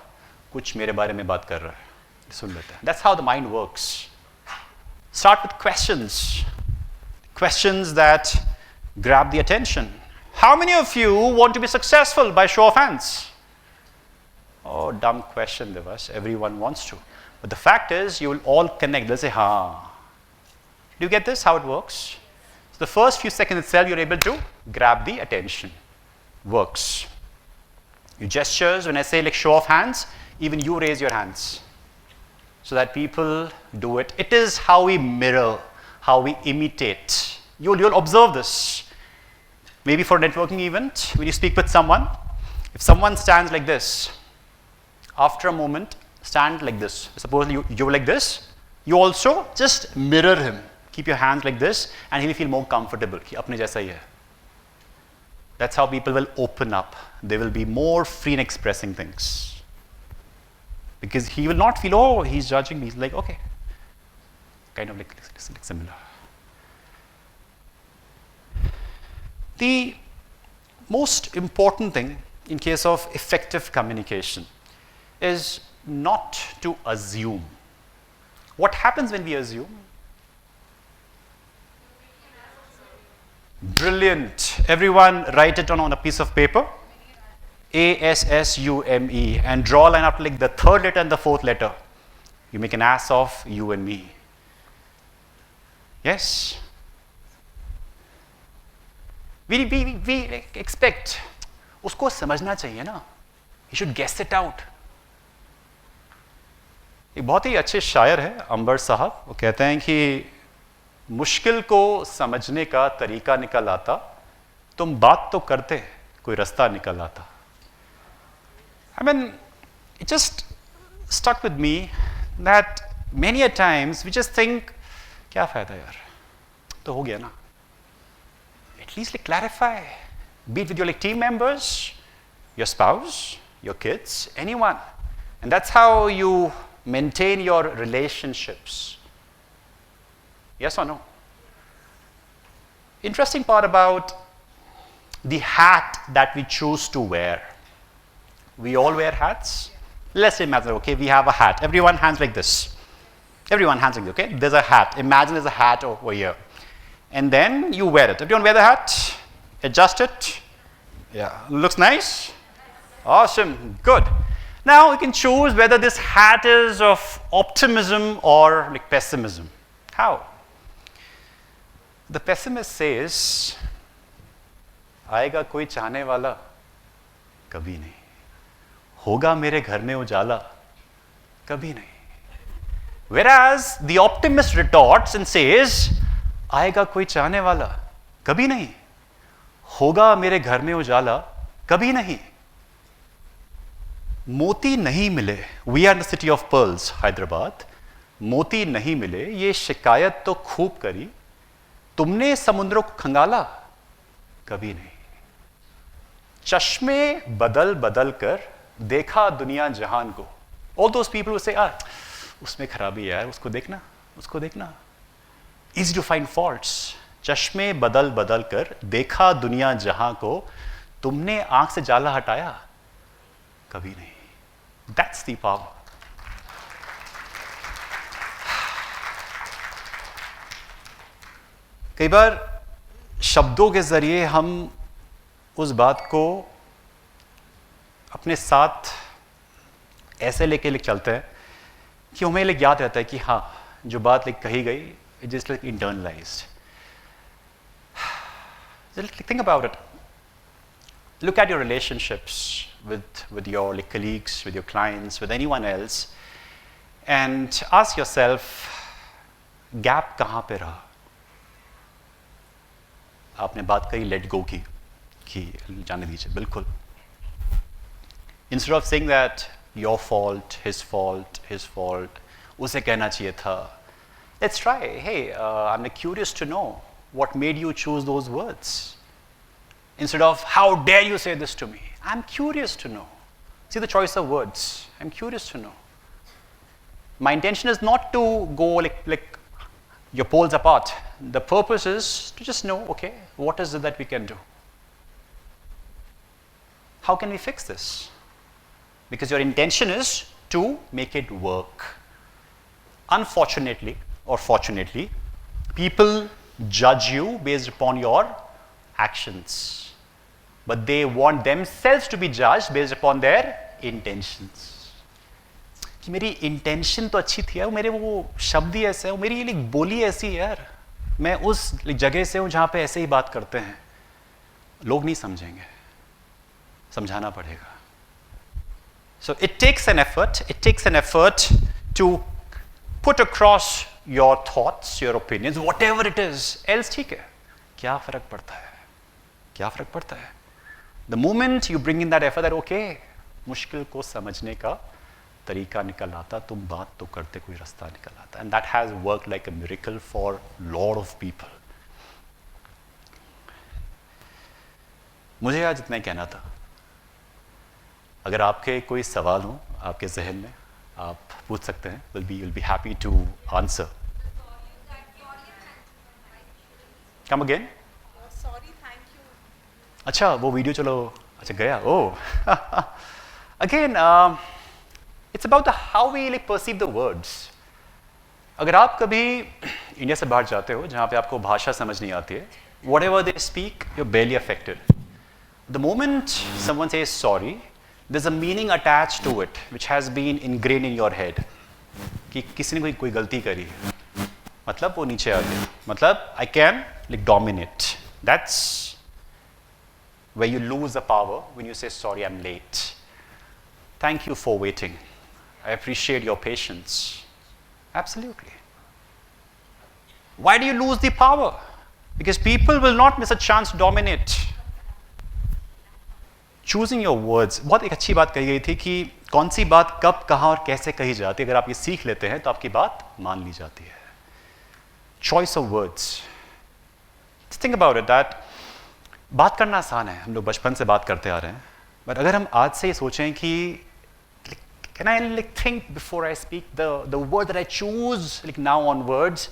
कुछ मेरे बारे में बात कर रहा है, सुन लेते हैं. That's how the mind works. Start with questions. Questions that grab the attention. How many of you want to be successful by show of hands? Oh, dumb question, Devas. Everyone wants to. But the fact is, you will all connect. They'll say, ha. Do you get this, how it works? So the first few seconds itself, you're able to grab the attention. Works. Your gestures, when I say like show of hands, even you raise your hands so that people do it. It is how we mirror, how we imitate. You'll observe this. Maybe for a networking event, when you speak with someone, if someone stands like this, after a moment, stand like this. Suppose you're like this, you also just mirror him. Keep your hands like this, and he will feel more comfortable. कि अपने जैसा ही है. That's how people will open up. They will be more free in expressing things. Because he will not feel, oh, he's judging me. He's like, okay. Kind of like similar. The most important thing in case of effective communication is not to assume. What happens when we assume? Brilliant. Everyone write it on a piece of paper. ASSUME, and draw a line up like the third letter and the fourth letter. You make an ass of you and me. Yes. We expect. उसको समझना चाहिए ना. He should guess it out. एक बहुत ही अच्छे शायर है अंबर साहब. वो कहते हैं कि मुश्किल को समझने का तरीका निकल आता, तुम बात तो करते, कोई रास्ता निकल आता. I mean, it just stuck with me that many a times we just think, क्या फायदा यार, तो हो गया ना. At least like clarify, be it with your like team members, your spouse, your kids, anyone. And that's how you maintain your relationships. Yes or no? Interesting part about the hat that we choose to wear. We all wear hats. Let's imagine, okay, we have a hat. Everyone hands like this. Everyone hands like this, okay? There's a hat. Imagine there's a hat over here. And then you wear it. Everyone wear the hat. Adjust it. Yeah, looks nice. Awesome, good. Now you can choose whether this hat is of optimism or like pessimism. How? The pessimist says, आएगा कोई चाहने वाला कभी नहीं, होगा मेरे घर में उजाला कभी नहीं. Whereas the optimist retorts and says, आएगा कोई चाहने वाला कभी नहीं, होगा मेरे घर में उजाला कभी नहीं. मोती नहीं मिले. We are in the city of pearls, Hyderabad. मोती नहीं मिले, ये शिकायत तो खूब करी, तुमने समुद्रों को खंगाला कभी नहीं. चश्मे बदल बदल कर देखा दुनिया जहान को. All those people who say, उसमें खराबी है यार, उसको देखना, उसको देखना. Easy to find faults. चश्मे बदल बदल कर देखा दुनिया जहां को, तुमने आंख से जाला हटाया? कभी नहीं. That's the power. कई बार शब्दों के जरिए हम उस बात को अपने साथ ऐसे लेके चलते हैं कि हमें याद रहता है कि हाँ, जो बात कही गई, it just internalised. Think about it. Look at your relationships with your colleagues, with your clients, with anyone else, and ask yourself, gap कहाँ पे रहा? आपने बात कही let go की जाने दीजिए, बिल्कुल. Instead of saying that your fault, his fault, उसे कहना चाहिए था. Let's try. Hey, I'm curious to know what made you choose those words. Instead of, how dare you say this to me? I'm curious to know. See the choice of words. I'm curious to know. My intention is not to go like your poles apart. The purpose is to just know, okay, what is it that we can do? How can we fix this? Because your intention is to make it work. Unfortunately, or fortunately, people judge you based upon your actions. But they want themselves to be judged based upon their intentions. कि मेरी intention तो अच्छी थी यार, मेरे वो शब्द ही ऐसे हैं, मेरी बोली ऐसी है यार, मैं उस जगह से हूँ जहाँ पे ऐसे ही बात करते हैं. लोग नहीं समझेंगे, समझाना पड़ेगा. So it takes an effort to put across your thoughts, your opinions, whatever it is. Else ठीक है, क्या फर्क पड़ता है? The moment you bring in that effort that okay, मुश्किल को समझने का तरीका निकल आता, तुम बात तो करते, कोई रास्ता निकल आता. And that has worked like a miracle for lot of people. मुझे आज इतना ही कहना था. अगर आपके कोई सवाल हो आपके जहन में, आप पूछ सकते हैं. We'll be happy to answer. Come again? अच्छा, वो वीडियो चलो, अच्छा गया. Oh, again, it's about how we perceive the words. अगर आप कभी इंडिया से बाहर जाते हो जहाँ पे आपको भाषा समझ नहीं आती है, whatever they speak, you're barely affected. The moment someone says sorry, there's a meaning attached to it which has been ingrained in your head. कि किसी ने कोई गलती करी, मतलब वो नीचे आ गया, मतलब I can dominate. That's where you lose the power when you say, sorry, I'm late. Thank you for waiting. I appreciate your patience. Absolutely. Why do you lose the power? Because people will not miss a chance to dominate. Choosing your words. बहुत एक अच्छी बात कही गई थी कि कौन सी बात कब, कहाँ और कैसे कही जाती है. अगर आप ये सीख लेते हैं तो आपकी बात मान ली जाती है. Choice of words. Just think about it that बात करना आसान है, हम लोग बचपन से बात करते आ रहे हैं. बट अगर हम आज से ये सोचें कि can I think before I speak, the word that I choose now onwards,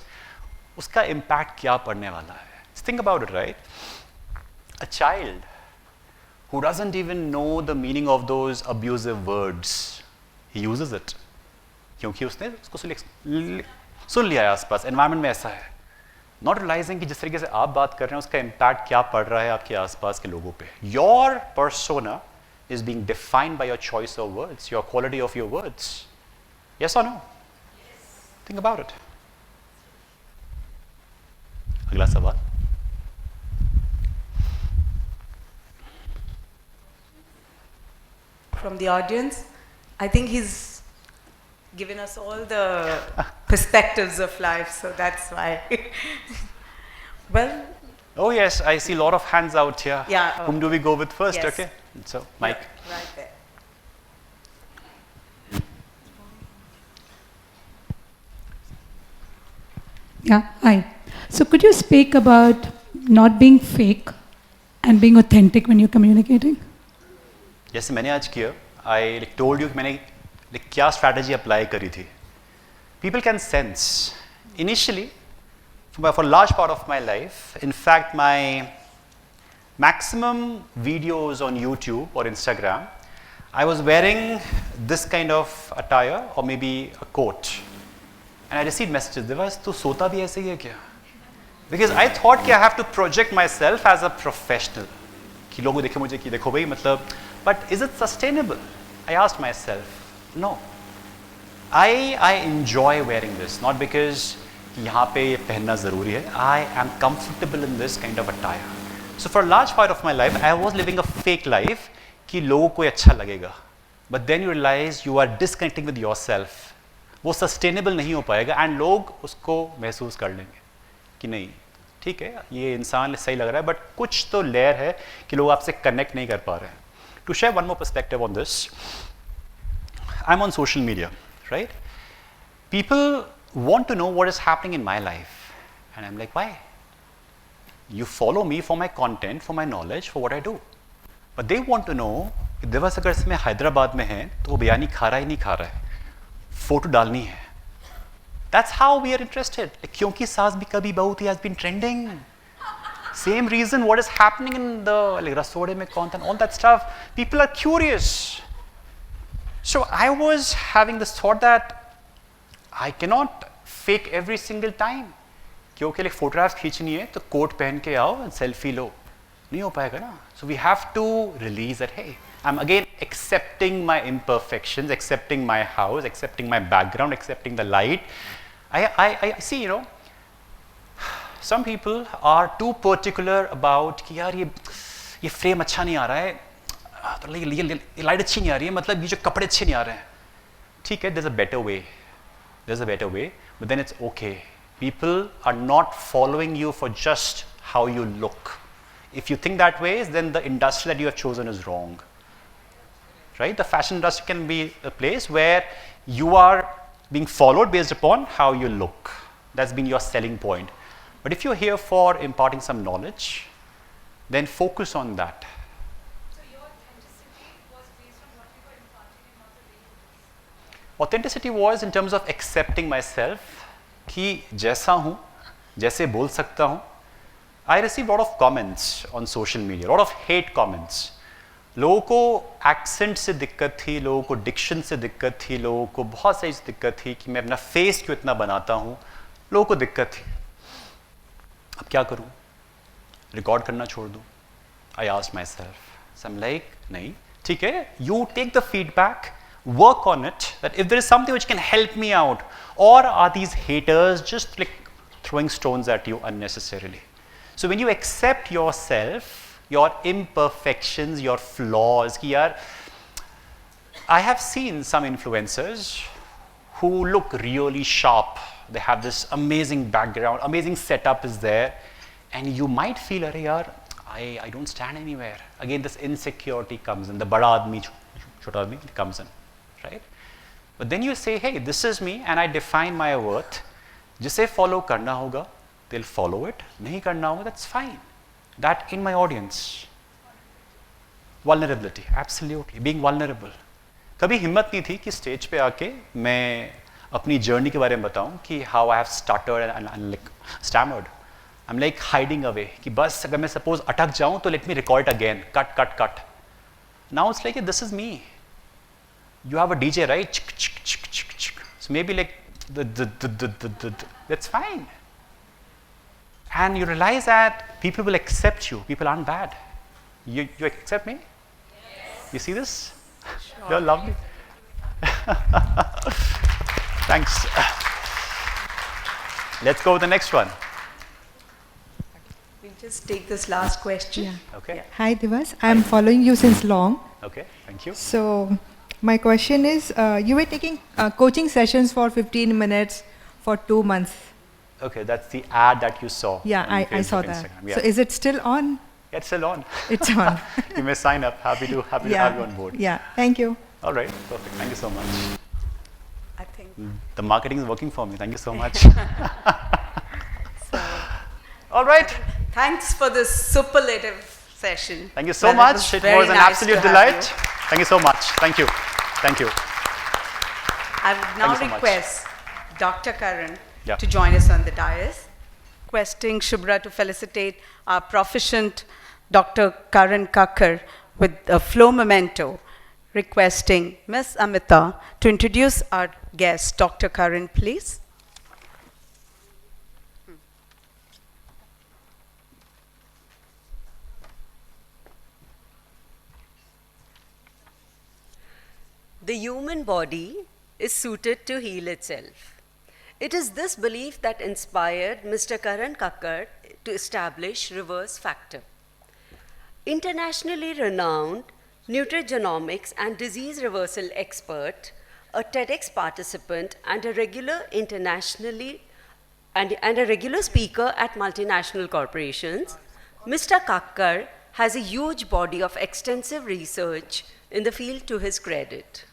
उसका impact क्या पड़ने वाला है. Just think about it, right? A child who doesn't even know the meaning of those abusive words, he uses it. क्योंकि उसने उसको सुन लिया है आसपास, environment में ऐसा है. Not realizing कि जिस तरीके से आप बात कर रहे हैं उसका impact क्या पड़ रहा है आपके आसपास के लोगों पे. Your persona is being defined by your choice of words, your quality of your words. Yes or no? Yes. Think about it. अगला सवाल. From the audience, I think he's given us all the perspectives of life, so that's why. Well. Oh yes, I see a lot of hands out here. Yeah. Whom do we go with first? Yes. Okay. So, Mike. Yeah, right there. Yeah, hi. So could you speak about not being fake and being authentic when you're communicating? जैसे मैंने आज किया, I told you कि मैंने क्या strategy apply करी थी. People can sense. Initially, for a large part of my life, in fact, my maximum videos on YouTube or Instagram, I was wearing this kind of attire or maybe a coat. And I received messages, Devas, tu sota bhi aise hi hai kya? Because I thought I have to project myself as a professional. कि लोगों देखे मुझे कि देखो भाई मतलब, but is it sustainable? I asked myself, no. I enjoy wearing this, not because यहाँ पे ये पहनना ज़रूरी है. I am comfortable in this kind of attire. So for a large part of my life, I was living a fake life कि लोगों को अच्छा लगेगा. But then you realize you are disconnecting with yourself. वो sustainable नहीं हो पाएगा and लोग उसको महसूस कर लेंगे कि नहीं ठीक है ये इंसान सही लग रहा है, बट कुछ तो लेयर है कि लोग आपसे कनेक्ट नहीं कर पा रहे हैं. To share one more perspective on this, I am on social media, right? People want to know what is happening in my life. And I'm like, why? You follow me for my content, for my knowledge, for what I do. But they want to know, दिवस अगर इसमें हैदराबाद में है तो वो बिरयानी खा रहा है नहीं खा रहा है, फोटो डालनी है. That's how we are interested. Like, क्योंकि सास भी कभी बहू थी has been trending. Same reason what is happening in the like रसोड़े में content, all that stuff. People are curious. So I was having this thought that I cannot fake every single time. क्योंकि like photographs खींचनी है तो coat पहन के आओ and selfie लो, नहीं हो पाएगा ना. So we have to release that. Hey, I'm again accepting my imperfections, accepting my house, accepting my background, accepting the light. I see, you know, some people are too particular about कि यार ये frame अच्छा नहीं आ रहा है, तो ये light अच्छी नहीं आ रही है, मतलब ये जो कपड़े अच्छे नहीं आ रहे हैं. ठीक है, there's a better way. There's a better way, but then it's okay. People are not following you for just how you look. If you think that way, then the industry that you have chosen is wrong. Right? The fashion industry can be a place where you are being followed based upon how you look. That's been your selling point. But if you're here for imparting some knowledge, then focus on that. Authenticity was in terms of accepting myself कि जैसा हूँ, जैसे बोल सकता हूँ. I received a lot of comments on social media, a lot of hate comments. लोगों को accent से दिक्कत थी, लोगों को diction से दिक्कत थी, लोगों को बहुत सारी दिक्कत थी कि मैं अपना face क्यों इतना बनाता हूँ, लोगों को दिक्कत थी. अब क्या करूँ? रिकॉर्ड करना छोड़ दूँ? I asked myself. So I'm like, नहीं, ठीक है, you take the feedback, work on it, that if there is something which can help me out, or are these haters just like throwing stones at you unnecessarily? So when you accept yourself, your imperfections, your flaws, ki yaar, I have seen some influencers who look really sharp. They have this amazing background, amazing setup is there, and you might feel, Arey yaar, I don't stand anywhere. Again, this insecurity comes in, the bada aadmi, chota aadmi comes in. Right? But then you say, hey, this is me and I define my worth. जिसे follow करना होगा, they'll follow it. नहीं करना होगा, that's fine. That in my audience. Vulnerability, absolutely. Being vulnerable. कभी हिम्मत नहीं थी कि स्टेज पे आके मैं अपनी जर्नी के बारे में बताऊं कि how I have stuttered and like stammered. I'm like hiding away कि बस अगर मैं suppose अटक जाऊं तो let me record it again. Cut. Now it's like, this is me. You have a DJ, right? So maybe like that's fine. And you realize that people will accept you. People aren't bad. You accept me? Yes. You see this? Sure. You're lovely. Thanks. Let's go with the next one. We'll just take this last question. Yeah. Okay. Yeah. Hi, Divas. I'm following you since long. Okay, thank you. So, my question is, you were taking coaching sessions for 15 minutes for 2 months. Okay, that's the ad that you saw. Yeah, on I saw Facebook, that. Instagram. Yeah. So, is it still on? Yeah, it's still on. It's on. You may sign up. Happy to have you on board. Yeah, thank you. All right, perfect. Thank you so much. I think The marketing is working for me. Thank you so much. All right. thanks for this superlative session. Thank you so Well, much. It very was an nice absolute to have delight. you. Thank you so much. Thank you. Thank you. I would now you so much. request Dr. Karan Yeah. to join us on the dais, requesting Shubhra to felicitate our proficient Dr. Karan Kakkar with a flow memento, requesting Ms. Amita to introduce our guest. Dr. Karan, please. The human body is suited to heal itself. It is this belief that inspired Mr. Karan Kakkar to establish reverse factor. Internationally renowned nutrigenomics and disease reversal expert, a TEDx participant, and a regular speaker at multinational corporations, Mr. Kakkar has a huge body of extensive research in the field to his credit.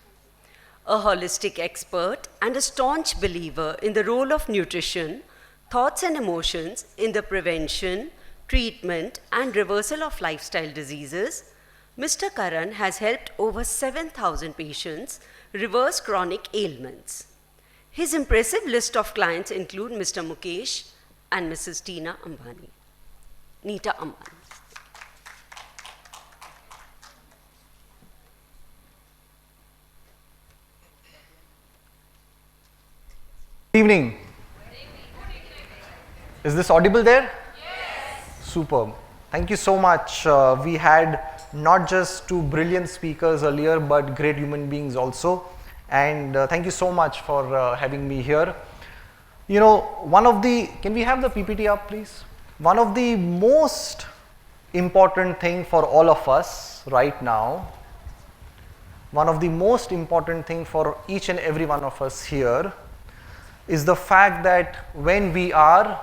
A holistic expert and a staunch believer in the role of nutrition, thoughts and emotions in the prevention, treatment, and reversal of lifestyle diseases, Mr. Karan has helped over 7,000 patients reverse chronic ailments. His impressive list of clients include Mr. Mukesh and Mrs. Nita Ambani. Good evening. Is this audible there? Yes. Superb. Thank you so much. We had not just two brilliant speakers earlier, but great human beings also. And thank you so much for having me here. You know, can we have the PPT up, please? One of the most important thing for all of us right now, one of the most important thing for each and every one of us here is the fact that when we are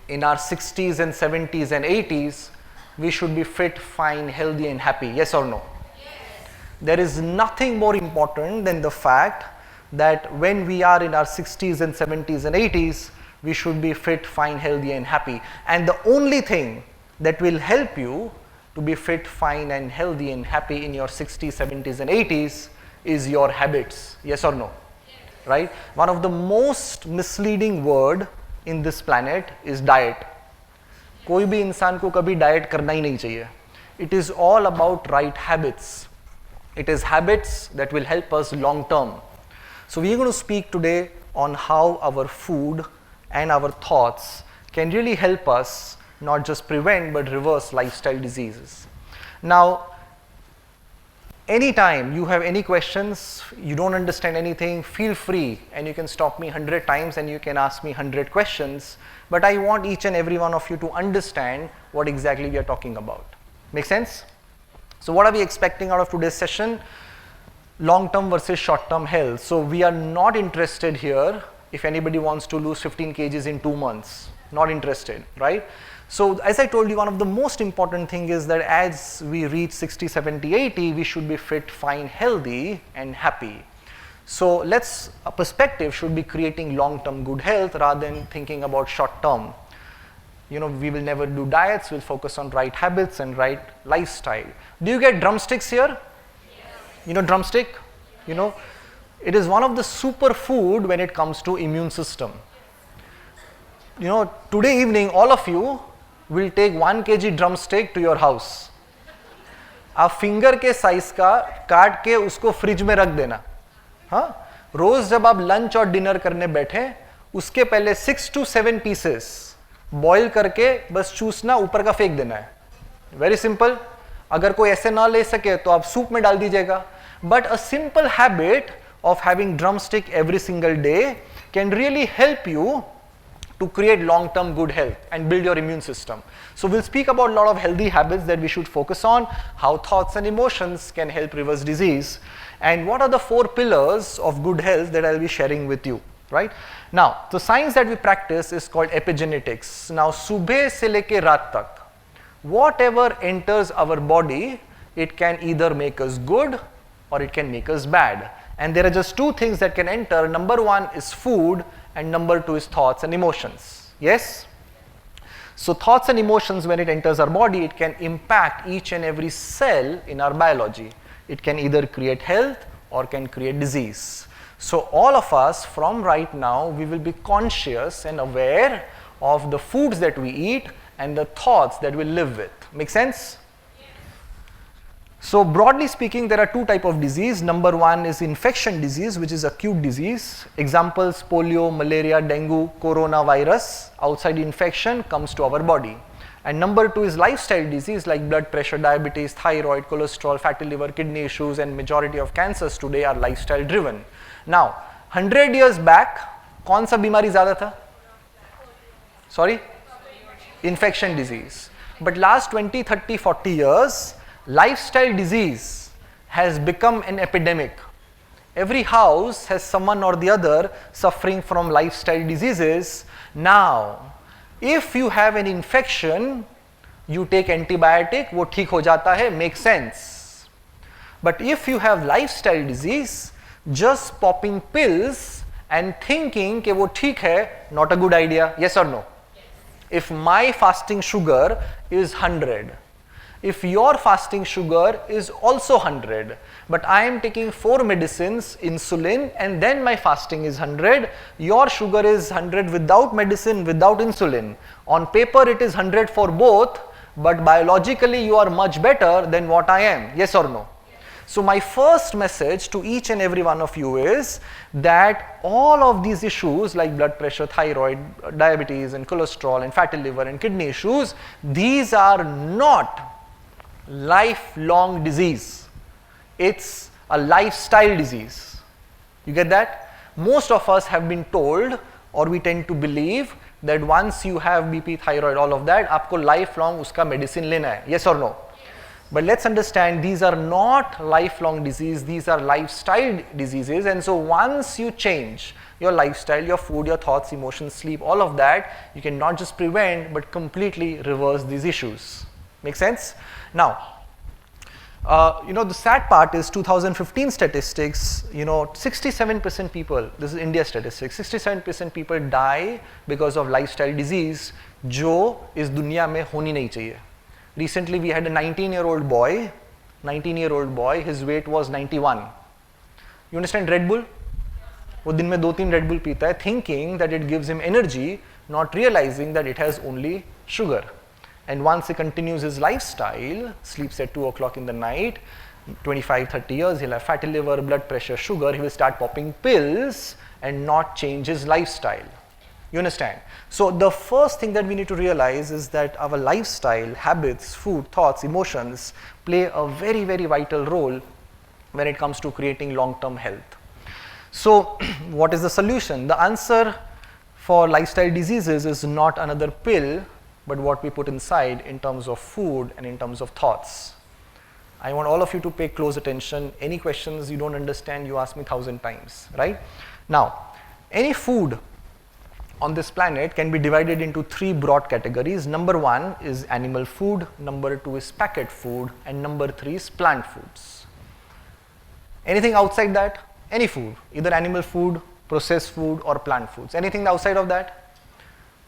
in our 60s and 70s and 80s, we should be fit, fine, healthy and happy. Yes or no? Yes. There is nothing more important than the fact that when we are in our 60s and 70s and 80s, we should be fit, fine, healthy and happy. And the only thing that will help you to be fit, fine and healthy and happy in your 60s, 70s and 80s is your habits. Yes or no? Right? One of the most misleading word in this planet is diet. कोई भी इंसान को कभी diet करना ही नहीं चाहिए. It is all about right habits. It is habits that will help us long term. So we are going to speak today on how our food and our thoughts can really help us not just prevent but reverse lifestyle diseases. Now, anytime you have any questions, you don't understand anything, feel free and you can stop me 100 times and you can ask me 100 questions. But I want each and every one of you to understand what exactly we are talking about. Make sense? So what are we expecting out of today's session? Long-term versus short-term health. So we are not interested here if anybody wants to lose 15 kgs in 2 months. Not interested, right? So as I told you, one of the most important thing is that as we reach 60, 70, 80, we should be fit, fine, healthy and happy. So a perspective should be creating long-term good health rather than thinking about short-term. You know, we will never do diets, we'll focus on right habits and right lifestyle. Do you get drumsticks here? Yes. You know drumstick? Yes. You know, it is one of the superfood when it comes to immune system. You know, today evening all of you will take 1 kg drumstick to your house. आप finger के size का काट के उसको fridge में रख देना. हाँ, रोज जब आप लंच और डिनर करने बैठे उसके पहले 6 to 7 पीसेस बॉईल करके बस चूसना, ऊपर का फेंक देना है. Very simple. अगर कोई ऐसे ना ले सके तो आप सूप में डाल दीजिएगा. But a simple habit of having drumstick every single day can really help you to create long-term good health and build your immune system. So we'll speak about a lot of healthy habits that we should focus on, how thoughts and emotions can help reverse disease, and what are the 4 pillars of good health that I'll be sharing with you, right? Now, the science that we practice is called epigenetics. Now, subah se leke raat tak, whatever enters our body, it can either make us good or it can make us bad. And there are just 2 things that can enter. Number 1 is food and number 2 is thoughts and emotions. Yes? So thoughts and emotions, when it enters our body, it can impact each and every cell in our biology. It can either create health or can create disease. So all of us from right now, we will be conscious and aware of the foods that we eat and the thoughts that we live with. Make sense? So broadly speaking, there are two types of disease. Number one is infection disease, which is acute disease. Examples: polio, malaria, dengue, coronavirus. Outside infection comes to our body. And number two is lifestyle disease like blood pressure, diabetes, thyroid, cholesterol, fatty liver, kidney issues, and majority of cancers today are lifestyle driven. Now, 100 years back, कौन सा बीमारी ज़्यादा था? Sorry? Infection disease. But last 20, 30, 40 years, lifestyle disease has become an epidemic. Every house has someone or the other suffering from lifestyle diseases. Now, if you have an infection, you take antibiotic, वो ठीक हो जाता है, makes sense. But if you have lifestyle disease, just popping pills and thinking कि वो ठीक है, not a good idea. Yes or no? If my fasting sugar is 100, if your fasting sugar is also 100, but I am taking 4 medicines, insulin, and then my fasting is 100, your sugar is 100 without medicine, without insulin. On paper it is 100 for both, but biologically you are much better than what I am. Yes or no? So my first message to each and every one of you is that all of these issues like blood pressure, thyroid, diabetes, and cholesterol, and fatty liver, and kidney issues, these are not lifelong disease. It's a lifestyle disease. You get that? Most of us have been told, or we tend to believe, that once you have BP, thyroid, all of that, आपको lifelong उसका medicine लेना है. Yes or no? But let's understand, these are not lifelong disease, these are lifestyle diseases. And so once you change your lifestyle, your food, your thoughts, emotions, sleep, all of that, you can not just prevent but completely reverse these issues. Make sense? Now, the sad part is 2015 statistics, 67% people, this is India statistics, 67% people die because of lifestyle disease, जो इस दुनिया में होनी नहीं चाहिए. Recently we had a 19-year-old boy, his weight was 91. You understand Red Bull? वो दिन में 2-3 Red Bull पीता है, thinking that it gives him energy, not realizing that it has only sugar. And once he continues his lifestyle, sleeps at 2 o'clock in the night, 25-30 years, he'll have fatty liver, blood pressure, sugar, he will start popping pills and not change his lifestyle. You understand? So the first thing that we need to realize is that our lifestyle, habits, food, thoughts, emotions play a very, very vital role when it comes to creating long-term health. So what is the solution? The answer for lifestyle diseases is not another pill, but what we put inside in terms of food and in terms of thoughts. I want all of you to pay close attention. Any questions you don't understand, you ask me 1,000 times, right? Now, any food on this planet can be divided into 3 broad categories. Number 1 is animal food, number 2 is packet food, and number 3 is plant foods. Anything outside that? Any food, either animal food, processed food, or plant foods. Anything outside of that?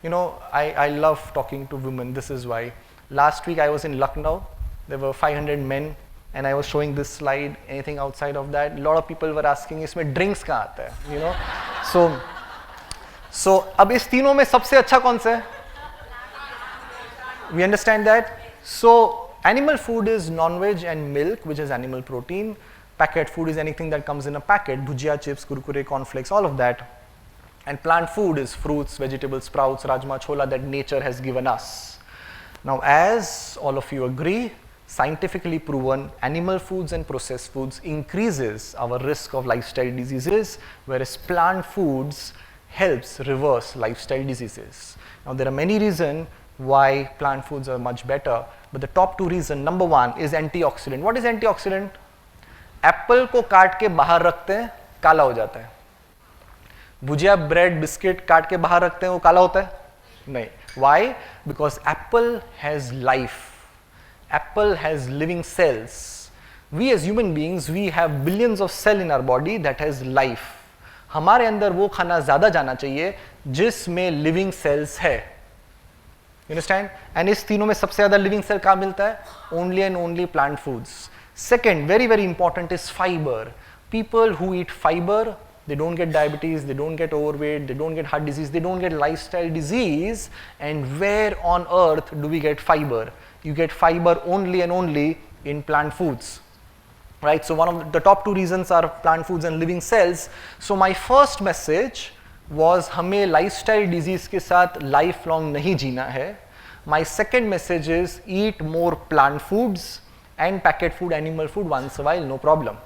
I love talking to women. This is why. Last week I was in Lucknow. There were 500 men and I was showing this slide. Anything outside of that? A lot of people were asking, इसमें drinks कहाँ आता है? So अब इस तीनों में सबसे अच्छा कौन सा है? We understand that? So animal food is non-veg and milk, which is animal protein. Packet food is anything that comes in a packet, bhujia, chips, kurkure, cornflakes, all of that. And plant food is fruits, vegetables, sprouts, rajma, chola that nature has given us. Now, as all of you agree, scientifically proven animal foods and processed foods increases our risk of lifestyle diseases, whereas plant foods helps reverse lifestyle diseases. Now, there are many reasons why plant foods are much better, but the top 2 reasons, number 1 is antioxidant. What is antioxidant? Apple को काट के बाहर रखते हैं, काला हो जाता है. भुजिया, ब्रेड, बिस्किट काट के बाहर रखते हैं, वो काला होता है? नहीं. Why? Because apple has life. Apple has living cells. We as human beings, we have billions of cells in our body that has life. हमारे अंदर वो खाना ज़्यादा जाना चाहिए जिसमें लिविंग सेल्स है. You understand? And इस तीनों में सबसे ज़्यादा लिविंग सेल कहाँ मिलता है? Only and only plant foods. Second, very, very important is fiber. People who eat fiber They don't get diabetes, they don't get overweight, they don't get heart disease, they don't get lifestyle disease. And where on earth do we get fiber? You get fiber only and only in plant foods. Right? So one of the top two reasons are plant foods and living cells. So my first message was हमें lifestyle disease के साथ lifelong नहीं जीना है. My second message is eat more plant foods and packet food, animal food once a while, no problem.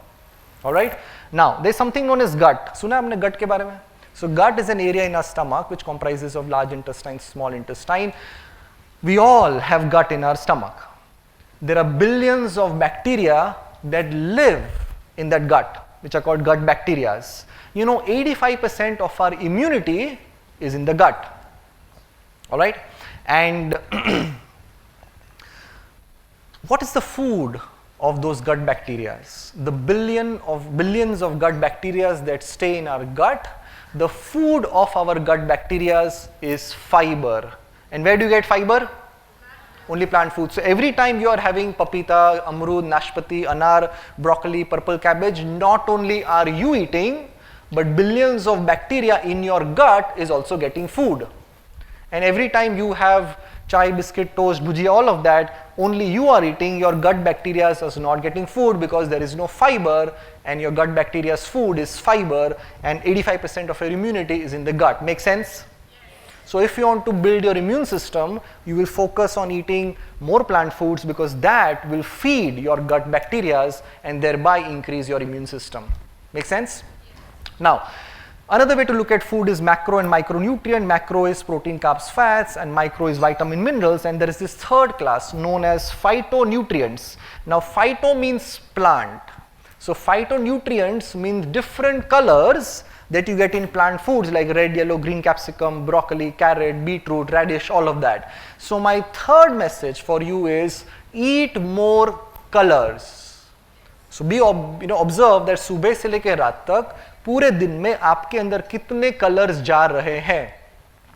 Alright? Now, there is something known as gut. सुना आपने gut के बारे में? So gut is an area in our stomach which comprises of large intestine, small intestine. We all have gut in our stomach. There are billions of bacteria that live in that gut, which are called gut bacteria. You know, 85% of our immunity is in the gut. Alright? And what is the food of those gut bacteria? The billions of gut bacteria that stay in our gut, the food of our gut bacteria is fiber. And where do you get fiber? Only plant food. So every time you are having papita, amrud, nashpati, anar, broccoli, purple cabbage, not only are you eating, but billions of bacteria in your gut is also getting food. And every time you have chai, biscuit, toast, bhujia, all of that, only you are eating, your gut bacteria is not getting food because there is no fiber, and your gut bacteria's food is fiber, and 85% of your immunity is in the gut. Make sense? So if you want to build your immune system, you will focus on eating more plant foods because that will feed your gut bacteria and thereby increase your immune system. Make sense? Now, another way to look at food is macro and micronutrient. Macro is protein, carbs, fats, and micro is vitamin, minerals, and there is this third class known as phytonutrients. Now, phyto means plant. So phytonutrients means different colors that you get in plant foods like red, yellow, green capsicum, broccoli, carrot, beetroot, radish, all of that. So my third message for you is eat more colors. So be observe that सुबह से लेकर रात तक पूरे दिन में आपके अंदर कितने colors जा रहे हैं.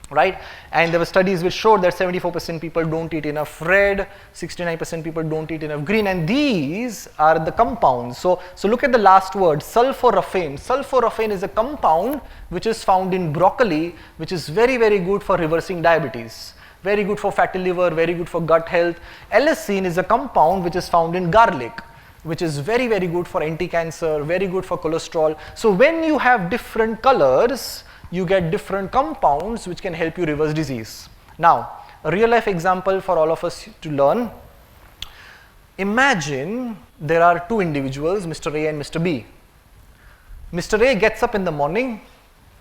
Right? And there were studies which showed that 74% people don't eat enough red, 69% people don't eat enough green, and these are the compounds. So look at the last word, sulforaphane. Sulforaphane is a compound which is found in broccoli, which is very, very good for reversing diabetes, very good for fatty liver, very good for gut health. Allicin is a compound which is found in garlic, which is very, very good for anti-cancer, very good for cholesterol. So when you have different colors, you get different compounds which can help you reverse disease. Now, a real life example for all of us to learn. Imagine there are two individuals, Mr. A and Mr. B. Mr. A gets up in the morning,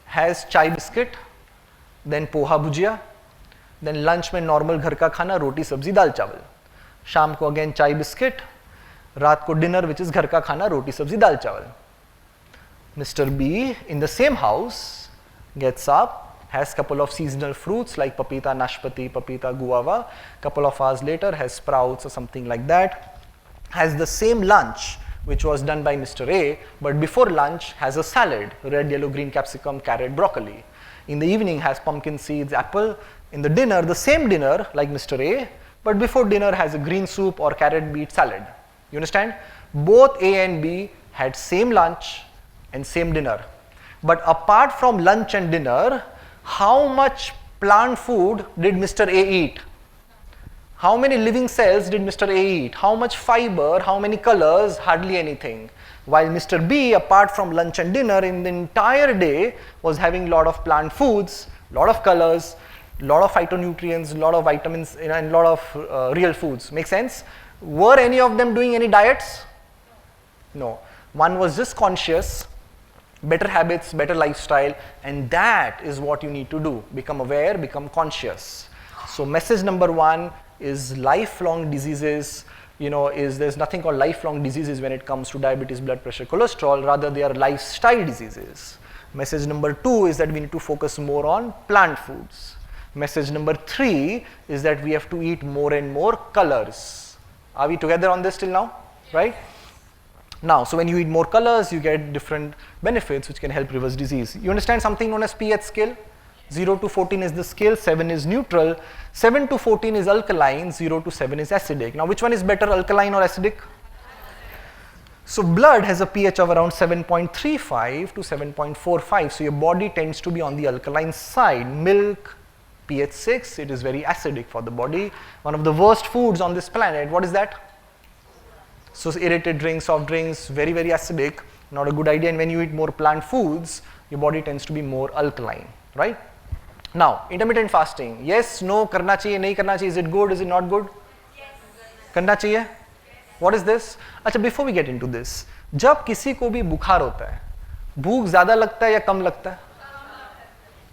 has chai biscuit, then poha bhujia, then lunch mein normal ghar ka khana, roti sabzi dal chawal. Sham ko again chai biscuit, raat ko dinner which is ghar ka khana, roti sabzi dal chawal. Mr. B in the same house gets up, has couple of seasonal fruits like papita, nashpati, papita, guava. Couple of hours later has sprouts or something like that. Has the same lunch which was done by Mr. A, but before lunch has a salad, red, yellow, green capsicum, carrot, broccoli. In the evening has pumpkin seeds, apple. In the dinner, the same dinner like Mr. A, but before dinner has a green soup or carrot beet salad. You understand? Both A and B had same lunch and same dinner. But apart from lunch and dinner, how much plant food did Mr. A eat? How many living cells did Mr. A eat? How much fiber? How many colors? Hardly anything. While Mr. B, apart from lunch and dinner, in the entire day was having lot of plant foods, lot of colors, lot of phytonutrients, lot of vitamins, and lot of real foods. Make sense? Were any of them doing any diets? No. One was just conscious, better habits, better lifestyle, and that is what you need to do. Become aware, become conscious. So message number one is lifelong diseases, there's nothing called lifelong diseases when it comes to diabetes, blood pressure, cholesterol, rather they are lifestyle diseases. Message number two is that we need to focus more on plant foods. Message number three is that we have to eat more and more colors. Are we together on this till now? Right? Now, so when you eat more colors, you get different benefits which can help reverse disease. You understand something known as pH scale? 0 to 14 is the scale, 7 is neutral, 7 to 14 is alkaline, 0 to 7 is acidic. Now, which one is better, alkaline or acidic? So blood has a pH of around 7.35 to 7.45. So your body tends to be on the alkaline side. Milk, pH 6, it is very acidic for the body. One of the worst foods on this planet, what is that? So irritated drinks, soft drinks, very, very acidic, not a good idea. And when you eat more plant foods, your body tends to be more alkaline, right? Now, intermittent fasting, yes, no, karna chahiye, nahi karna chahiye, is it good, is it not good? Yes. Karna chahiye? What is this? अच्छा, before we get into this, जब किसी को भी बुखार होता है, भूख ज़्यादा लगता है या कम लगता है?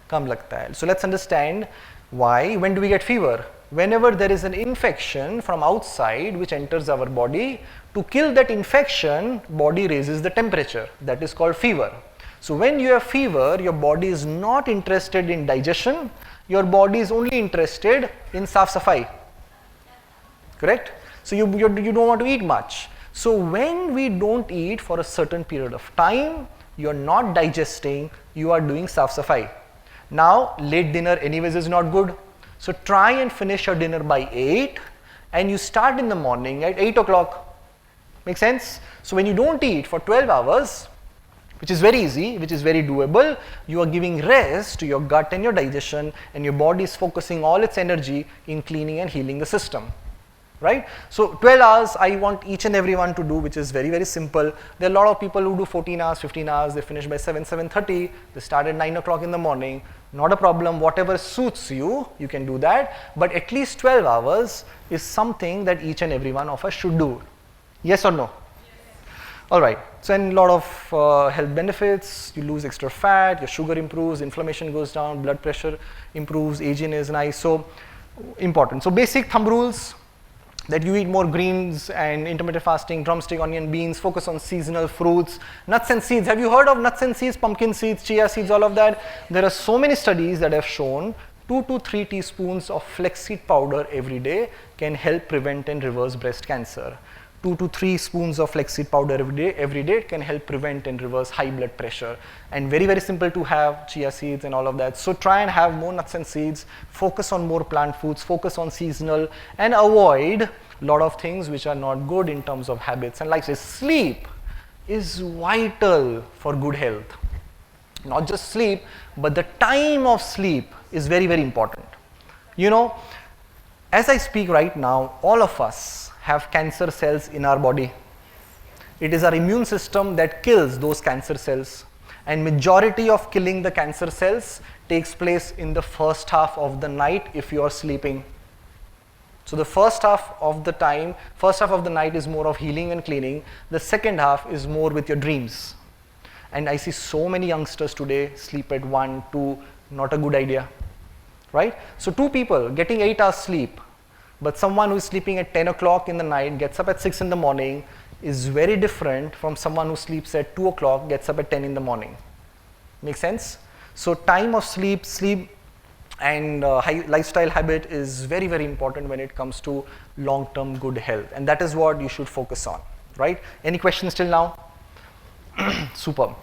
कम लगता है. So let's understand why. When do we get fever? Whenever there is an infection from outside which enters our body, to kill that infection, body raises the temperature. That is called fever. So when you have fever, your body is not interested in digestion. Your body is only interested in saaf safai. Correct? So you don't want to eat much. So when we don't eat for a certain period of time, you are not digesting, you are doing saaf safai. Now late dinner anyways is not good. So try and finish your dinner by 8 and you start in the morning at 8 o'clock. Make sense? So when you don't eat for 12 hours, which is very easy, which is very doable, you are giving rest to your gut and your digestion, and your body is focusing all its energy in cleaning and healing the system. Right? So 12 hours I want each and everyone to do, which is very, very simple. There are a lot of people who do 14 hours, 15 hours, they finish by 7:30, they start at 9 o'clock in the morning. Not a problem, whatever suits you, you can do that. But at least 12 hours is something that each and every one of us should do. Yes or no? Yes. Alright, so and a lot of health benefits, you lose extra fat, your sugar improves, inflammation goes down, blood pressure improves, aging is nice. So important. So basic thumb rules, that you eat more greens and intermittent fasting, drumstick, onion, beans, focus on seasonal fruits, nuts and seeds. Have you heard of nuts and seeds, pumpkin seeds, chia seeds, all of that? There are so many studies that have shown 2 to 3 teaspoons of flaxseed powder every day can help prevent and reverse breast cancer. 2 to 3 spoons of flaxseed powder every day can help prevent and reverse high blood pressure. And very, very simple to have, chia seeds and all of that. So try and have more nuts and seeds, focus on more plant foods, focus on seasonal, and avoid a lot of things which are not good in terms of habits and lifestyle. Sleep is vital for good health. Not just sleep, but the time of sleep is very, very important. You know, as I speak right now, all of us have cancer cells in our body. It is our immune system that kills those cancer cells, and majority of killing the cancer cells takes place in the first half of the night if you are sleeping. So the first half of the night is more of healing and cleaning. The second half is more with your dreams. And I see so many youngsters today sleep at 1, 2, not a good idea, right? So 2 people getting 8 hours sleep, but someone who is sleeping at 10 o'clock in the night, gets up at 6 in the morning, is very different from someone who sleeps at 2 o'clock, gets up at 10 in the morning. Make sense? So time of sleep and lifestyle habit is very, very important when it comes to long-term good health. And that is what you should focus on, right? Any questions till now? Superb.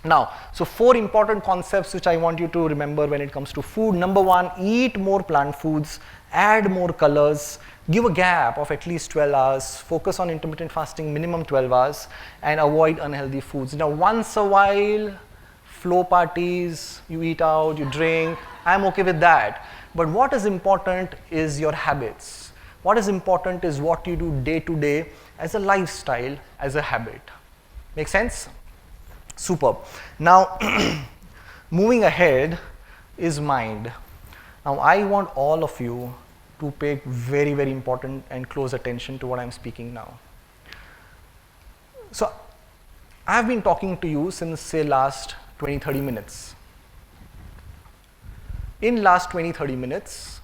Now, so 4 important concepts which I want you to remember when it comes to food. Number 1, eat more plant foods, add more colors, give a gap of at least 12 hours, focus on intermittent fasting, minimum 12 hours, and avoid unhealthy foods. Now, once a while, flow parties, you eat out, you drink, I'm okay with that. But what is important is your habits. What is important is what you do day to day as a lifestyle, as a habit. Make sense? Superb. Now, moving ahead is mind. Now, I want all of you to pay very, very important and close attention to what I'm speaking now. So, I've been talking to you since, say, last 20-30 minutes. In last 20-30 minutes,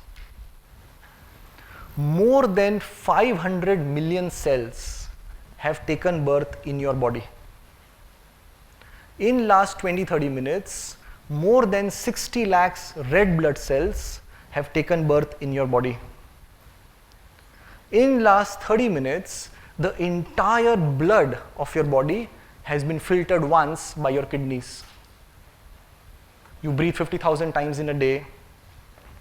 more than 500 million cells have taken birth in your body. In last 20-30 minutes, more than 60 lakhs red blood cells have taken birth in your body. In last 30 minutes, the entire blood of your body has been filtered once by your kidneys. You breathe 50,000 times in a day.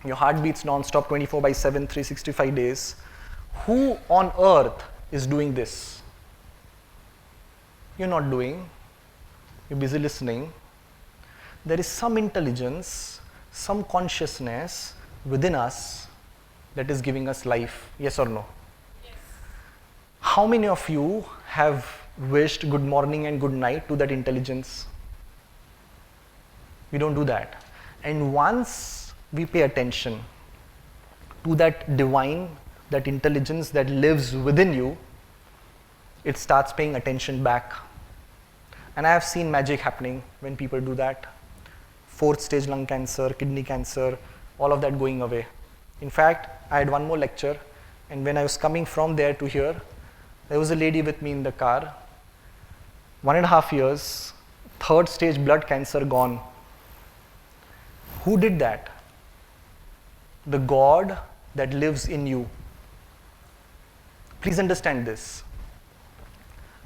Your heart beats non-stop 24/7, 365 days. Who on earth is doing this? you're not doing, you're busy listening. There is some intelligence, some consciousness within us that is giving us life. Yes or no? Yes. How many of you have wished good morning and good night to that intelligence? We don't do that. And once we pay attention to that divine, that intelligence that lives within you, it starts paying attention back. And I have seen magic happening when people do that. 4th stage lung cancer, kidney cancer, all of that going away. In fact, I had one more lecture, and when I was coming from there to here, there was a lady with me in the car, 1.5 years, 3rd stage blood cancer gone. Who did that? The God that lives in you. Please understand this.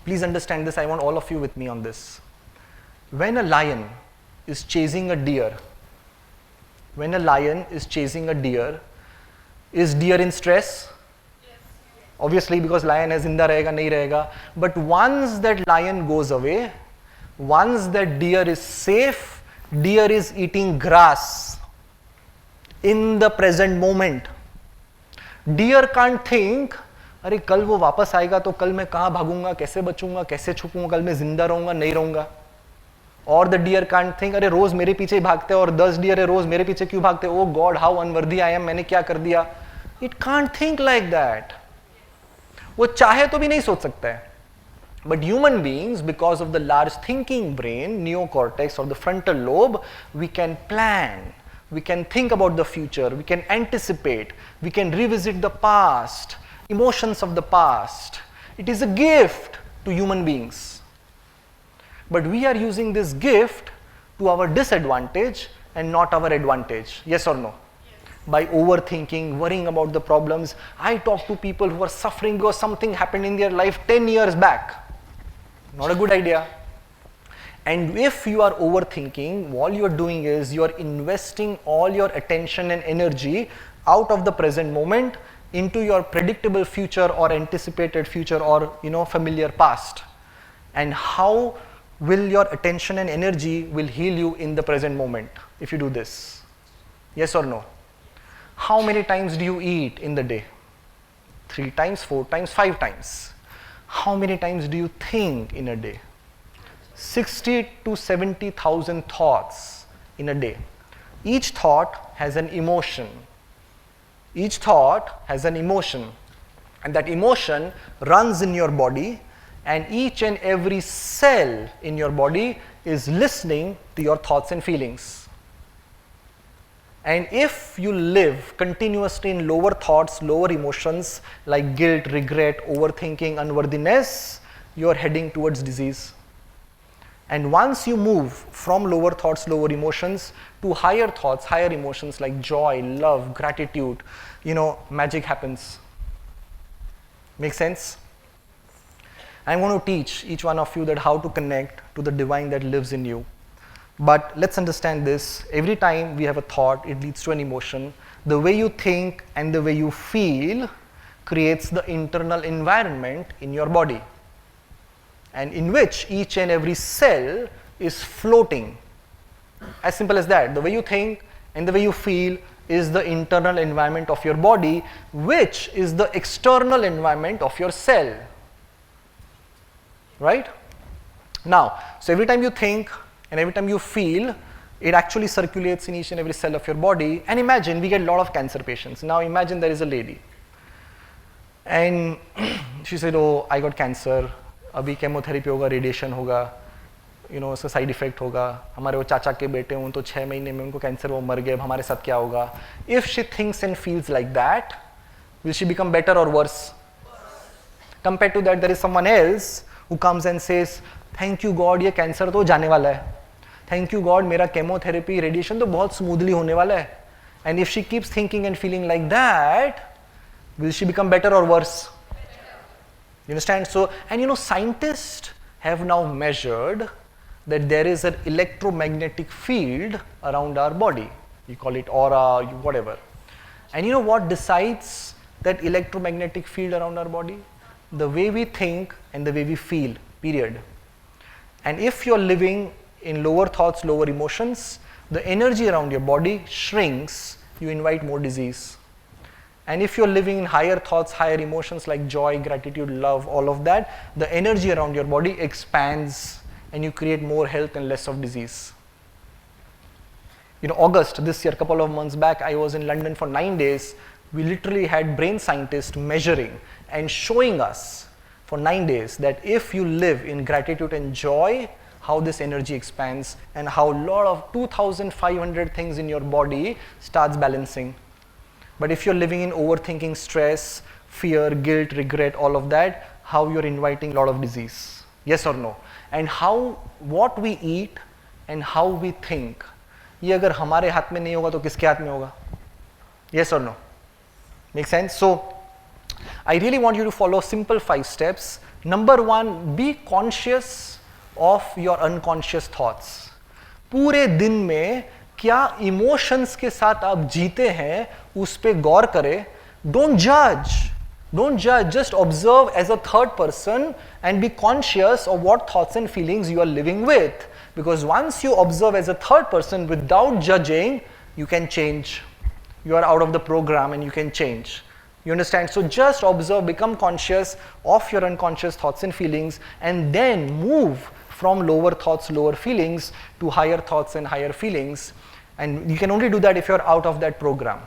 Please understand this. I want all of you with me on this. When a lion is chasing a deer, is deer in stress? Yes. Obviously, because lion है जिंदा रहेगा नहीं रहेगा. But once that lion goes away, once that deer is safe, deer is eating grass in the present moment. Deer can't think, अरे कल वो वापस आएगा तो कल मैं कहाँ भागूंगा, कैसे बचूंगा, कैसे छुपूंगा, कल मैं जिंदा रहूंगा नहीं रहूंगा. और द डियर कांट थिंक, अरे रोज मेरे पीछे ही भागते हैं और 10 डियर है रोज मेरे पीछे क्यों भागते हैं, oh God how unworthy I am, मैंने क्या कर दिया. It can't think like that. वो चाहे तो भी नहीं सोच सकता है. But human beings, because of the large thinking brain, neocortex और the frontal lobe, we can plan, we can think about the future, we can anticipate, we can revisit the past, emotions of the past. It is a gift to human beings. But we are using this gift to our disadvantage and not our advantage. Yes or no? Yes. By overthinking, worrying about the problems. I talk to people who are suffering because something happened in their life 10 years back. Not a good idea. And if you are overthinking, all you are doing is you are investing all your attention and energy out of the present moment into your predictable future or anticipated future or familiar past. And how will your attention and energy will heal you in the present moment if you do this? Yes or no? How many times do you eat in the day? 3 times, 4 times, 5 times. How many times do you think in a day? 60 to 70,000 thoughts in a day. Each thought has an emotion. Each thought has an emotion. And that emotion runs in your body, and each and every cell in your body is listening to your thoughts and feelings. And if you live continuously in lower thoughts, lower emotions like guilt, regret, overthinking, unworthiness, you are heading towards disease. And once you move from lower thoughts, lower emotions to higher thoughts, higher emotions like joy, love, gratitude, magic happens. Make sense? I'm going to teach each one of you that how to connect to the divine that lives in you. But let's understand this. Every time we have a thought, it leads to an emotion. The way you think and the way you feel creates the internal environment in your body, and in which each and every cell is floating. As simple as that. The way you think and the way you feel is the internal environment of your body, which is the external environment of your cell. Right? Now, so every time you think and every time you feel, it actually circulates in each and every cell of your body. And imagine, we get a lot of cancer patients. Now imagine there is a lady and she said, oh, I got cancer. अभी chemotherapy होगा, radiation होगा, उसका side effect होगा, हमारे वो चाचा के बेटे हों तो 6 महीने में उनको कैंसर, वो मर गए, अब हमारे साथ क्या होगा? If she thinks and feels like that, will she become better और worse? Compare to that, there is someone else who comes and says, thank you God, ये कैंसर तो जाने वाला है, थैंक यू गॉड, मेरा केमोथेरेपी रेडिएशन तो बहुत smoothly होने वाला है. And if she keeps thinking and feeling like that, will she become better और worse? You understand? So, and scientists have now measured that there is an electromagnetic field around our body. You call it aura, whatever. And you know what decides that electromagnetic field around our body? The way we think and the way we feel, period. And if you're living in lower thoughts, lower emotions, the energy around your body shrinks, you invite more disease. And if you're living in higher thoughts, higher emotions like joy, gratitude, love, all of that, the energy around your body expands and you create more health and less of disease. August this year, a couple of months back, I was in London for 9 days. We literally had brain scientists measuring and showing us for 9 days that if you live in gratitude and joy, how this energy expands and how a lot of 2,500 things in your body starts balancing. But if you're living in overthinking, stress, fear, guilt, regret, all of that, how you're inviting a lot of disease. Yes or no? And what we eat and how we think, ये अगर हमारे हाथ में नहीं होगा तो किसके हाथ में होगा? Yes or no? Make sense? So, I really want you to follow simple 5 steps. Number 1, be conscious of your unconscious thoughts. पूरे दिन में क्या इमोशंस के साथ आप जीते हैं उस पे गौर करें. Don't judge, just observe as a third person and be conscious of what thoughts and feelings you are living with. Because once you observe as a third person without judging, you can change. You are out of the program and you can change. You understand? So just observe, become conscious of your unconscious thoughts and feelings, and then move from lower thoughts, lower feelings to higher thoughts and higher feelings. And you can only do that if you're out of that program.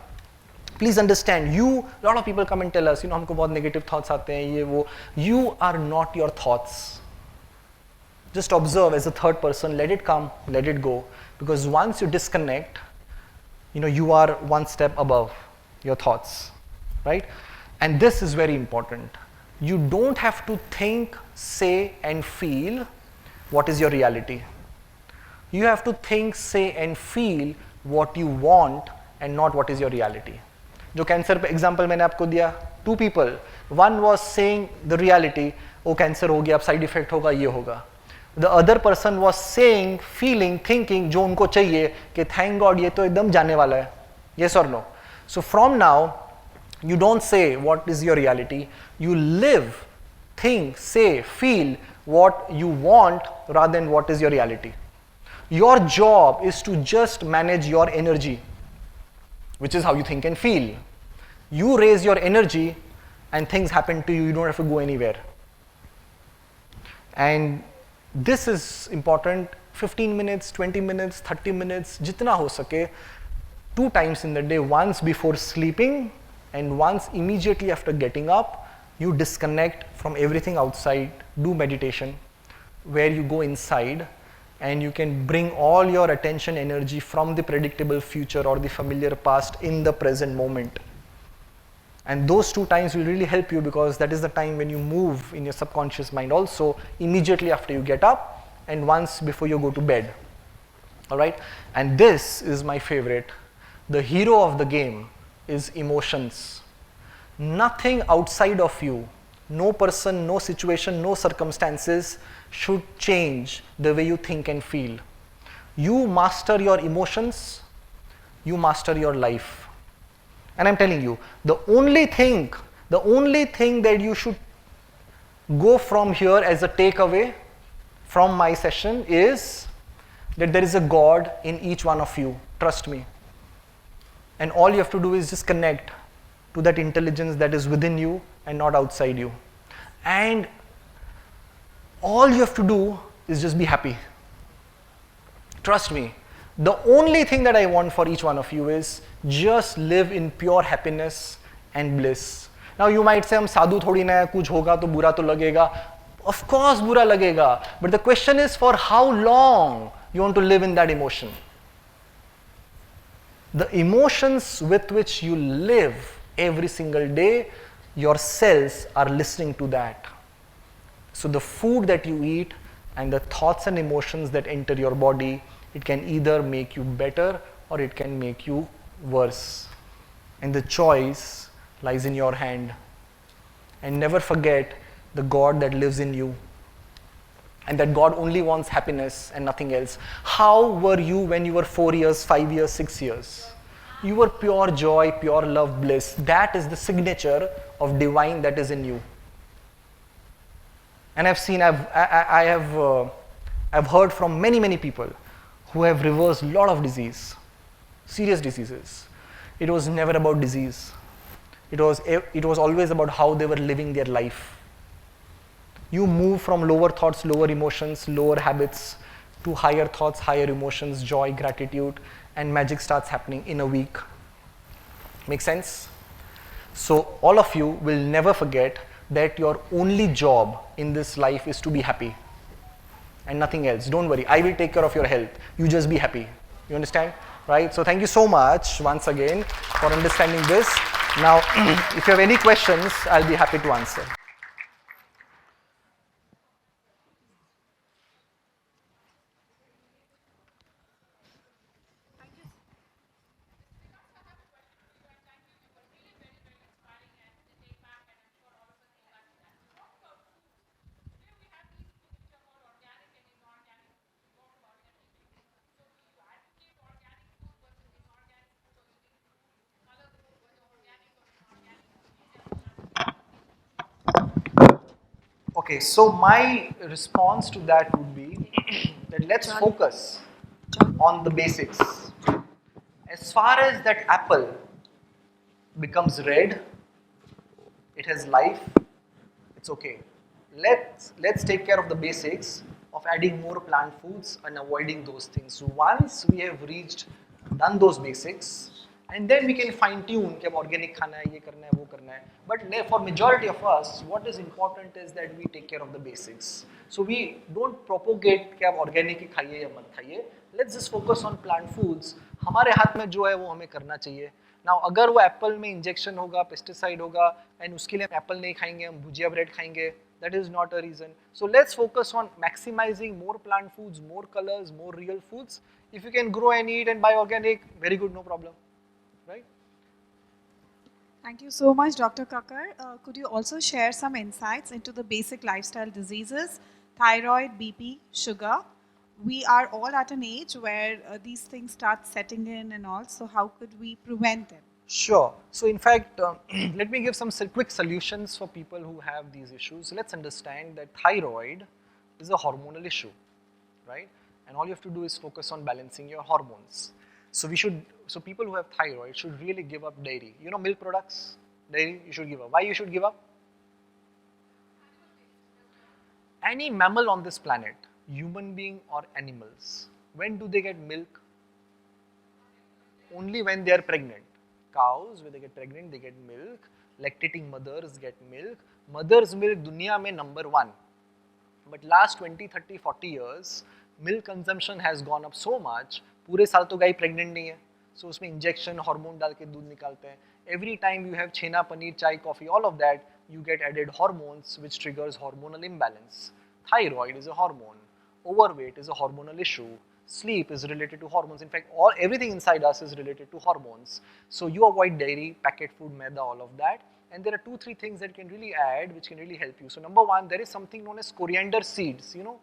Please understand, a lot of people come and tell us, हमको बहुत negative thoughts आते हैं, ये वो. You are not your thoughts. Just observe as a third person, let it come, let it go. Because once you disconnect, you are one step above your thoughts, right? And this is very important. You don't have to think, say, and feel what is your reality. You have to think, say, and feel what you want and not what is your reality. जो cancer पे example मैंने आपको दिया, 2 people, one was saying the reality, वो cancer हो गया, अब side effect होगा, ये होगा. The other person was saying, feeling, thinking जो उनको चाहिए कि thank God ये तो एकदम जाने वाला है. Yes or no? So from now, you don't say what is your reality. You live, think, say, feel what you want rather than what is your reality. Your job is to just manage your energy, which is how you think and feel. You raise your energy and things happen to you. You don't have to go anywhere. And this is important. 15 minutes, 20 minutes, 30 minutes, jitna ho sake, 2 times in the day, once before sleeping and once immediately after getting up. You disconnect from everything outside, do meditation where you go inside and you can bring all your attention, energy from the predictable future or the familiar past in the present moment. And those 2 times will really help you, because that is the time when you move in your subconscious mind also, immediately after you get up and once before you go to bed. Alright? And this is my favorite. The hero of the game is emotions. Nothing outside of you, no person, no situation, no circumstances should change the way you think and feel. You master your emotions, you master your life. And I'm telling you, the only thing that you should go from here as a takeaway from my session is that there is a God in each one of you. Trust me. And all you have to do is just connect to that intelligence that is within you and not outside you. And all you have to do is just be happy. Trust me. The only thing that I want for each one of you is just live in pure happiness and bliss. Now you might say, हम साधु थोड़ी ना है, कुछ होगा तो बुरा तो लगेगा. Of course बुरा लगेगा. But the question is, for how long you want to live in that emotion? The emotions with which you live every single day, your cells are listening to that. So the food that you eat and the thoughts and emotions that enter your body, it can either make you better or it can make you worse. And the choice lies in your hand. And never forget the God that lives in you. And that God only wants happiness and nothing else. How were you when you were 4 years, 5 years, 6 years? You were pure joy, pure love, bliss. That is the signature of divine that is in you. And I've seen, I have I've heard from many, many people who have reversed a lot of disease, serious diseases. It was never about disease. It was always about how they were living their life. You move from lower thoughts, lower emotions, lower habits to higher thoughts, higher emotions, joy, gratitude, and magic starts happening in a week. Make sense? So all of you will never forget that your only job in this life is to be happy and nothing else. Don't worry, I will take care of your health. You just be happy. You understand? Right? So thank you so much once again for understanding this. Now, if you have any questions, I'll be happy to answer. Okay, so my response to that would be that let's focus on the basics. As far as that apple becomes red, it has life, it's okay. Let's take care of the basics of adding more plant foods and avoiding those things. So once we have done those basics, and then we can fine tune कि अब organic खाना है, ये करना है, वो करना है. But for majority of us, what is important is that we take care of the basics. So we don't propagate कि आप organic ही खाइए या मत खाइए. Let's just focus on plant foods. हमारे हाथ में जो है वो हमें करना चाहिए. Now अगर वो एप्पल में इंजेक्शन होगा, पेस्टिसाइड होगा, एंड उसके लिए हम एप्पल नहीं खाएंगे, हम भुजिया ब्रेड खाएंगे, that is not a reason. So let's focus on maximizing more plant foods, more colors, more real foods. If you can grow and eat and buy organic, very good, no problem, right? Thank you so much, Dr. Kakkar. Could you also share some insights into the basic lifestyle diseases, thyroid, BP, sugar? We are all at an age where these things start setting in and all, so how could we prevent them? Sure. So in fact, let me give some quick solutions for people who have these issues. Let's understand that thyroid is a hormonal issue, right? And all you have to do is focus on balancing your hormones. So people who have thyroid should really give up dairy. You know, milk products, dairy, you should give up. Why you should give up? Any mammal on this planet, human being or animals, when do they get milk? Only when they are pregnant. Cows, when they get pregnant, they get milk. Lactating mothers get milk. Mother's milk, dunya mein number 1. But last 20, 30, 40 years, milk consumption has gone up so much, पूरे साल तो गाय pregnant नहीं है. So उसमें injection, hormone डाल के दूध निकालते हैं. Every time you have chena, paneer, chai, coffee, all of that, you get added hormones which triggers hormonal imbalance. Thyroid is a hormone. Overweight is a hormonal issue. Sleep is related to hormones. In fact, everything inside us is related to hormones. So you avoid dairy, packet food, maida, all of that. And there are 2-3 things that can really add, which can really help you. So number 1, there is something known as coriander seeds. You know,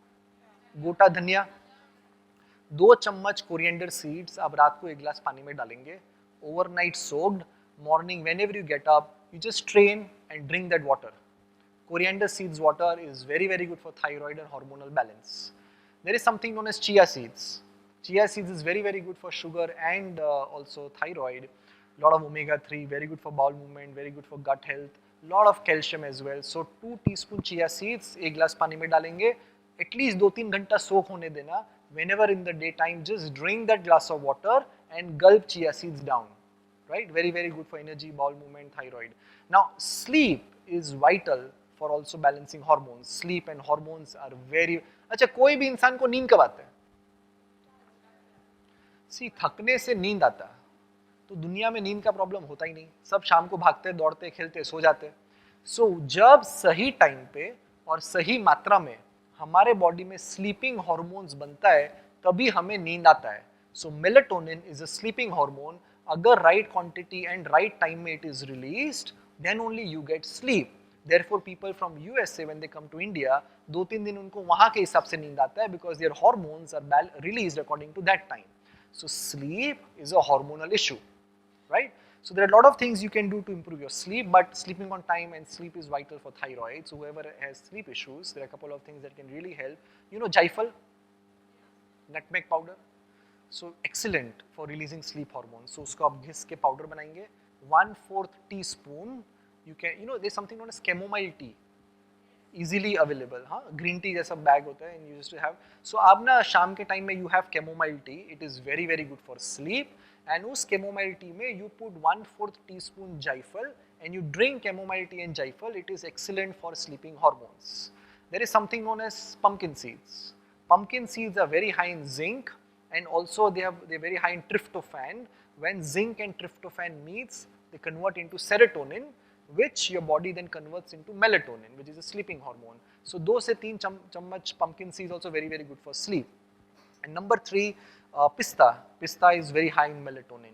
gota dhania. 2 चम्मच coriander seeds आप रात को 1 glass पानी में डालेंगे. Overnight soaked. Morning, whenever you get up, you just strain and drink that water. Coriander seeds water is very, very good for thyroid and hormonal balance. There is something known as chia seeds. Chia seeds is very, very good for sugar and also thyroid. A lot of omega-3, very good for bowel movement, very good for gut health. Lot of calcium as well. So 2 teaspoon chia seeds, 1 glass पानी में डालेंगे. At least 2-3 घंटा soak होने देना. Whenever in the daytime, just drink that glass of water and gulp chia seeds down. Right? Very, very good for energy, bowel movement, thyroid. Now, sleep is vital for also balancing hormones. Sleep and hormones are very. अच्छा, कोई भी इंसान को नींद कब आता है? See, थकने से नींद आता है. तो दुनिया में नींद का प्रॉब्लम होता ही नहीं. सब शाम को भागते, दौड़ते, खेलते, सो जाते. सो जब सही टाइम पे और सही मात्रा में हमारे बॉडी में स्लीपिंग हार्मोन्स बनता है, तभी हमें नींद आता है. So melatonin is a sleeping hormone. अगर right quantity and right time में it is released, then only you get sleep. Therefore, people from USA, when they come to India, 2-3 दिन उनको वहाँ के हिसाब से नींद आता है, because their hormones are released according to that time. So sleep is a hormonal issue, right? So there are a lot of things you can do to improve your sleep, but sleeping on time and sleep is vital for thyroid. So whoever has sleep issues, there are a couple of things that can really help. You know, Jaifal, nutmeg powder. So excellent for releasing sleep hormones. So उसको आप घिस के powder बनाएंगे. 1/4 teaspoon. You can, there's something known as chamomile tea. Easily available, हाँ, green tea जैसा bag होता है and you used to have. So आप ना शाम के time में you have chamomile tea. It is very very good for sleep. And उस chamomile tea में you put 1/4 teaspoon jaifal and you drink chamomile tea and jaifal. It is excellent for sleeping hormones. There is something known as pumpkin seeds. Pumpkin seeds are very high in zinc and also they're very high in tryptophan. When zinc and tryptophan meets, they convert into serotonin, which your body then converts into melatonin, which is a sleeping hormone. So 2 से 3 chammach pumpkin seeds also very very good for sleep. And number 3, pista. Pista is very high in melatonin.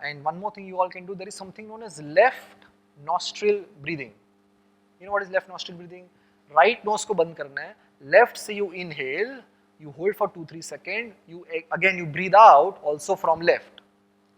And one more thing you all can do, there is something known as left nostril breathing. You know what is left nostril breathing? Right nose को बंद करना है. Left से you inhale, you hold for 2-3 seconds, you breathe out also from left.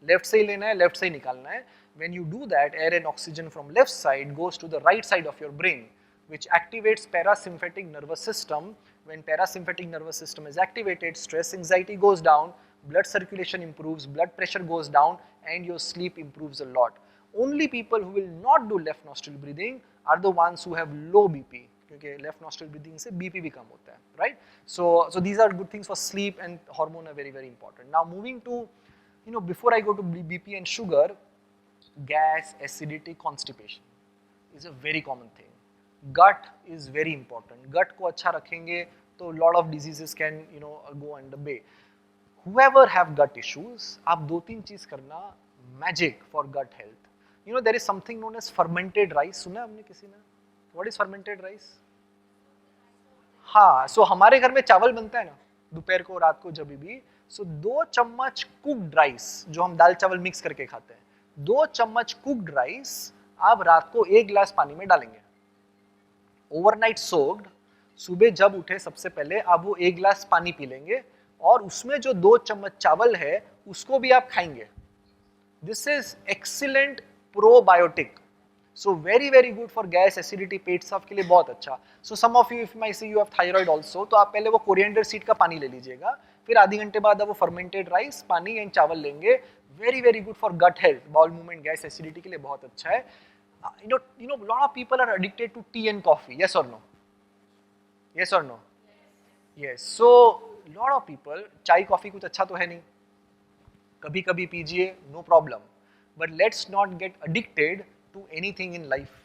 Left से ही लेना है, left से ही निकालना है. When you do that, air and oxygen from left side goes to the right side of your brain, which activates parasympathetic nervous system. When parasympathetic nervous system is activated, stress, anxiety goes down, blood circulation improves, blood pressure goes down, and your sleep improves a lot. Only people who will not do left nostril breathing are the ones who have low BP. क्योंकि left nostril breathing से BP भी कम होता है, right? So these are good things for sleep, and hormone are very very important. Now moving to, before I go to BP and sugar, gas, acidity, constipation is a very common thing. Gut is very important. Gut को अच्छा रखेंगे तो lot of diseases can go under bay. Whoever have gut issues, आप 2-3 चीज करना, magic for gut health. There is something known as fermented rice. सुना हमने किसी ने? What is fermented rice? हाँ, so हमारे घर में चावल बनता है ना, दोपहर को, रात को, जब भी. So 2 चम्मच cooked rice, जो हम दाल चावल मिक्स करके खाते हैं, 2 चम्मच cooked rice आप रात को 1 गिलास पानी में डालेंगे. Overnight soaked. सुबह जब उठे सबसे पहले आप वो 1 गिलास पानी पी लेंगे और उसमें जो 2 चम्मच चावल है उसको भी आप खाएंगे. This is excellent probiotic. So very very good for gas, acidity, पेट साफ के लिए बहुत अच्छा. So some of you, if I say you have thyroid also, तो आप पहले वो कोरिएंडर सीड का पानी ले लीजिएगा, फिर आधे घंटे बाद आप वो फर्मेंटेड राइस, पानी एंड चावल लेंगे. Very very good for gut health, bowel movement, gas, acidity के लिए बहुत अच्छा है. Lot of people are addicted to tea and coffee. Yes or no? Yes or no? Yes. So lot of people, चाय coffee कुछ अच्छा तो है नहीं, कभी कभी पीजिए, no problem. But let's not get addicted to anything in life.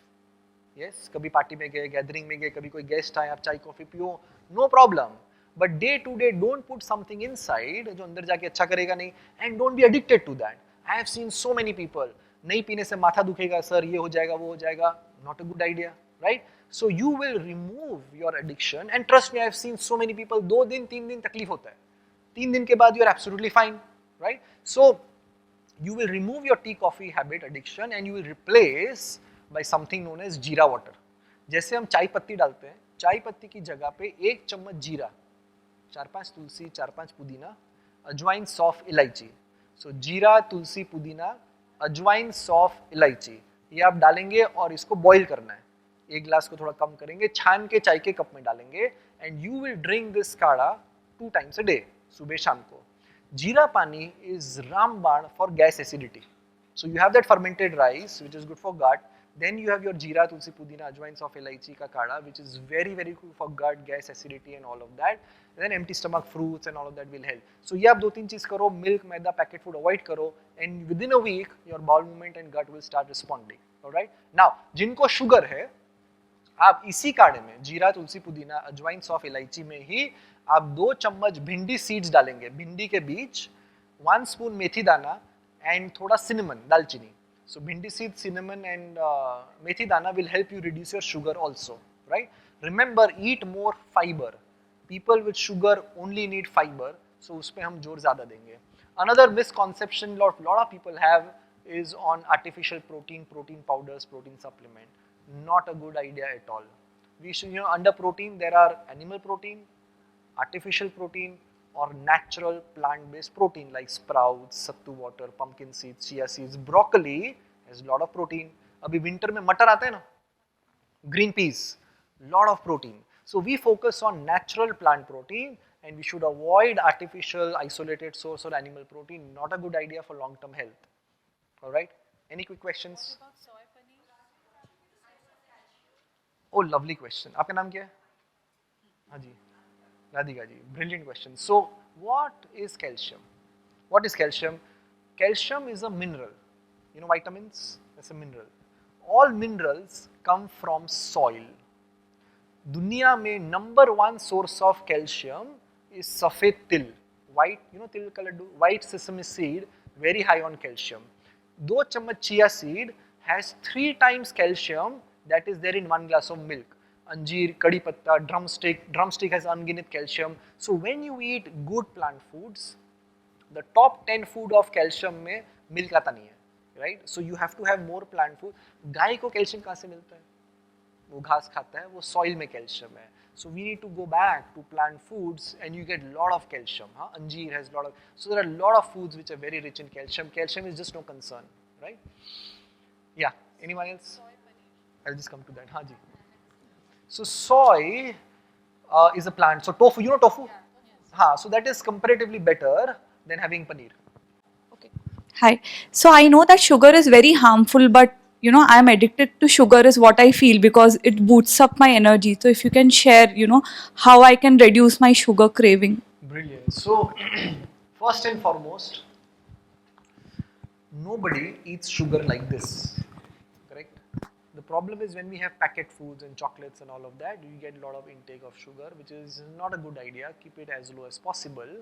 Yes, कभी पार्टी में गए, गैदरिंग में गए, कभी कोई गेस्ट आए, आप चाय कॉफी पियो, no problem. But day to day, don't put something inside जो अंदर जाके अच्छा करेगा नहीं, and don't be addicted to that. I have seen so many people, नहीं पीने से माथा दुखेगा सर, ये हो जाएगा, वो हो जाएगा. Not a good idea, right? So you will remove your addiction, and trust me, I have seen so many people, 2 दिन 3 दिन तकलीफ होता है, 3 दिन के बाद you are absolutely fine, right? So you will remove your tea coffee habit addiction and you will replace by something known as जीरा water. जैसे हम चाय पत्ती डालते हैं, चाय पत्ती की जगह पे 1 चम्मच जीरा, 4-5 तुलसी, 4-5 पुदीना, अजवाइन, सौंफ, इलायची. सो जीरा, तुलसी, पुदीना, अजवाइन, सौंफ, इलायची, ये आप डालेंगे और इसको बॉईल करना है. 1 गिलास को थोड़ा कम करेंगे, छान के चाय के कप में डालेंगे, and you will drink this काढ़ा 2 times a day, सुबह शाम को. Jeera pani is ramban for gas acidity. So you have that fermented rice, which is good for gut. Then you have your jeera, tulsi, pudina, ajwain, of elaichi ka kada, which is very very good for gut, gas, acidity, and all of that. And then empty stomach fruits and all of that will help. So ये आप 2-3 चीज करो, milk, मैदा, packet food avoid करो, and within a week your bowel movement and gut will start responding. Alright? Now जिनको sugar है, आप इसी काढ़े में जीरा, तुलसी, पुदीना, अजवाइन, सौंफ, इलायची में ही आप 2 चम्मच भिंडी सीड्स डालेंगे, भिंडी के बीज, 1 स्पून मेथी दाना एंड थोड़ा सिनेमन, दालचीनी. So भिंडी सीड, cinnamon and मेथी दाना will help you reduce your sugar also, right? Remember, eat more fiber. People with sugar only need fiber, so उस पे हम जोर ज़्यादा देंगे. Another misconception lot of people have is on artificial protein, protein powders, protein supplement. Not a good idea at all. We should, under protein there are animal protein, artificial protein, or natural plant-based protein like sprouts, sattu water, pumpkin seeds, chia seeds. Broccoli has a lot of protein. अभी winter में मटर आते हैं ना, green peas, lot of protein. So we focus on natural plant protein and we should avoid artificial isolated source or animal protein. Not a good idea for long-term health. All right. Any quick questions? Oh, lovely question. आपका नाम क्या है? हाँ जी, Radhika ji. Brilliant question. So, what is calcium? What is calcium? Calcium is a mineral. You know vitamins? That's a mineral. All minerals come from soil. दुनिया में number 1 source of calcium is सफेद तिल. White, you know तिल का Laddu? White sesame seed, very high on calcium. 2 चम्मच chia seed has 3 times calcium that is there in 1 glass of milk. Anjeer, kadi patta, drumstick has unginet calcium. So when you eat good plant foods, the top 10 food of calcium में milk आता नहीं है, right? So you have to have more plant food. गाय को calcium कहाँ से मिलता है? वो घास खाता है, वो soil में calcium है. So we need to go back to plant foods and you get lot of calcium. Huh? Anjeer has lot of, so there are a lot of foods which are very rich in calcium. Calcium is just no concern, right? Yeah, anyone else? I'll just come to that. Haan ji. So soy is a plant. So tofu, you know tofu? Yeah. So that is comparatively better than having paneer. Hi. So I know that sugar is very harmful, but you know, I am addicted to sugar is what I feel because it boosts up my energy. So if you can share, you know, how I can reduce my sugar craving. Brilliant. So first and foremost, nobody eats sugar like this, correct? The problem is when we have packet foods and chocolates and all of that, you get a lot of intake of sugar, which is not a good idea. Keep it as low as possible.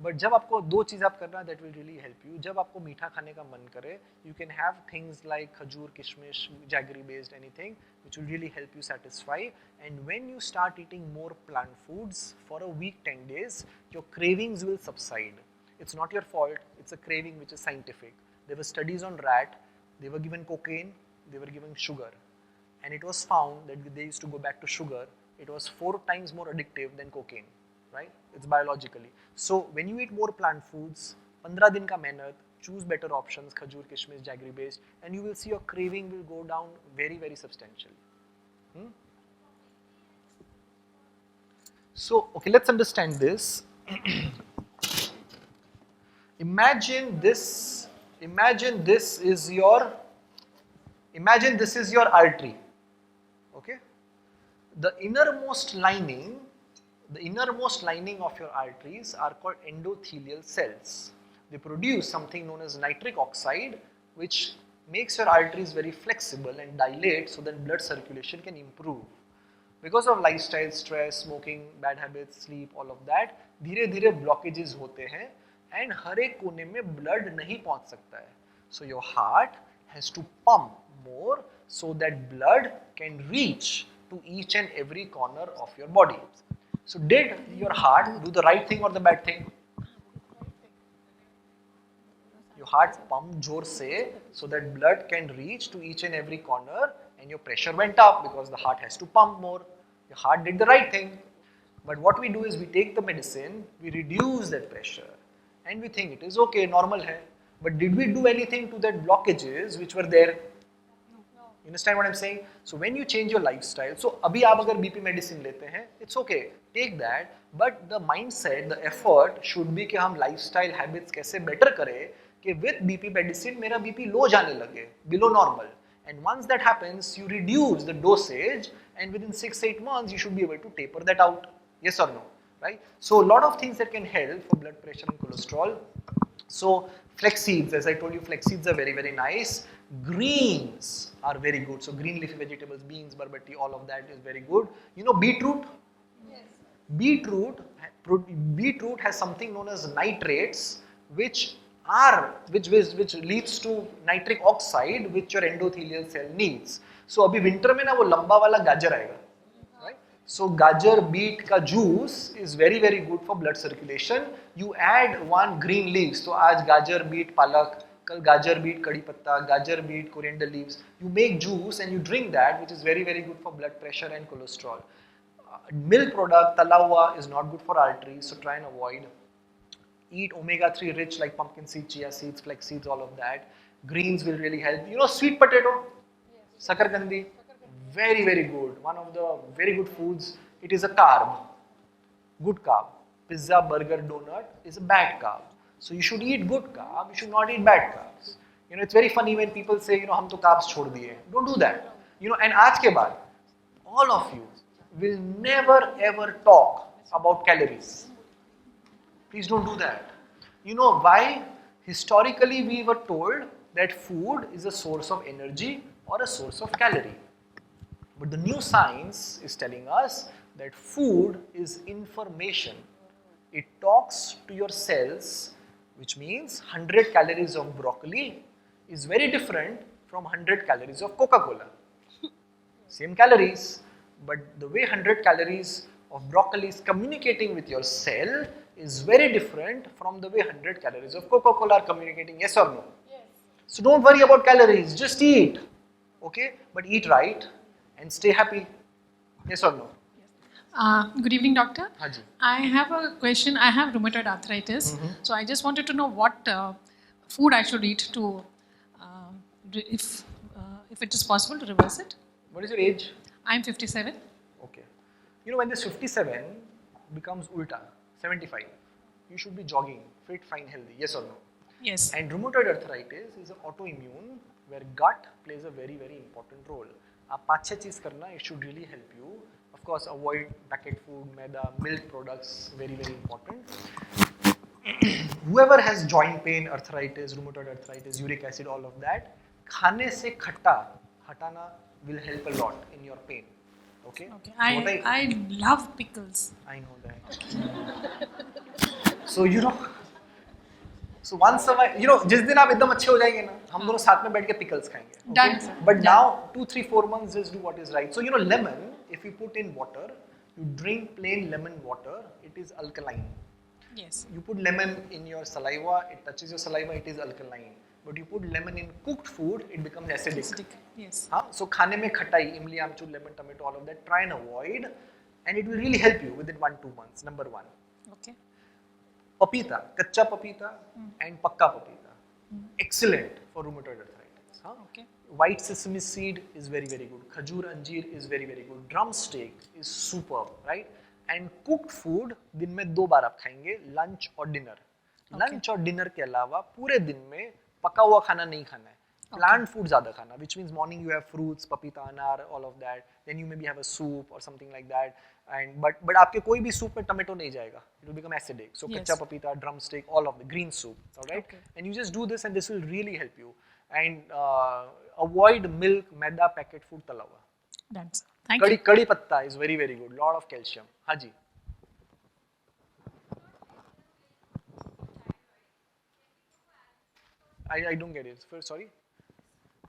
But जब आपको 2 चीज़ आप करना, that will really help you. जब आपको मीठा खाने का मन करे, you can have things like खजूर, किशमिश, jaggery based anything, which will really help you satisfy. And when you start eating more plant foods for a week, 10 days, your cravings will subside. It's not your fault. It's a craving which is scientific. There were studies on rat. They were given cocaine. They were given sugar, and it was found that they used to go back to sugar. It was 4 times more addictive than cocaine. Right? It's biologically. So when you eat more plant foods, 15 दिन का मेहनत, choose better options, खजूर, किशमिश, jaggery based, and you will see your craving will go down very, very substantially. So, okay, let's understand this. Imagine this is your artery. Okay? The innermost lining of your arteries are called endothelial cells. They produce something known as nitric oxide, which makes your arteries very flexible and dilate so that blood circulation can improve. Because of lifestyle, stress, smoking, bad habits, sleep, all of that, धीरे धीरे blockages होते हैं and हर एक कोने में blood नहीं पहुंच सकता है. So your heart has to pump more so that blood can reach to each and every corner of your body. So did your heart do the right thing or the bad thing? Your heart pumped जोर से so that blood can reach to each and every corner and your pressure went up because the heart has to pump more. Your heart did the right thing. But what we do is we take the medicine, we reduce that pressure and we think it is okay, normal hai. But did we do anything to that blockages which were there? You understand what I'm saying? So when you change your lifestyle, so अभी आप अगर BP medicine लेते हैं, it's okay, take that, but the mindset, the effort should be कि हम lifestyle habits कैसे better करें कि with BP medicine मेरा BP low जाने लगे, below normal. And once that happens, you reduce the dosage and within 6-8 months you should be able to taper that out. Yes or no? Right? So a lot of things that can help for blood pressure and cholesterol. So flex seeds, as I told you, flex seeds are very, very nice. Greens are very good. So green leafy vegetables, beans, barbati, all of that is very good. You know beetroot? Yes. Beetroot has something known as nitrates, which leads to nitric oxide, which your endothelial cell needs. So अभी winter में ना वो लंबा वाला गाजर आएगा. So gajar beet ka juice is very, very good for blood circulation. You add 1 green leaves. So आज gajar beet palak, kal gajar beet kadi patta, gajar beet coriander leaves. You make juice and you drink that, which is very, very good for blood pressure and cholesterol. Milk product, tala hua, is not good for arteries, so try and avoid. Eat omega-3 rich like pumpkin seed, chia seeds, flax seeds, all of that. Greens will really help. You know sweet potato? Yes. Sakarkandi? Very, very good. One of the very good foods. It is a carb. Good carb. pizza, burger, donut is a bad carb. So you should eat good carb, you should not eat bad carbs. It's very funny when people say, हम तो carbs छोड़ दिए. Don't do that. And आज के बाद, all of you will never ever talk about calories. Please don't do that. You know why? Historically, we were told that food is a source of energy or a source of calorie. But the new science is telling us that food is information. It talks to your cells, which means 100 calories of broccoli is very different from 100 calories of Coca-Cola. Same calories, but the way 100 calories of broccoli is communicating with your cell is very different from the way 100 calories of Coca-Cola are communicating, yes or no? Yes. So don't worry about calories, just eat, okay? But eat right and stay happy, yes or no? Good evening, doctor. Haji. I have a question. I have rheumatoid arthritis, so I just wanted to know what food I should eat to, if it is possible to reverse it. What is your age? I'm 57. Okay. When this 57 becomes ulta, 75, you should be jogging, fit, fine, healthy, yes or no? Yes. And rheumatoid arthritis is an autoimmune where gut plays a very, very important role. आप 5-6 चीज़ करना, it should really help you. Of course, avoid packet food, maida, milk products, very, very important. Whoever has joint pain, arthritis, rheumatoid arthritis, uric acid, all of that, खाने से खट्टा हटाना will help a lot in your pain. Okay? Okay. So I love pickles. I know that. So so once a while, जिस दिन आप एकदम अच्छे हो जाएंगे ना, हम दोनों साथ में बैठ के pickles खाएंगे. Okay? Done, sir. But now 2-3-4 months, just do what is right. So lemon, if you put in water, you drink plain lemon water, it is alkaline. Yes. You put lemon in your saliva, it touches your saliva, it is alkaline. But you put lemon in cooked food, it becomes acidic. Yes. So खाने में खटाई, imli, amchur, lemon, tomato, all of that, try and avoid, and it will really help you within 1-2 months. Number 1. Okay. Papita, kacha papita and pakka papita, excellent for rheumatoid arthritis. Okay. White sesame seed is very, very good. Khajur anjeer is very, very good. Drumstick is superb, right? And cooked food, दिन में 2 बार आप खाएंगे, lunch और dinner. Lunch और dinner के अलावा पूरे दिन में पका हुआ खाना नहीं खाना है. Plant food ज़्यादा खाना, which means morning you have fruits, papita, anar, all of that. Then you maybe have a soup or something like that. And but आपके कोई भी soup में tomato नहीं जाएगा. It will become acidic. So kacha papita, drumstick, all of the green soup, all right? Okay. And you just do this, and this will really help you. And avoid milk, maida, packet food, tala hua. That's thank you. Kadi patta is very, very good. Lot of calcium. Haji. I don't get it. Sorry.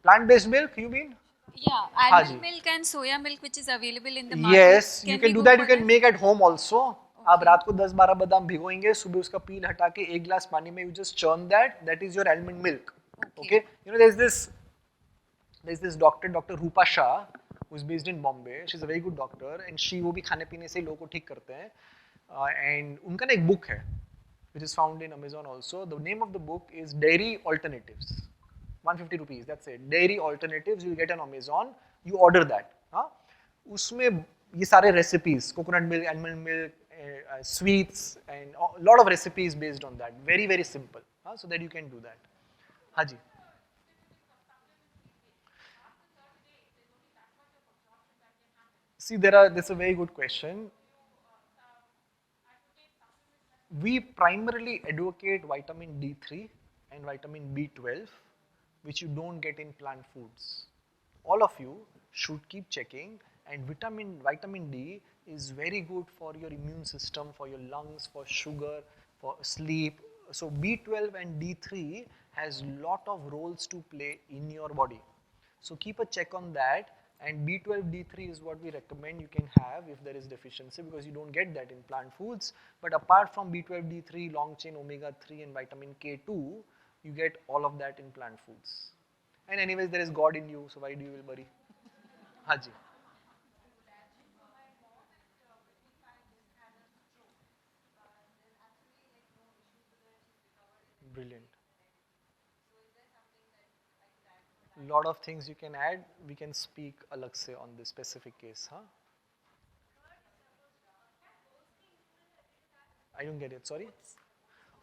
Plant-based milk, you mean? Yeah, almond milk and soya milk, which is available in the market. Yes, you can do that. You can make at home also. आप रात को 10-12 बादाम भिगोएंगे, सुबह उसका पील हटा के 1 glass पानी में you just churn that. That is your almond milk. Okay. There's this doctor, Dr. Rupa Shah, who is based in Bombay. She's a very good doctor, and she वो भी खाने पीने से लोगों को ठीक करते हैं. And उनका ना एक book है, which is found in Amazon also. The name of the book is Dairy Alternatives. 150 rupees, that's it. Dairy Alternatives, you'll get on Amazon. You order that. उसमें ये सारे recipes, coconut milk, almond milk, sweets, and a lot of recipes based on that. Very, very simple. So that you can do that. Haji. See, that's a very good question. We primarily advocate vitamin D3 and vitamin B12, which you don't get in plant foods. All of you should keep checking, and vitamin D is very good for your immune system, for your lungs, for sugar, for sleep. So B12 and D3 has lot of roles to play in your body. So keep a check on that, and B12, D3 is what we recommend you can have if there is deficiency, because you don't get that in plant foods. But apart from B12, D3, long chain omega-3 and vitamin K2, you get all of that in plant foods. And anyways, there is God in you, so why do you will worry? Haji. Brilliant. Lot of things you can add. We can speak alag se on this specific case, I don't get it, sorry.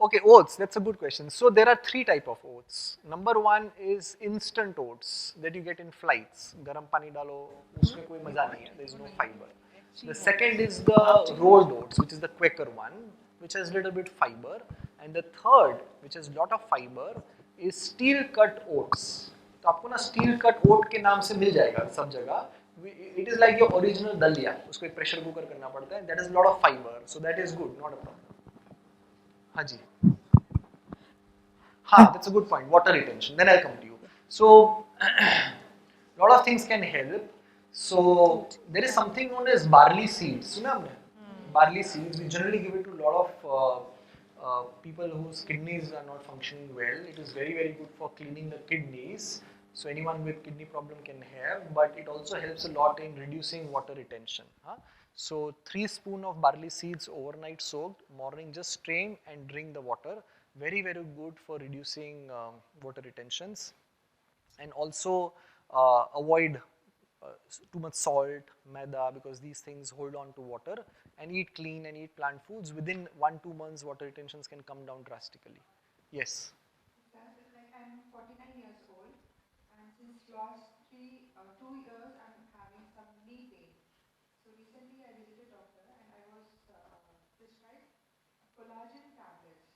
Okay, oats, that's a good question. So there are 3 type of oats. Number 1 is instant oats that you get in flights. Garam pani dalo, usme koi maza nahi hai, there is no fiber. The second is the rolled oats, which is the quicker one, which has little bit fiber. And the third, which has lot of fiber, is steel cut oats. तो आपको ना steel cut oat के नाम से मिल जाएगा सब जगह. It is like your original dalia. उसको एक pressure cooker करना पड़ता है. That is lot of fiber, so that is good, not a problem. हाँ जी. That's a good point. Water retention. Then I'll come to you. So, lot of things can help. So, there is something known as barley seeds. सुना आपने? Barley seeds. We generally give it to a lot of people whose kidneys are not functioning well. It is very, very good for cleaning the kidneys. So, anyone with kidney problem can have, but it also helps a lot in reducing water retention. So, 3 spoon of barley seeds overnight soaked, morning just strain and drink the water. Very, very good for reducing water retentions. And also avoid too much salt, maida, because these things hold on to water, and eat clean and eat plant foods. Within 1-2 months, water retentions can come down drastically. Yes? Like I'm 49 years old, and since last 2 years, I'm having some knee pain. So recently I visited doctor and I was prescribed collagen tablets.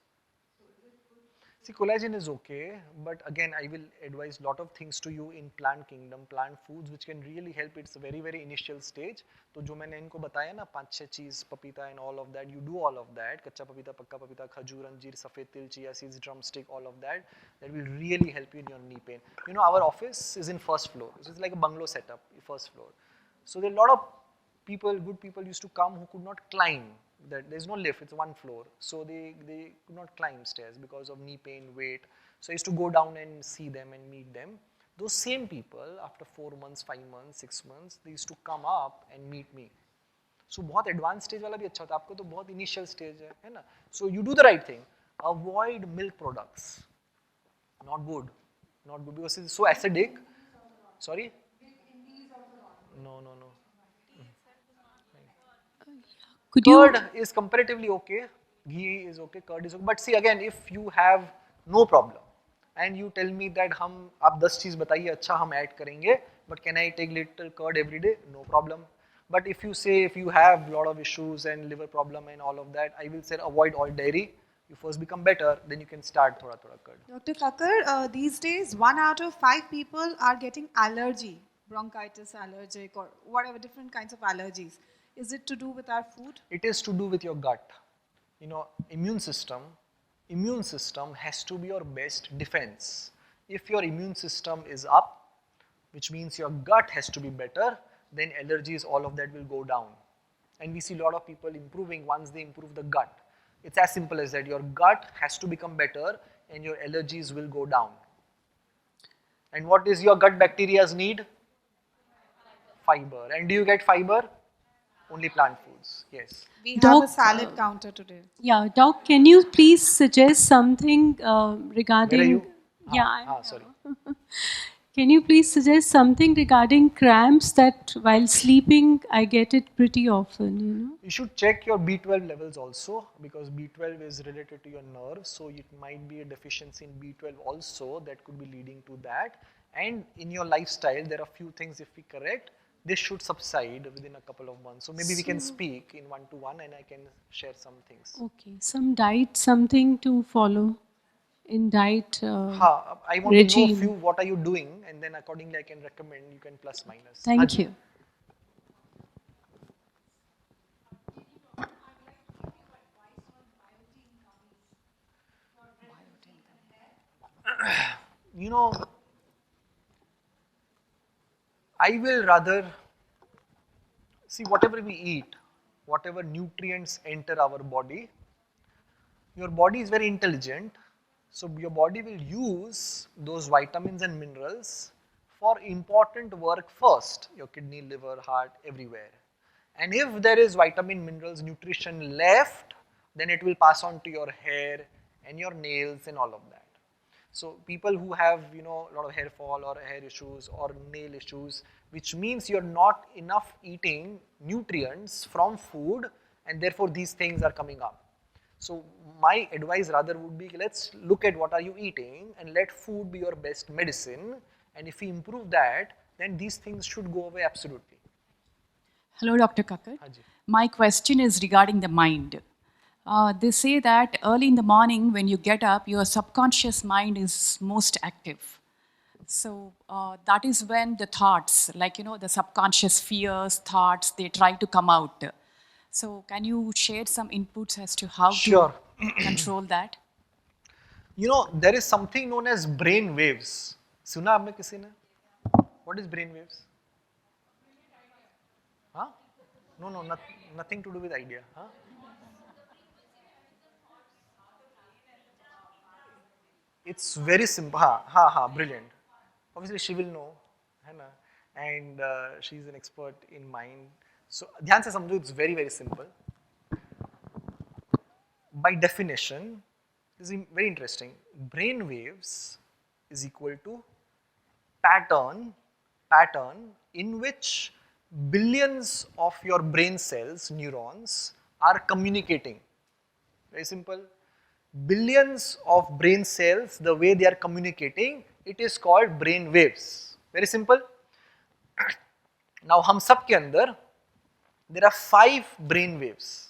So is it good? See, collagen is okay, but again, I will advise lot of things to you in plant kingdom, plant foods, which can really help. It's a very, very initial stage. तो जो मैंने इनको बताया ना 5-6 चीज, पपीता and all of that, you do all of that. कच्चा पपीता, पक्का पपीता, खजूर, अंजीर, सफेद तिल, chia seeds, drumstick, all of that. That will really help you in your knee pain. You know, our office is in first floor. It's like a bungalow setup, first floor. So there are a lot of people, good people used to come who could not climb. That there's no lift, it's 1 floor. So they could not climb stairs because of knee pain, weight. So I used to go down and see them and meet them. Those same people, after 4 months, 5 months, 6 months, they used to come up and meet me. So बहुत advanced stage वाला भी अच्छा होता है, आपको तो बहुत initial stage है ना? So you do the right thing. Avoid milk products. Not good. Not good because it's so acidic. Sorry? No. Curd is comparatively okay, ghee is okay, curd is okay. But see again, if you have no problem and you tell me that आप 10 चीज बताइए अच्छा हम add करेंगे, but can I take little curd every day? No problem. But if you say if you have lot of issues and liver problem and all of that, I will say avoid all dairy. You first become better, then you can start thoda curd. Dr. Kakkar, these days 1 out of 5 people are getting allergy, bronchitis, allergic, or whatever different kinds of allergies. Is it to do with our food? It is to do with your gut. You know, immune system has to be your best defense. If your immune system is up, which means your gut has to be better, then allergies, all of that will go down. And we see a lot of people improving once they improve the gut. It's as simple as that. Your gut has to become better and your allergies will go down. And what is your gut bacteria's need? Fiber. And do you get fiber? Only plant foods, yes. We have a salad counter today. Yeah, Doc, can you please suggest something regarding... Where are you? Yeah, sorry. Can you please suggest something regarding cramps that while sleeping I get it pretty often, you know? You should check your B12 levels also, because B12 is related to your nerves, so it might be a deficiency in B12 also that could be leading to that. And in your lifestyle, there are few things if we correct, this should subside within a couple of months. So maybe we can speak in 1-to-1 and I can share some things. Okay, some diet, something to follow in diet I want regime. to know few what are you doing, and then accordingly I can recommend, you can plus minus. Thank you. You know, I will rather see whatever we eat, whatever nutrients enter our body, your body is very intelligent, so your body will use those vitamins and minerals for important work first, your kidney, liver, heart, everywhere. And if there is vitamin, minerals, nutrition left, then it will pass on to your hair and your nails and all of that. So people who have, you know, a lot of hair fall or hair issues or nail issues, which means you're not enough eating nutrients from food, and therefore these things are coming up. So my advice rather would be, let's look at what are you eating and let food be your best medicine. And if we improve that, then these things should go away absolutely. Hello, Dr. Kakkar. Haji. My question is regarding the mind. They say that early in the morning when you get up, your subconscious mind is most active. So that is when the thoughts, like, the subconscious fears, thoughts, they try to come out. So can you share some inputs as to how Sure. to control that? You know, there is something known as brain waves. Suna आपने किसी ने? What is brain waves? Huh? No, nothing to do with idea. Huh? It's very simple. Brilliant. Obviously, she will know, है ना? And she's an expert in mind. So, ध्यान से समझो, it's very, very simple. By definition, this is very interesting. Brain waves is equal to pattern in which billions of your brain cells, neurons, are communicating. Very simple. Billions of brain cells, the way they are communicating, it is called brain waves. Very simple. Now, हम सब के अंदर, there are 5 brain waves.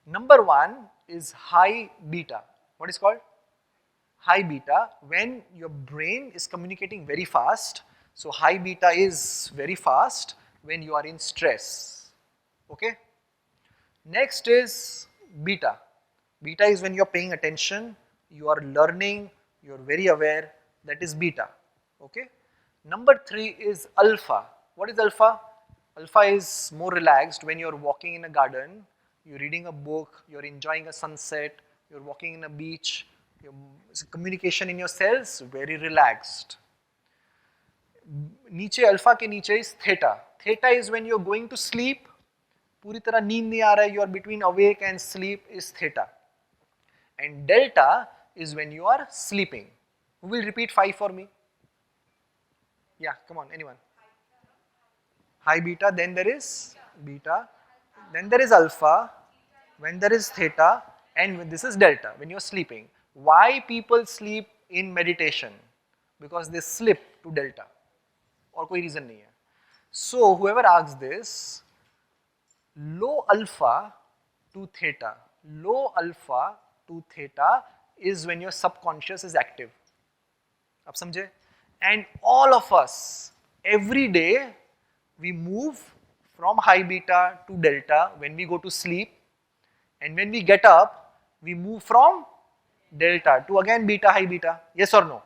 Number 1 is high beta. What is called? High beta, when your brain is communicating very fast. So high beta is very fast when you are in stress. Okay? Next is beta. Beta is when you are paying attention, you are learning, you are very aware. That is beta. Okay? Number 3 is alpha. What is alpha? Alpha is more relaxed when you are walking in a garden, you are reading a book, you are enjoying a sunset, you are walking in a beach. Your communication in your cells very relaxed. नीचे alpha के नीचे is theta. Theta is when you are going to sleep. पूरी तरह नींद नहीं आ रहा है, you are between awake and sleep is theta. And delta is when you are sleeping. Who will repeat 5 for me? Yeah, come on, anyone. High beta, then there is beta, then there is alpha, when there is theta, and when this is delta, when you are sleeping. Why people sleep in meditation? Because they slip to delta. और कोई reason नहीं है. So whoever asks this, low alpha to theta is when your subconscious is active. आप समझे? And all of us, every day, we move from high beta to delta when we go to sleep, and when we get up, we move from delta to again beta, high beta. Yes or no?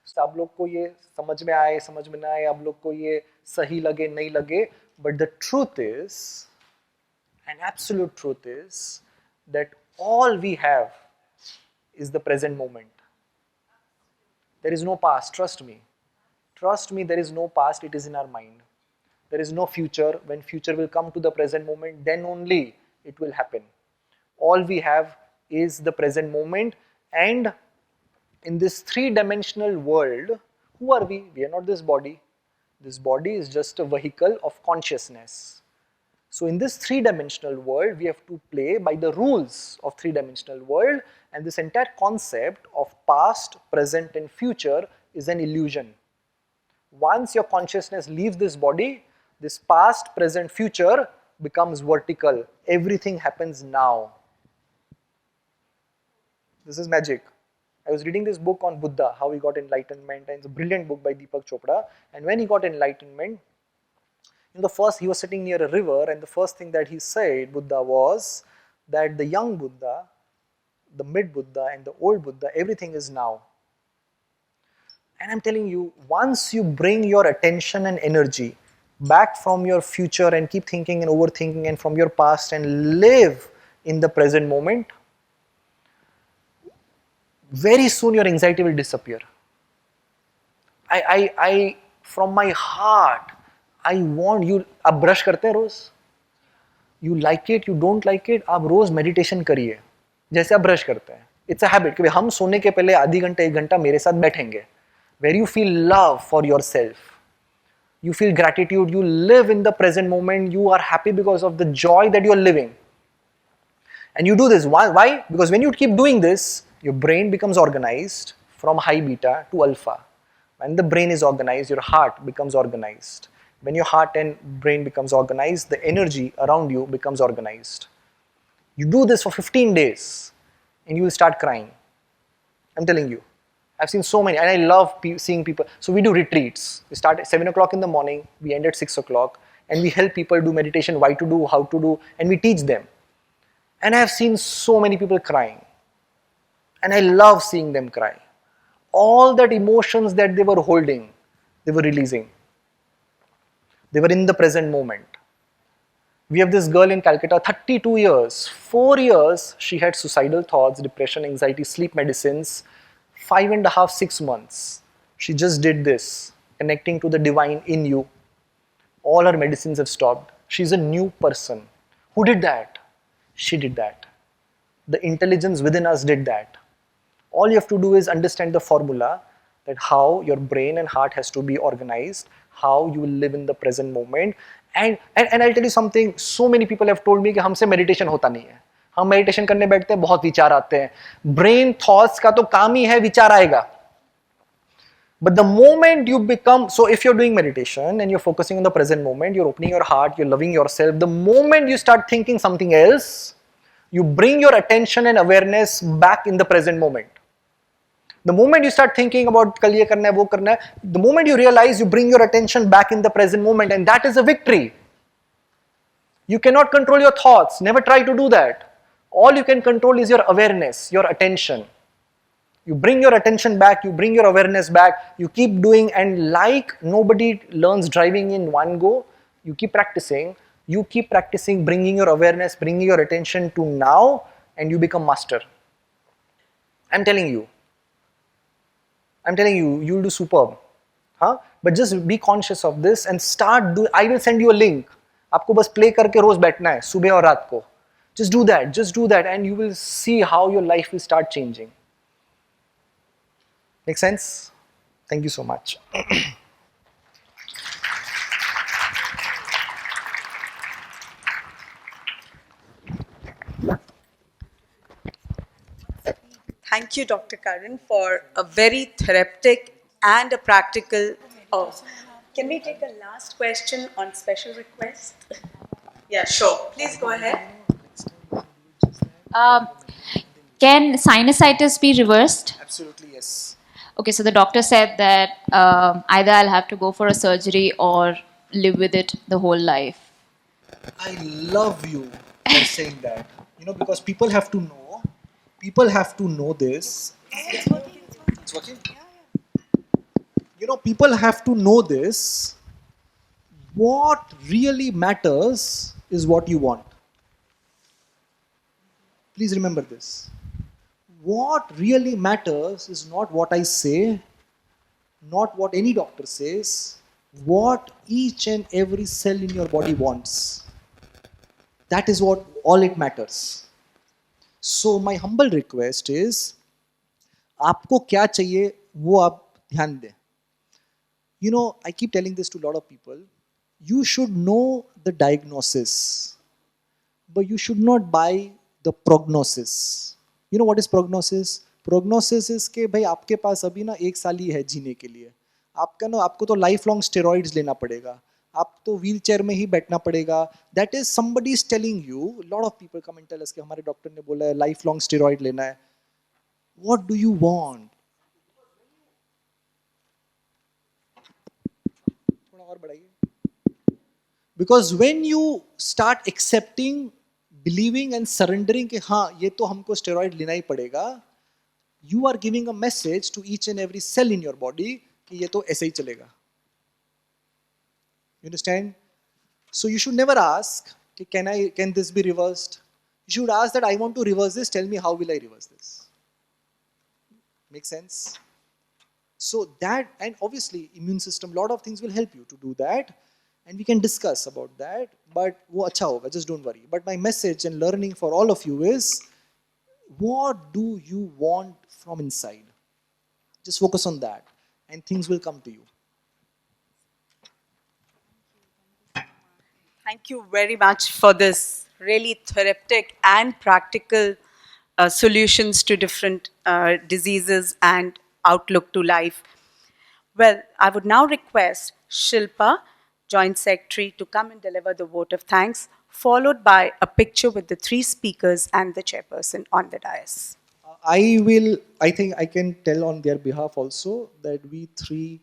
So आप लोग को ये समझ में आए, समझ में ना आए, आप लोग को ये सही लगे, नहीं लगे, but the truth is, an absolute truth is, that all we have is the present moment. There is no past, trust me. Trust me, there is no past, it is in our mind. There is no future. When future will come to the present moment, then only it will happen. All we have is the present moment, and in this 3-dimensional world, who are we? We are not this body. This body is just a vehicle of consciousness. So in this 3-dimensional world, we have to play by the rules of 3-dimensional world, and this entire concept of past, present and future is an illusion. Once your consciousness leaves this body, this past, present, future becomes vertical. Everything happens now. This is magic. I was reading this book on Buddha, how he got enlightenment, and it's a brilliant book by Deepak Chopra. And when he got enlightenment, he was sitting near a river, and the first thing that he said, Buddha, was that the young Buddha, the mid Buddha and the old Buddha, everything is now. And I'm telling you, once you bring your attention and energy back from your future and keep thinking and overthinking and from your past and live in the present moment, very soon your anxiety will disappear. I from my heart, I want you, आप brush करते हैं रोज? You like it, you don't like it, आप रोज meditation करिए, जैसे आप brush करते हैं. It's a habit कि हम सोने के पहले आधी घंटा 1 घंटा मेरे साथ बैठेंगे, where you feel love for yourself, you feel gratitude, you live in the present moment, you are happy because of the joy that you are living. And you do this. Why? Because when you keep doing this, your brain becomes organized from high beta to alpha. When the brain is organized, your heart becomes organized. When your heart and brain becomes organized, the energy around you becomes organized. You do this for 15 days and you will start crying. I'm telling you. I've seen so many, and I love seeing people. So we do retreats. We start at 7 o'clock in the morning, we end at 6 o'clock, and we help people do meditation, why to do, how to do, and we teach them. And I have seen so many people crying. And I love seeing them cry. All that emotions that they were holding, they were releasing. They were in the present moment. We have this girl in Calcutta, 32 years, 4 years, she had suicidal thoughts, depression, anxiety, sleep medicines, 5.5, 6 months. She just did this, connecting to the divine in you. All her medicines have stopped. She's a new person. Who did that? She did that. The intelligence within us did that. All you have to do is understand the formula that how your brain and heart has to be organized, how you will live in the present moment. And I'll tell you something, so many people have told me कि हमसे meditation होता नहीं है. हम meditation करने बैठते हैं, बहुत विचार आते हैं. Brain thoughts का तो काम ही है विचार आएगा. But the moment you become, so if you're doing meditation and you're focusing on the present moment, you're opening your heart, you're loving yourself, the moment you start thinking something else, you bring your attention and awareness back in the present moment. The moment you start thinking about kal ye karna hai, wo karna hai, the moment you realize, you bring your attention back in the present moment, and that is a victory. You cannot control your thoughts. Never try to do that. All you can control is your awareness, your attention. You bring your attention back, you bring your awareness back, you keep doing, and like nobody learns driving in one go, you keep practicing, bringing your awareness, bringing your attention to now, and you become master. I'm telling you, you'll do superb. Huh? But just be conscious of this and start do. I will send you a link. आपको बस play करके रोज बैठना है सुबह और रात को. Just do that, and you will see how your life will start changing. Make sense? Thank you so much. Thank you, Dr. Karan, for a very therapeutic and a practical. Oh, can we take a last question on special request? Yeah, sure. Please go ahead. Can sinusitis be reversed? Absolutely, yes. Okay, so the doctor said that either I'll have to go for a surgery or live with it the whole life. I love you for saying that. Because people have to know this. It's working? People have to know this. What really matters is what you want. Please remember this. What really matters is not what I say, not what any doctor says, what each and every cell in your body wants. That is what all it matters. So my humble request is, आपको क्या चाहिए वो आप ध्यान दें. I keep telling this to a lot of people. You should know the diagnosis, but you should not buy the prognosis. You know what is prognosis? Prognosis is कि भाई आपके पास अभी ना 1 साल ही है जीने के लिए. आपको तो लाइफ लॉन्ग स्टेरॉइड्स लेना पड़ेगा. आप तो व्हील चेयर में ही बैठना पड़ेगा. That is somebody is telling you. A lot of people come and tell us कि हमारे डॉक्टर ने बोला है लाइफ लॉन्ग स्टेरॉइड लेना है. What do you want? थोड़ा और बढ़ाइए. Because when you start accepting, believing and surrendering कि हाँ ये तो हमको स्टेरॉइड लेना ही पड़ेगा, you are giving a message to each and every cell in your body कि ये तो ऐसे ही चलेगा. You understand? So you should never ask कि can this be reversed? You should ask that I want to reverse this, tell me how will I reverse this? Make sense? So that, and obviously immune system, lot of things will help you to do that. And we can discuss about that, but wo acha hoga, just don't worry. But my message and learning for all of you is, what do you want from inside? Just focus on that, and things will come to you. Thank you very much for this really therapeutic and practical solutions to different diseases and outlook to life. Well, I would now request Shilpa, Joint Secretary, to come and deliver the vote of thanks, followed by a picture with the three speakers and the chairperson on the dais. I think I can tell on their behalf also that we three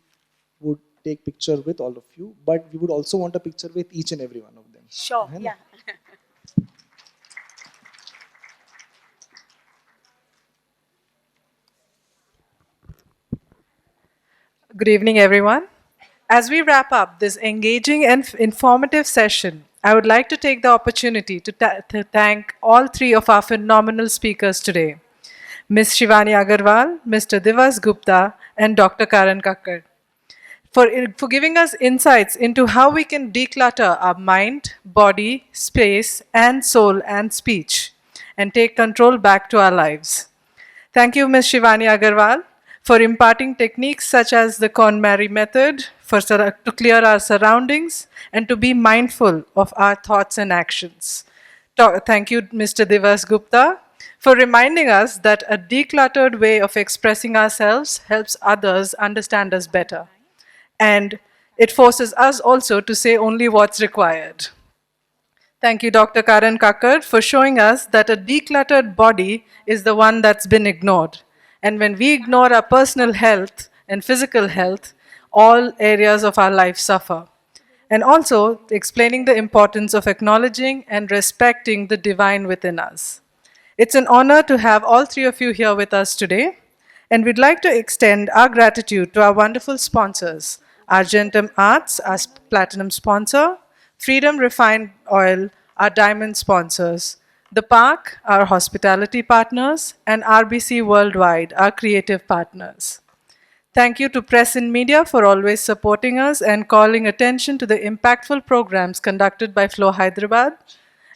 would take picture with all of you, but we would also want a picture with each and every one of them. Sure, है ना? yeah. Good evening, everyone. As we wrap up this engaging and informative session, I would like to take the opportunity to thank all three of our phenomenal speakers today, Ms. Shivani Agarwal, Mr. Divas Gupta, and Dr. Karan Kakkar, for giving us insights into how we can declutter our mind, body, space, and soul and speech, and take control back to our lives. Thank you, Ms. Shivani Agarwal, for imparting techniques such as the KonMari method to clear our surroundings and to be mindful of our thoughts and actions. Thank you, Mr. Divas Gupta, for reminding us that a decluttered way of expressing ourselves helps others understand us better. And it forces us also to say only what's required. Thank you, Dr. Karan Kakkar, for showing us that a decluttered body is the one that's been ignored. And when we ignore our personal health and physical health, all areas of our life suffer. And also explaining the importance of acknowledging and respecting the divine within us. It's an honor to have all three of you here with us today. And we'd like to extend our gratitude to our wonderful sponsors, Argentum Arts, our platinum sponsor, Freedom Refined Oil, our diamond sponsors, The Park, our hospitality partners, and RBC Worldwide, our creative partners. Thank you to Press and Media for always supporting us and calling attention to the impactful programs conducted by Flow Hyderabad.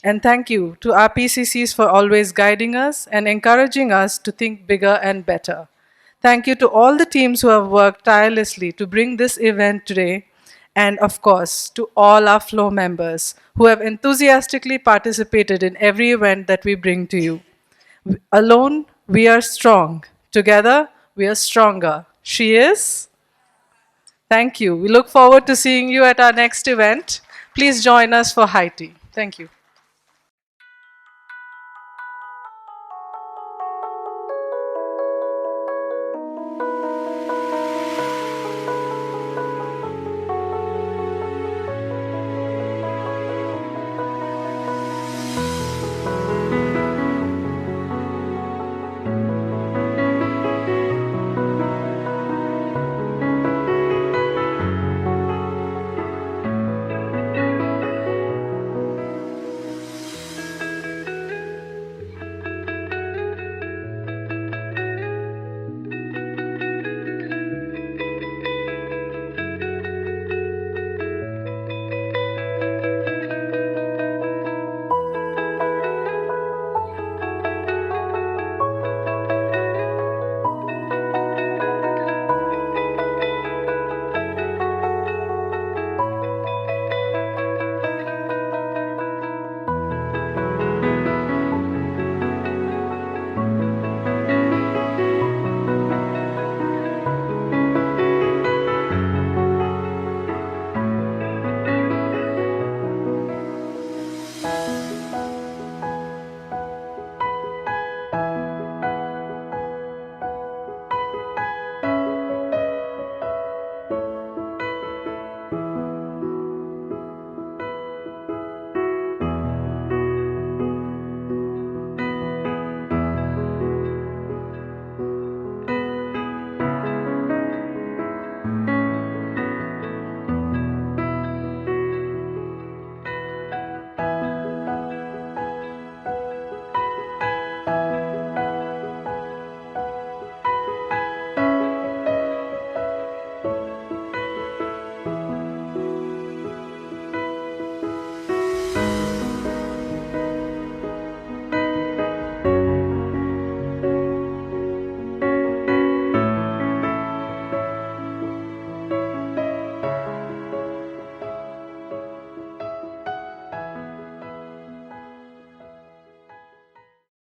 And thank you to our PCCs for always guiding us and encouraging us to think bigger and better. Thank you to all the teams who have worked tirelessly to bring this event today, and of course, to all our Flow members who have enthusiastically participated in every event that we bring to you. Alone, we are strong. Together, we are stronger. She is? Thank you. We look forward to seeing you at our next event. Please join us for high tea. Thank you.